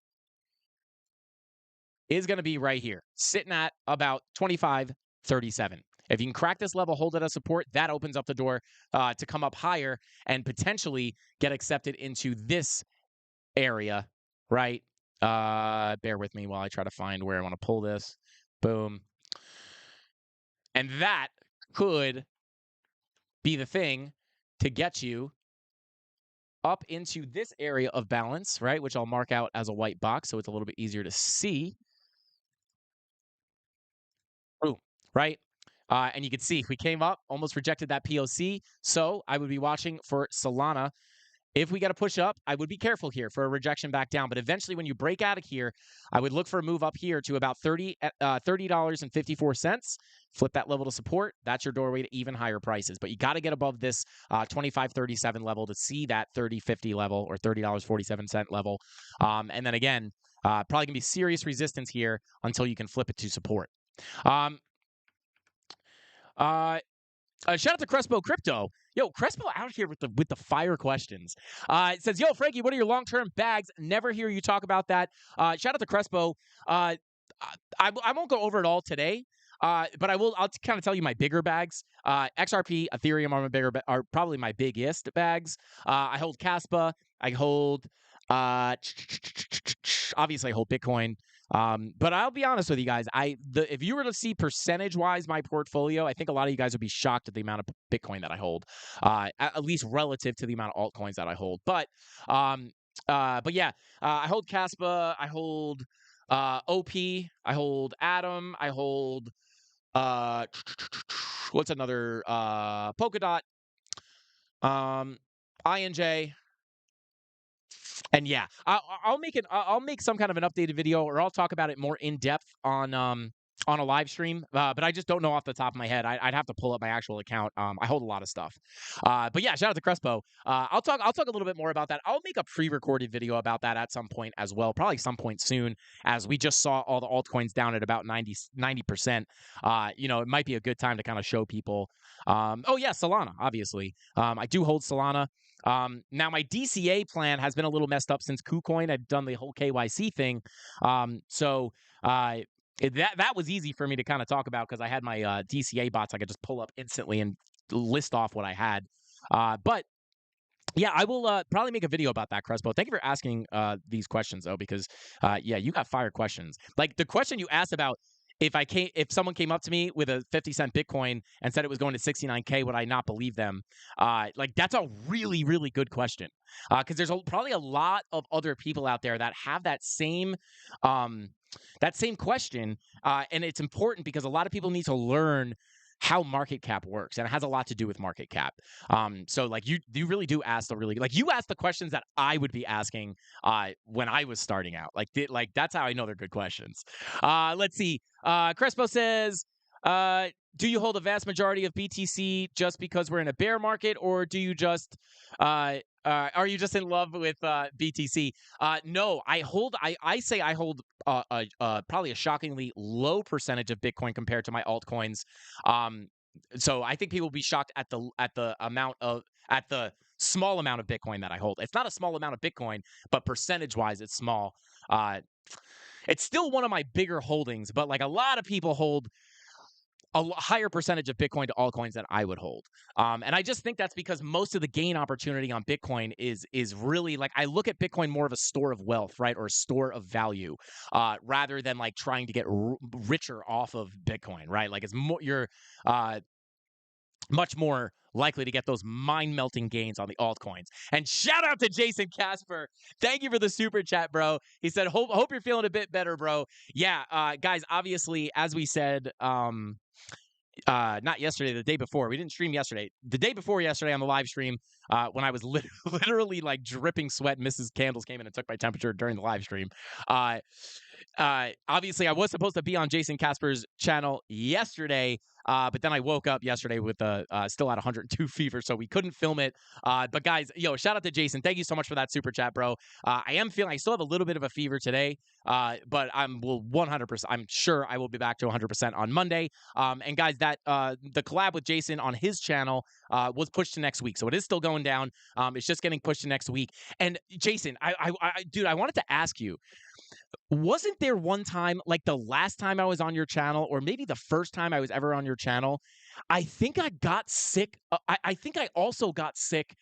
is going to be right here, sitting at about 25.37. If you can crack this level, hold it as support, that opens up the door to come up higher and potentially get accepted into this area, right? Bear with me while I try to find where I want to pull this. Boom. And that could be the thing to get you up into this area of balance, right? Which I'll mark out as a white box so it's a little bit easier to see. Boom, right? And you can see we came up, almost rejected that POC. So I would be watching for Solana. If we got to push up, I would be careful here for a rejection back down. But eventually, when you break out of here, I would look for a move up here to about $30.54. Flip that level to support. That's your doorway to even higher prices. But you got to get above this 25.37 level to see that 30.50 level or $30.47 level. And then again, probably going to be serious resistance here until you can flip it to support. Shout out to Crespo Crypto. Yo, Crespo out here with the fire questions. It says, yo, Frankie, what are your long-term bags? Never hear you talk about that. Shout out to Crespo. I won't go over it all today, but I'll kind of tell you my bigger bags. XRP, Ethereum are probably my biggest bags. I hold Caspa. I hold obviously I hold Bitcoin. But I'll be honest with you guys. If you were to see percentage-wise my portfolio, I think a lot of you guys would be shocked at the amount of Bitcoin that I hold, at least relative to the amount of altcoins that I hold. But yeah, I hold Caspa, I hold OP, I hold Atom, I hold what's another Polkadot, INJ. And yeah, I'll make some kind of an updated video, or I'll talk about it more in depth on on a live stream, but I just don't know off the top of my head. I'd have to pull up my actual account. I hold a lot of stuff, but yeah, shout out to Crespo. I'll talk a little bit more about that. I'll make a pre-recorded video about that at some point as well, probably some point soon, as we just saw all the altcoins down at about 90%. It might be a good time to kind of show people. Oh yeah, Solana, obviously. I do hold Solana. Now my DCA plan has been a little messed up since KuCoin. I've done the whole KYC thing, so. That was easy for me to kind of talk about because I had my DCA bots I could just pull up instantly and list off what I had. But yeah, I will probably make a video about that, Crespo. Thank you for asking these questions though, because yeah, you got fire questions. Like the question you asked about if someone came up to me with a 50-cent Bitcoin and said it was going to 69K, would I not believe them? Like that's a really, really good question. Because there's probably a lot of other people out there that have that same question, and it's important because a lot of people need to learn how market cap works, and it has a lot to do with market cap. So like you really do ask you ask the questions that I would be asking when I was starting out. Like that's how I know they're good questions. Let's see. Crespo says, do you hold a vast majority of BTC just because we're in a bear market, or do you just are you just in love with BTC? No, I say I hold probably a shockingly low percentage of Bitcoin compared to my altcoins. So I think people will be shocked at the small amount of Bitcoin that I hold. It's not a small amount of Bitcoin, but percentage-wise, it's small. It's still one of my bigger holdings, but like a lot of people hold a higher percentage of Bitcoin to altcoins than I would hold. And I just think that's because most of the gain opportunity on Bitcoin is really like I look at Bitcoin more of a store of wealth, right? Or a store of value, rather than like trying to get richer off of Bitcoin, right? Like it's more, you're much more likely to get those mind-melting gains on the altcoins. And shout out to Jason Casper. Thank you for the super chat, bro. He said, hope you're feeling a bit better, bro. Yeah, guys, obviously, as we said, not yesterday, the day before. We didn't stream yesterday. The day before yesterday on the live stream, when I was literally like dripping sweat, Mrs. Candles came in and took my temperature during the live stream. Obviously, I was supposed to be on Jason Casper's channel yesterday, but then I woke up yesterday with still at 102 fever, so we couldn't film it. But guys, shout out to Jason. Thank you so much for that super chat, bro. I still have a little bit of a fever today, but will 100%. I'm sure I will be back to 100% on Monday. And guys, that the collab with Jason on his channel was pushed to next week, so it is still going down. It's just getting pushed to next week. And Jason, dude, I wanted to ask you. Wasn't there one time, like the last time I was on your channel, or maybe the first time I was ever on your channel, I think I got sick. I think I also got sick.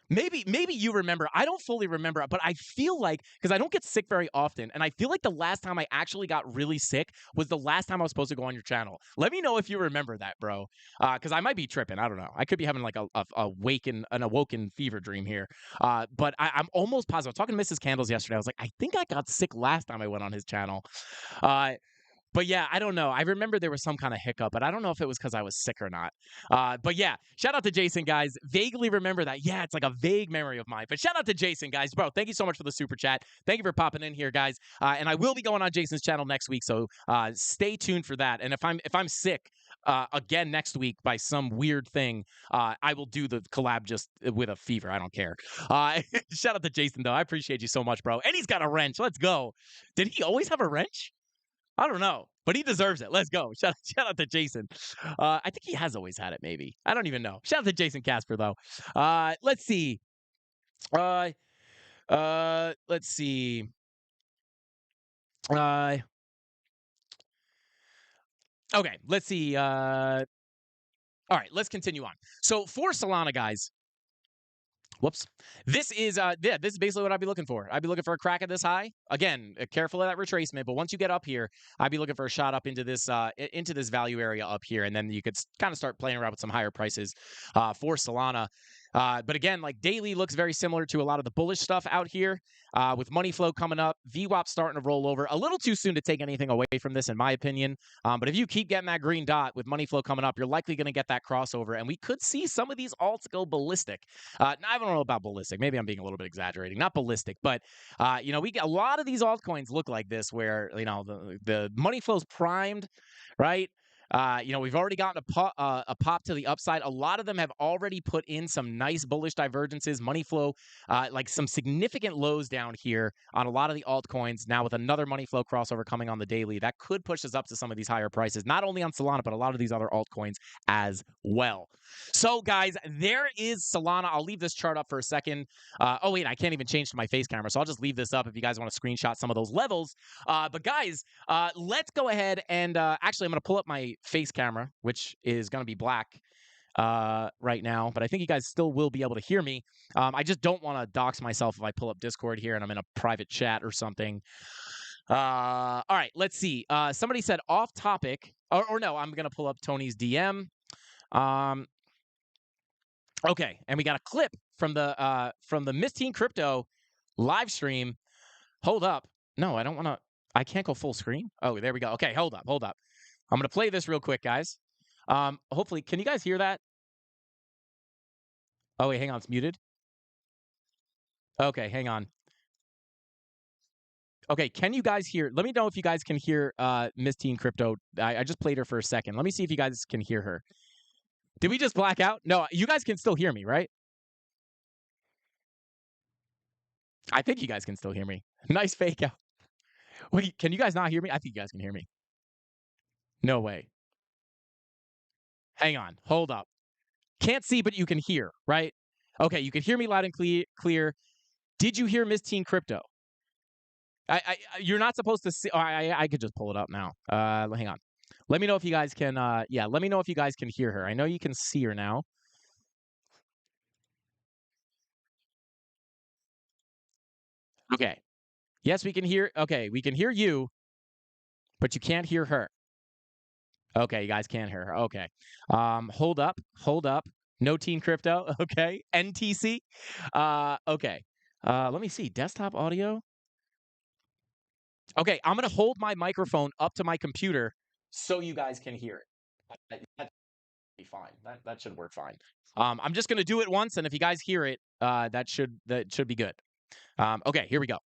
Maybe you remember. I don't fully remember, but I feel like, because I don't get sick very often, and I feel like the last time I actually got really sick was the last time I was supposed to go on your channel. Let me know if you remember that, bro, because I might be tripping. I don't know. I could be having like an awoken fever dream here. But I'm almost positive. I was talking to Mrs. Candles yesterday. I was like, I think I got sick last time I went on his channel. But yeah, I don't know. I remember there was some kind of hiccup, but I don't know if it was because I was sick or not. But yeah, shout out to Jason, guys. Vaguely remember that. Yeah, it's like a vague memory of mine. But shout out to Jason, guys. Bro, thank you so much for the super chat. Thank you for popping in here, guys. And I will be going on Jason's channel next week, so stay tuned for that. And if I'm sick again next week by some weird thing, I will do the collab just with a fever. I don't care. Shout out to Jason, though. I appreciate you so much, bro. And he's got a wrench. Let's go. Did he always have a wrench? I don't know, but he deserves it. Let's go. Shout out to Jason. I think he has always had it, maybe. I don't even know. Shout out to Jason Casper, though. Let's see. Let's see. Okay, let's see. All right, let's continue on. So for Solana, guys. Whoops. This is basically what I'd be looking for. I'd be looking for a crack at this high. Again, careful of that retracement, but once you get up here, I'd be looking for a shot up into this value area up here, and then you could kind of start playing around with some higher prices for Solana. But again, like daily looks very similar to a lot of the bullish stuff out here. With money flow coming up, VWAP starting to roll over. A little too soon to take anything away from this, in my opinion. But if you keep getting that green dot with money flow coming up, you're likely going to get that crossover, and we could see some of these alts go ballistic. I don't know about ballistic. Maybe I'm being a little bit exaggerating. Not ballistic, but we get a lot of these altcoins look like this, where the money flow's primed, right? We've already gotten a pop to the upside. A lot of them have already put in some nice bullish divergences, money flow, like some significant lows down here on a lot of the altcoins. Now with another money flow crossover coming on the daily, that could push us up to some of these higher prices, not only on Solana, but a lot of these other altcoins as well. So guys, there is Solana. I'll leave this chart up for a second. Oh wait, I can't even change to my face camera, so I'll just leave this up if you guys want to screenshot some of those levels. But guys, let's go ahead and actually I'm going to pull up my face camera, which is going to be black right now, but I think you guys still will be able to hear me. I just don't want to dox myself if I pull up Discord here and I'm in a private chat or something. All right, let's see. Somebody said off topic, or no, I'm going to pull up Tony's DM. Okay, and we got a clip from the Miss Teen Crypto live stream. Hold up. No, I don't want to. I can't go full screen. Oh, there we go. Okay, hold up. I'm going to play this real quick, guys. Hopefully, can you guys hear that? Oh, wait, hang on. It's muted. Okay, hang on. Okay, can you guys hear? Let me know if you guys can hear Miss Teen Crypto. I just played her for a second. Let me see if you guys can hear her. Did we just black out? No, you guys can still hear me, right? I think you guys can still hear me. Nice fake out. Wait, can you guys not hear me? I think you guys can hear me. No way. Hang on. Hold up. Can't see, but you can hear, right? Okay, you can hear me loud and clear. Did you hear Miss Teen Crypto? You're not supposed to see. Oh, I could just pull it up now. Hang on. Let me know if you guys can. Let me know if you guys can hear her. I know you can see her now. Okay. Yes, we can hear. Okay, we can hear you, but you can't hear her. Okay, you guys can't hear her. Okay. Hold up. No Teen Crypto. Okay. NTC. Okay. Let me see. Desktop audio. Okay, I'm gonna hold my microphone up to my computer so you guys can hear it. That'd be fine. That should work fine. I'm just gonna do it once, and if you guys hear it, that should be good. Okay, here we go.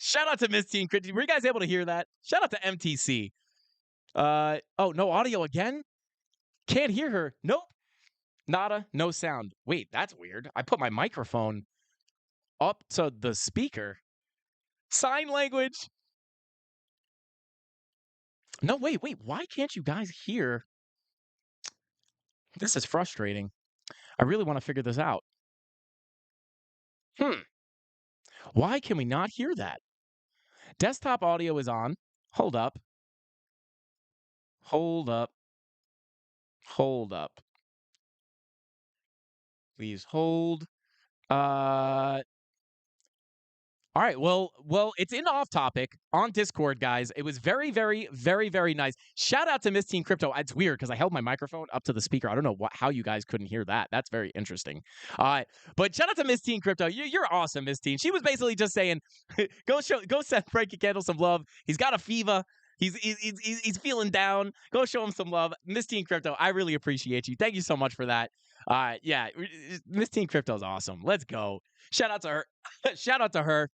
Shout out to Miss Teen Crypto. Were you guys able to hear that? Shout out to MTC. Oh, no audio again? Can't hear her. Nope. Nada, no sound. Wait, that's weird. I put my microphone up to the speaker. Sign language. No, wait. Why can't you guys hear? This is frustrating. I really want to figure this out. Why can we not hear that? Desktop audio is on. Hold up. Please hold. All right. Well, it's in off topic on Discord, guys. It was very, very, very, very nice. Shout out to Miss Teen Crypto. It's weird because I held my microphone up to the speaker. I don't know how you guys couldn't hear that. That's very interesting. But shout out to Miss Teen Crypto. You're awesome, Miss Teen. She was basically just saying, go send Frankie Candle some love. He's got a fever. He's feeling down. Go show him some love. Miss Teen Crypto, I really appreciate you. Thank you so much for that. Yeah, Miss Teen Crypto is awesome. Let's go. Shout out to her. Shout out to her.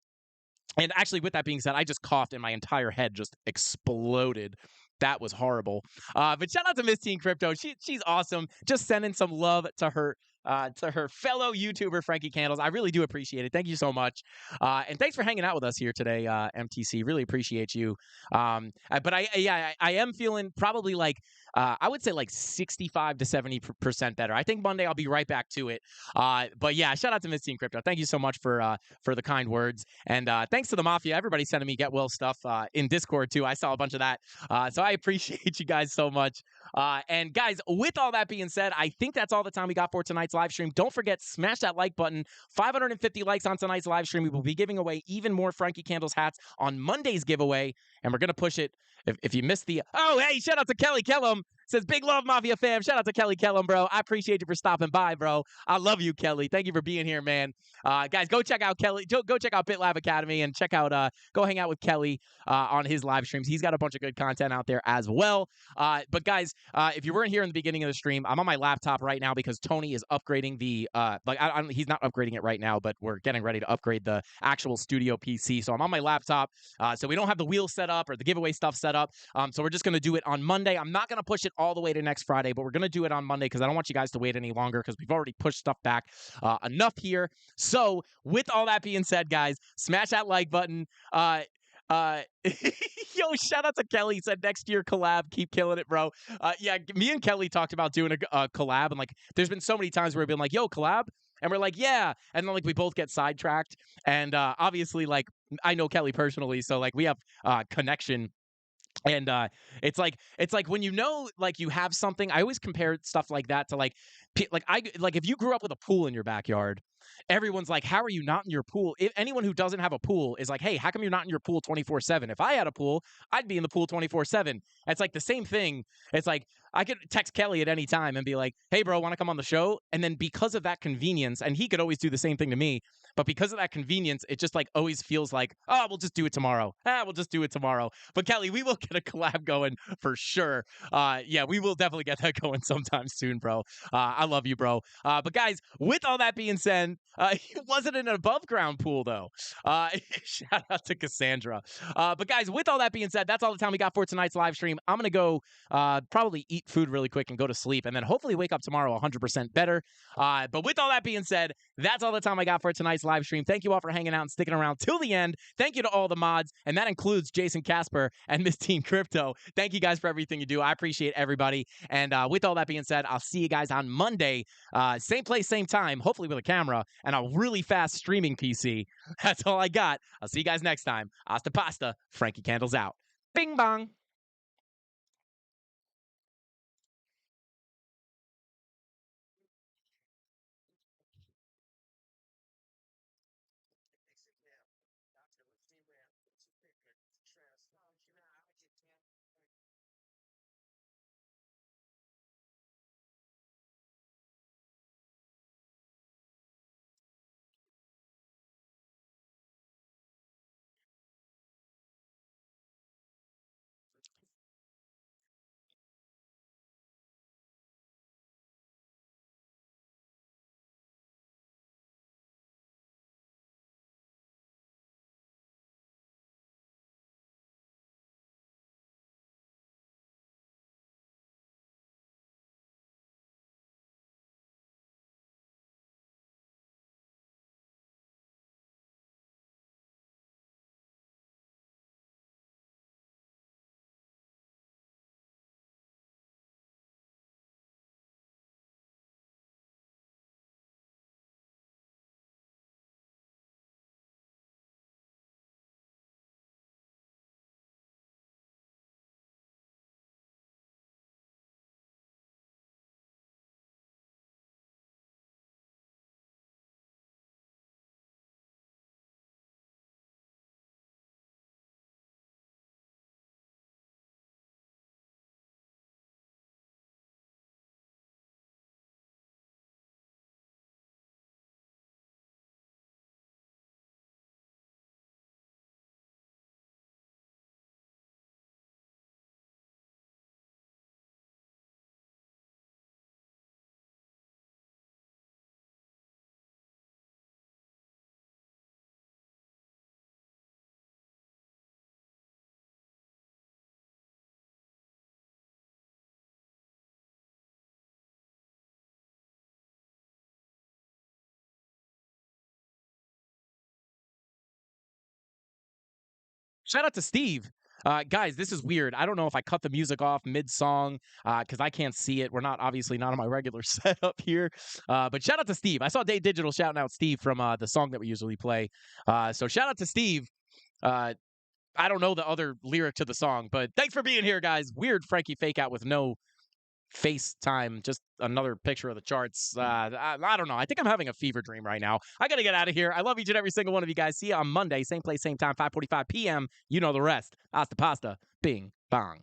And actually, with that being said, I just coughed and my entire head just exploded. That was horrible. But shout out to Miss Teen Crypto. She's awesome. Just sending some love to her to her fellow YouTuber, Frankie Candles. I really do appreciate it. Thank you so much. And thanks for hanging out with us here today, MTC. Really appreciate you. But I am feeling probably like, I would say like 65 to 70% better. I think Monday I'll be right back to it. But yeah, shout out to Miss Teen Crypto. Thank you so much for the kind words. And thanks to the Mafia. Everybody sending me get well stuff in Discord too. I saw a bunch of that. So I appreciate you guys so much. And guys, with all that being said, I think that's all the time we got for tonight's live stream. Don't forget, smash that like button. 550 likes on tonight's live stream. We will be giving away even more Frankie Candles hats on Monday's giveaway, and we're going to push it. If you missed the... Oh, hey, shout out to Kelly Kellum. Says, big love, Mafia fam. Shout out to Kelly Kellum, bro. I appreciate you for stopping by, bro. I love you, Kelly. Thank you for being here, man. Guys, go check out Kelly. Go check out BitLab Academy and check out, go hang out with Kelly on his live streams. He's got a bunch of good content out there as well. But guys, if you weren't here in the beginning of the stream, I'm on my laptop right now because Tony is upgrading the, he's not upgrading it right now, but we're getting ready to upgrade the actual studio PC. So I'm on my laptop. So we don't have the wheel set up or the giveaway stuff set up. So we're just going to do it on Monday. I'm not going to push it all the way to next Friday, but we're going to do it on Monday because I don't want you guys to wait any longer because we've already pushed stuff back enough here. So with all that being said, guys, smash that like button. Yo, shout out to Kelly. He said next year collab, keep killing it, bro. Yeah, me and Kelly talked about doing a collab, and like, there's been so many times where we've been like, yo, collab. And we're like, yeah. And then like we both get sidetracked. And obviously, like, I know Kelly personally, so like we have connection. And it's like when you know, like, you have something. I always compare stuff like that to like if you grew up with a pool in your backyard, everyone's like, how are you not in your pool? If anyone who doesn't have a pool is like, hey, how come you're not in your pool 24/7? If I had a pool, I'd be in the pool 24/7. It's like the same thing. It's like I could text Kelly at any time and be like, hey, bro, want to come on the show? And then because of that convenience, and he could always do the same thing to me, but because of that convenience, it just like always feels like, oh, we'll just do it tomorrow. We'll just do it tomorrow. But Kelly, we will get a collab going for sure. Yeah, we will definitely get that going sometime soon, bro. I love you, bro. But guys, with all that being said, it wasn't an above ground pool though. Shout out to Cassandra. But guys, with all that being said, that's all the time we got for tonight's live stream. I'm gonna go probably eat food really quick and go to sleep, and then hopefully wake up tomorrow 100% better. But with all that being said, that's all the time I got for tonight's live stream. Thank you all for hanging out and sticking around till the end. Thank you to all the mods, and that includes Jason Casper and Miss Teen Crypto. Thank you guys for everything you do. I appreciate everybody. And with all that being said, I'll see you guys on Monday, same place, same time, hopefully with a camera and a really fast streaming PC. That's all I got. I'll see you guys next time. Hasta pasta. Frankie Candles out. Bing bong. Shout out to Steve. Guys, this is weird. I don't know if I cut the music off mid-song because I can't see it. We're obviously not on my regular setup here. But shout out to Steve. I saw Day Digital shouting out Steve from the song that we usually play. So shout out to Steve. I don't know the other lyric to the song, but thanks for being here, guys. Weird Frankie fake out with no FaceTime, just another picture of the charts. I don't know. I think I'm having a fever dream right now. I got to get out of here. I love each and every single one of you guys. See you on Monday, same place, same time, 5:45 p.m. You know the rest. Hasta pasta. Bing, bong.